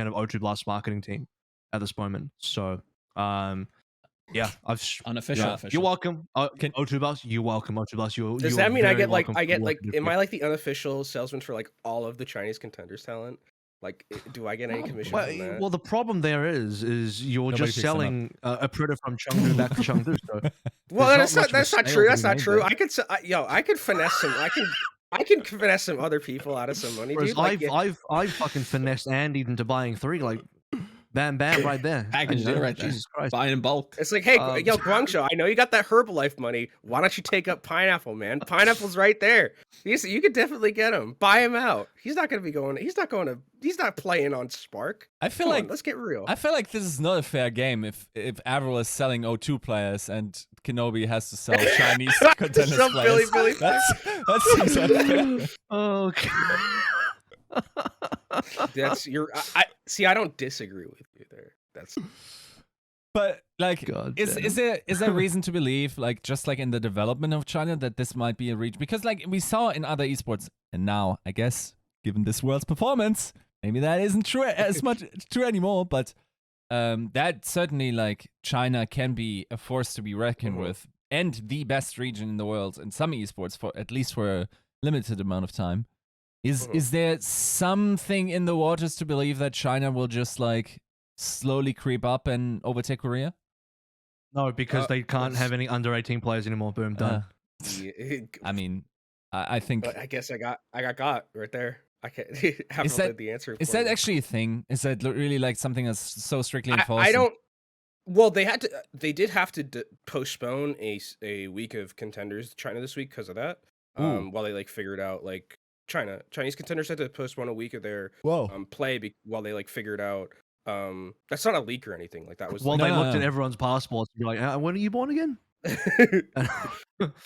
of O2 Blast marketing team at this moment. So yeah, I've unofficial. Official. You're welcome. O2 Blast, you're welcome. O2 Blast, does that mean I get like am I like the unofficial salesman for like all of the Chinese contenders talent? Like, do I get any commission from that? Well, the problem there is you're just selling a Aprita from Chengdu back to Chengdu. So Well, There's not that's much not of a true. sale to That's be not made true. there. I could finesse some. I can finesse some other people out of some money, Whereas dude. Like, I've fucking finessed Andy into buying 3, like bam right there. Package And, deal right there. Jesus Christ. Buying in bulk. it's like, hey, Um, Guangzhou, I know you got that Herbalife money. Why don't you take up Pineapple, man? Pineapple's right there. You could definitely get him. Buy him out. He's not playing on Spark. I feel Come like on, let's get real. I feel like this is not a fair game if AVRL is selling O2 players and Kenobi has to sell Chinese contenders Some players. Billy. That seems unfair. Okay. That's your. I see. I don't disagree with you there. That's But like, God is damn. there reason to believe, like, just like in the development of China, that this might be a reach? Because like we saw in other esports, and now I guess given this world's performance, maybe that isn't true as much true anymore. But that certainly, like, China can be a force to be reckoned with, and the best region in the world in some esports, for at least for a limited amount of time. Is there something in the waters to believe that China will just like slowly creep up and overtake Korea? No, because they can't have any under 18 players anymore. Boom, done. I mean, I think. But I guess I got right there. I can't. Is that the answer? Is for that you. actually a thing? Is that really like something that's so strictly enforced? I don't. Well, they did have to postpone a week of contenders China this week because of that. While they like figured out like Chinese contenders had to postpone a week of their play while they like figured out. That's not a leak or anything. Like that was. Well, like, they looked at everyone's passports and be like, when are you born again?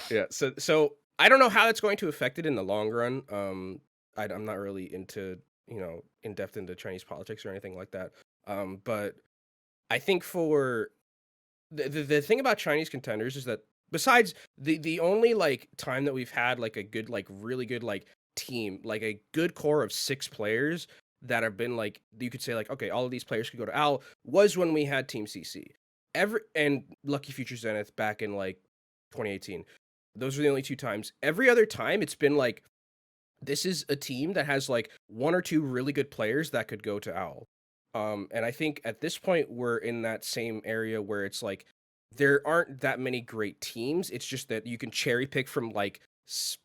Yeah. So I don't know how it's going to affect it in the long run. I'm not really into in depth into Chinese politics or anything like that. But I think for the thing about Chinese contenders is that besides the only like time that we've had like a good like really good like team, like a good core of 6 players that have been like, you could say like, okay, all of these players could go to AL, was when we had Team CC and Lucky Future Zenith back in like 2018. Those are the only 2 times. Every other time it's been like, this is a team that has like 1 or 2 really good players that could go to AL. And I think at this point we're in that same area where it's like there aren't that many great teams. It's just that you can cherry pick from like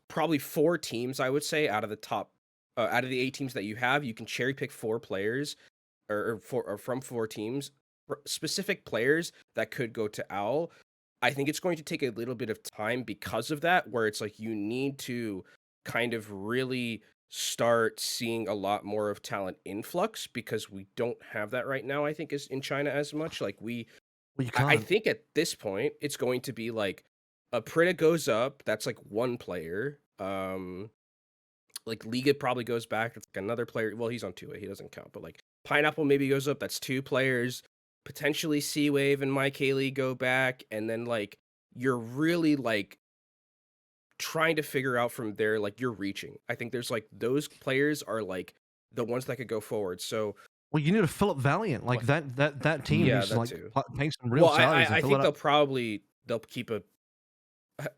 probably 4 teams, I would say, out of the top, out of the 8 teams that you have, you can cherry pick 4 players or from 4 teams, specific players that could go to AL. I think it's going to take a little bit of time because of that, where it's like you need to kind of really start seeing a lot more of talent influx, because we don't have that right now, I think, is in China as much. Like I think at this point it's going to be like a Prita goes up, that's like 1 player. Like Liga probably goes back, it's like another player. Well, he's on 2A, he doesn't count, but like Pineapple maybe goes up, that's 2 players. Potentially Seawave and MyKaylee go back, and then like you're really like trying to figure out from there, like you're reaching. I think there's like those players are like the ones that could go forward. So well, you need a Philip Valiant, like that team needs to like pay some real salaries. I think they'll keep a.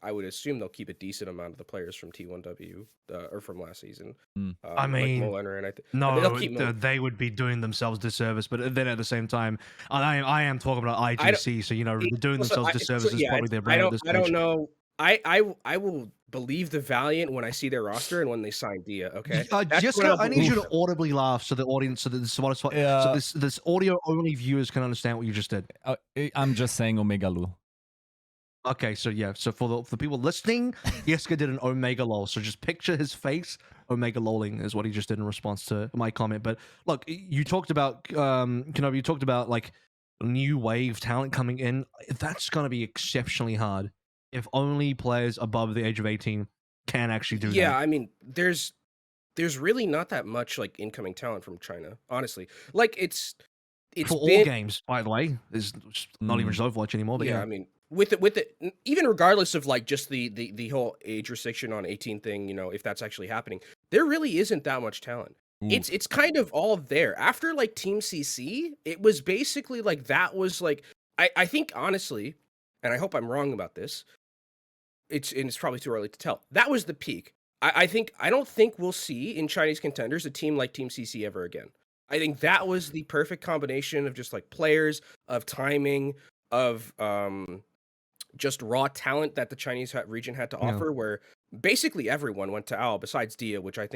I would assume they'll keep a decent amount of the players from T1W or from last season. I mean, like Müller, and I think no, they would be doing themselves disservice. But then at the same time, I am talking about IGC, so they're doing themselves disservice is probably their brand at this stage. I don't know. I will believe the Valiant when I see their roster and when they sign Dia. Okay, Jessica, I need you to audibly laugh so the audience, so this audio only viewers can understand what you just did. I'm just saying Omega Lu. Okay, so yeah, so for the people listening, Yiska did an Omega lol. So just picture his face. Omega lolling is what he just did in response to my comment. But look, you talked about Kenobi, you talked about like new wave talent coming in. That's gonna be exceptionally hard if only players above the age of 18 can actually do that. Yeah, I mean, there's really not that much like incoming talent from China, honestly. Like it's for all games, by the way. There's not even just Overwatch anymore. But yeah, I mean, with it, even regardless of like just the whole age restriction on 18 thing, if that's actually happening, there really isn't that much talent. It's kind of all there. After like Team CC, it was basically like that was like I think honestly, and I hope I'm wrong about this. It's probably too early to tell. That was the peak. I don't think we'll see in Chinese contenders a team like Team CC ever again. I think that was the perfect combination of just like players, of timing, of just raw talent that the Chinese region had to Yeah. offer, where basically everyone went to Owl besides Dia, which I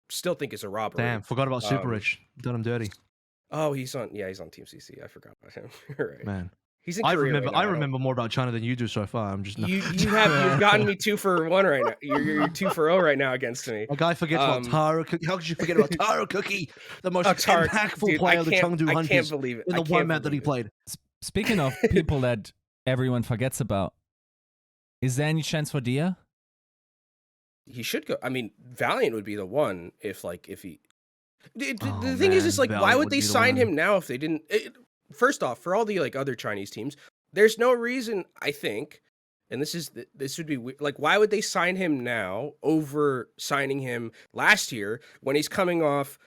still think is a robbery. Damn, forgot about Super Um, Rich. Done him dirty, Oh, he's on Team CC. I forgot about him. Right. man. He's in I Korea remember. right now. I don't- remember more about China than you do so far. I'm just You've gotten me 2 for 1 right now. You're 2 for 0 right now against me. A guy forgets about Taro Cookie. How could you forget about Taro Cookie, the most Taro- impactful dude, player of the Chengdu I Hunters can't believe it. in I the can't one map that he believe it. played? Speaking of people that everyone forgets about, is there any chance for Dia? He should go. I mean, Valiant would be the one if he. The Oh, thing is, man, why Valiant would would they be the sign one. him now if they didn't? First off, for all the other Chinese teams, there's no reason I think, and this would be like, why would they sign him now over signing him last year when he's coming off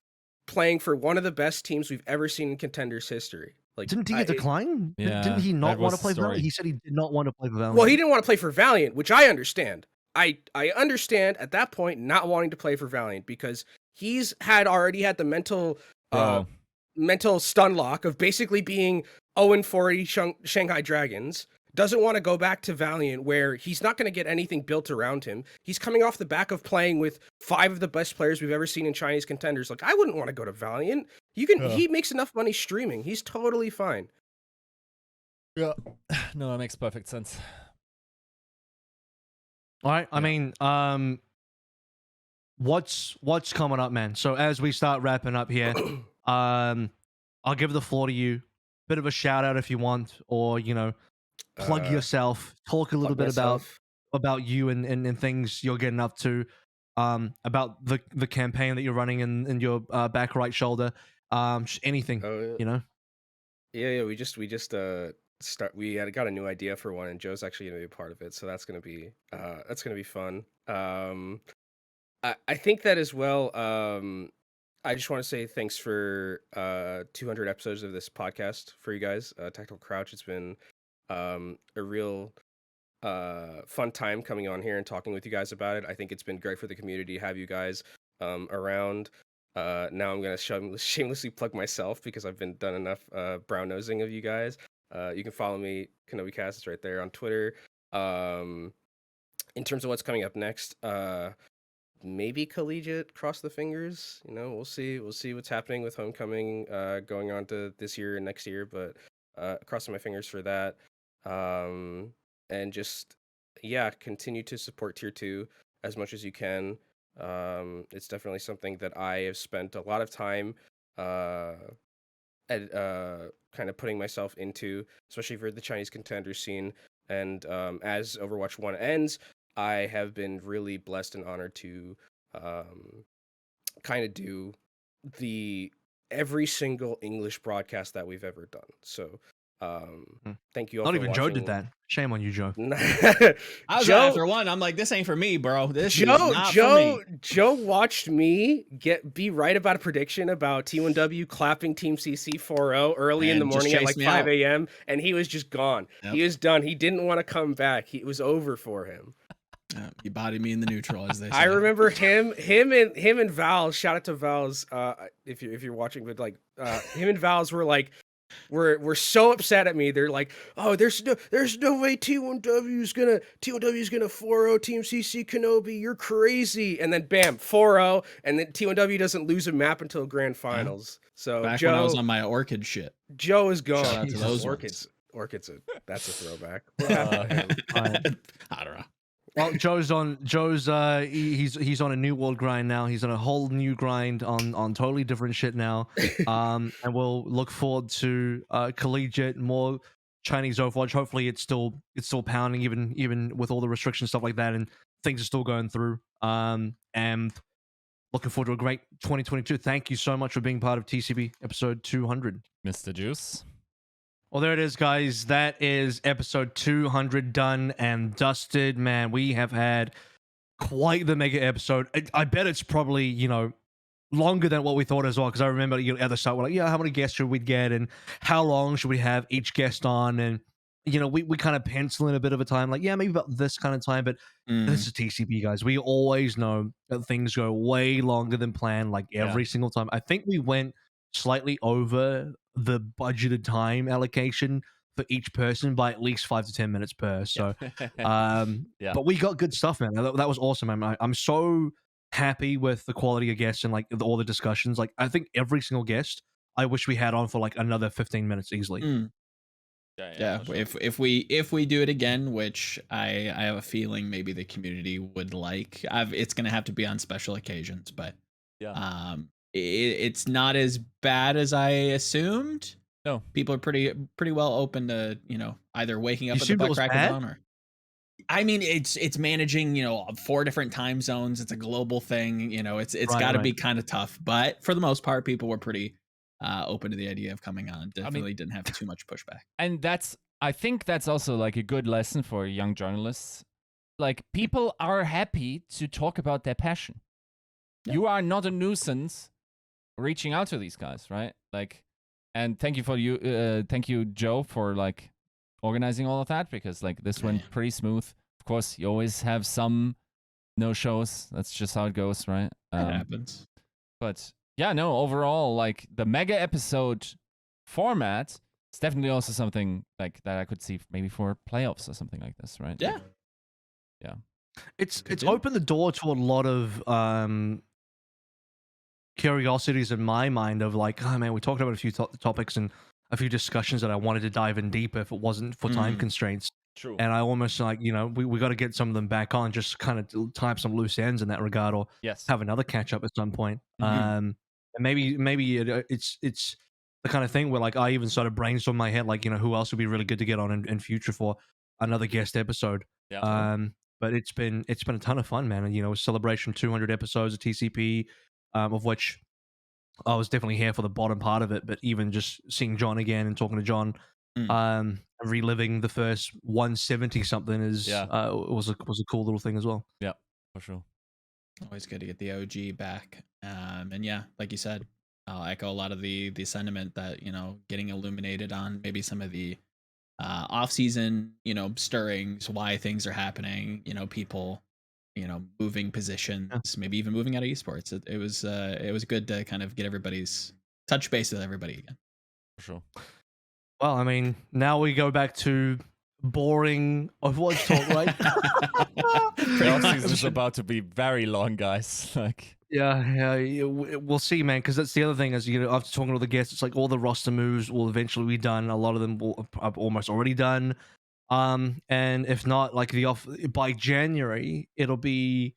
playing for one of the best teams we've ever seen in Contenders history? Like, Didn't he decline? Yeah, Didn't he not that want was to play the story. Valiant? He said he did not want to play for Valiant. Well, he didn't want to play for Valiant, which I understand. I understand at that point not wanting to play for Valiant because he's already had the mental stun lock of basically being 0-40 Shanghai Dragons. Doesn't want to go back to Valiant where he's not going to get anything built around him. He's coming off the back of playing with 5 of the best players we've ever seen in Chinese Contenders. Like, I wouldn't want to go to Valiant. He makes enough money streaming. He's totally fine. Yeah. No, that makes perfect sense. All right. I mean, what's coming up, man? So as we start wrapping up here, I'll give the floor to you. Bit of a shout out if you want, or plug yourself. Talk a little bit about you and things you're getting up to. About the campaign that you're running in your back right shoulder. Just anything. Oh, yeah. We just we got a new idea for one, and Joe's actually gonna be a part of it, so that's gonna be fun. I think that as well. I just want to say thanks for 200 episodes of this podcast for you guys. Tactical Crouch. It's been a real fun time coming on here and talking with you guys about it. I think it's been great for the community to have you guys around. Now I'm gonna shamelessly plug myself because I've been done enough brown nosing of you guys. You can follow me, Kenobi Cast, it's right there on Twitter. In terms of what's coming up next, maybe collegiate, cross the fingers. We'll see what's happening with Homecoming going on to this year and next year, but crossing my fingers for that. And just continue to support Tier 2 as much as you can. It's definitely something that I have spent a lot of time kind of putting myself into, especially for the Chinese contender scene. And as Overwatch 1 ends, I have been really blessed and honored to kind of do every single English broadcast that we've ever done. So thank you all. Not for even Joe did watching. that. Shame on you, Joe. I was Joe- after one. I'm like, this ain't for me, bro. This is not for me. Joe watched me be right about a prediction about T1W clapping Team CC 4-0 early in the And just morning at chased like me 5 out. a.m. and he was just gone. Yep. He was done. He didn't want to come back. It was over for him. You bodied me in the neutral, as they say. I remember him and Val's. Shout out to Val's if you're watching, but like him and Val's were like. We're so upset at me. They're like, oh, there's no way T1W's gonna 4-0 Team CC Kenobi. You're crazy. And then bam, 4-0, and then T1W doesn't lose a map until grand finals. So Back Joe, when I was on my Orchid shit. Joe is gone. Shout out to those Orchids. That's a throwback. I don't know. Well, Joe's he's on a new world grind now. He's on a whole new grind on totally different shit now. And we'll look forward to collegiate, more Chinese Overwatch. Hopefully it's still pounding even with all the restrictions, stuff like that, and things are still going through. And looking forward to a great 2022. Thank you so much for being part of TCB episode 200. Mr. Juice. Well, there it is, guys. That is episode 200 done and dusted. Man, we have had quite the mega episode. I bet it's probably, longer than what we thought as well, because I remember at the start, we're like, how many guests should we get and how long should we have each guest on? And, we kind of pencil in a bit of a time, like, maybe about this kind of time, but this is TCB, guys. We always know that things go way longer than planned, like every single time. I think we went slightly over the budgeted time allocation for each person by at least 5 to 10 minutes per. So, Yeah. but we got good stuff, man. That was awesome. I'm so happy with the quality of guests and like all the discussions. Like, I think every single guest, I wish we had on for like another 15 minutes easily. Yeah, for sure. if we do it again, which I have a feeling maybe the community would like, it's gonna have to be on special occasions, but Yeah. it's not as bad as I assumed. No. People are pretty well open to, you know, either waking up You at the assumed it butt was crack of bad? dawn or. I mean, it's managing, you know, 4 different time zones. It's a global thing, you know. It's Right, got to right. be kind of tough, but for the most part, people were pretty open to the idea of coming on. Definitely didn't have too much pushback. And I think that's also like a good lesson for young journalists. Like, people are happy to talk about their passion. Yeah. You are not a nuisance reaching out to these guys, right? Like, and thank you, Joe, for like organizing all of that, because like this went pretty smooth. Of course, you always have some no-shows. That's just how it goes, right? It happens. But yeah, no, overall, like the mega episode format is definitely also something like that I could see maybe for playoffs or something like this, right? Yeah. Yeah. It's do. opened the door to a lot of curiosities in my mind of like, oh man, we talked about a few topics and a few discussions that I wanted to dive in deeper if it wasn't for time constraints. True. And I almost like, you know, we got to get some of them back on, just kind of tie up some loose ends in that regard, or Yes. have another catch up at some point. Mhm. And maybe it's the kind of thing where like I even started brainstorming in my head, like, you know, who else would be really good to get on in future for another guest episode. Yeah. But it's been a ton of fun, man. And you know, celebration 200 episodes of TCP, of which I was definitely here for the bottom part of it. But even just seeing John again and talking to John, and reliving the first 170 something is was a cool little thing as well. Yeah, for sure. Always good to get the OG back. And yeah, like you said, I'll echo a lot of the sentiment that, you know, getting illuminated on maybe some of the off-season, you know, stirrings, why things are happening, you know, people, you know, moving positions, maybe even moving out of esports. It was good to kind of get everybody's touch base with everybody again. For sure. Well, I mean, now we go back to boring Overwatch talk, right? Playoff season is about to be very long, guys. Like, yeah, we'll see, man. Because that's the other thing is, you know, after talking to the guests, it's like all the roster moves will eventually be done. A lot of them are almost already done. And if not, like by January, it'll be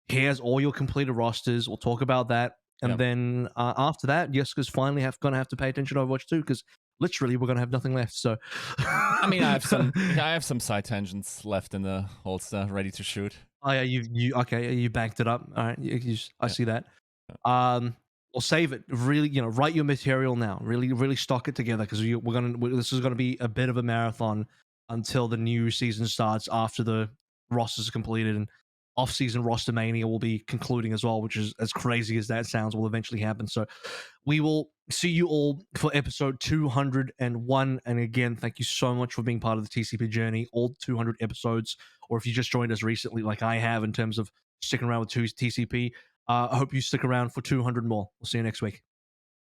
here's all your completed rosters. We'll talk about that, and then after that, Yiska's finally gonna have to pay attention to Overwatch 2 because literally we're gonna have nothing left. So, I mean, I have some side tangents left in the holster, ready to shoot. Oh yeah, you backed it up. All right, I see that. We'll save it. Really, you know, write your material now. Really stock it together because this is gonna be a bit of a marathon until the new season starts. After the rosters are completed and off-season roster mania will be concluding as well, which is as crazy as that sounds, will eventually happen. So we will see you all for episode 201. And again, thank you so much for being part of the TCP journey, all 200 episodes, or if you just joined us recently, like I have, in terms of sticking around with TCP. I hope you stick around for 200 more. We'll see you next week.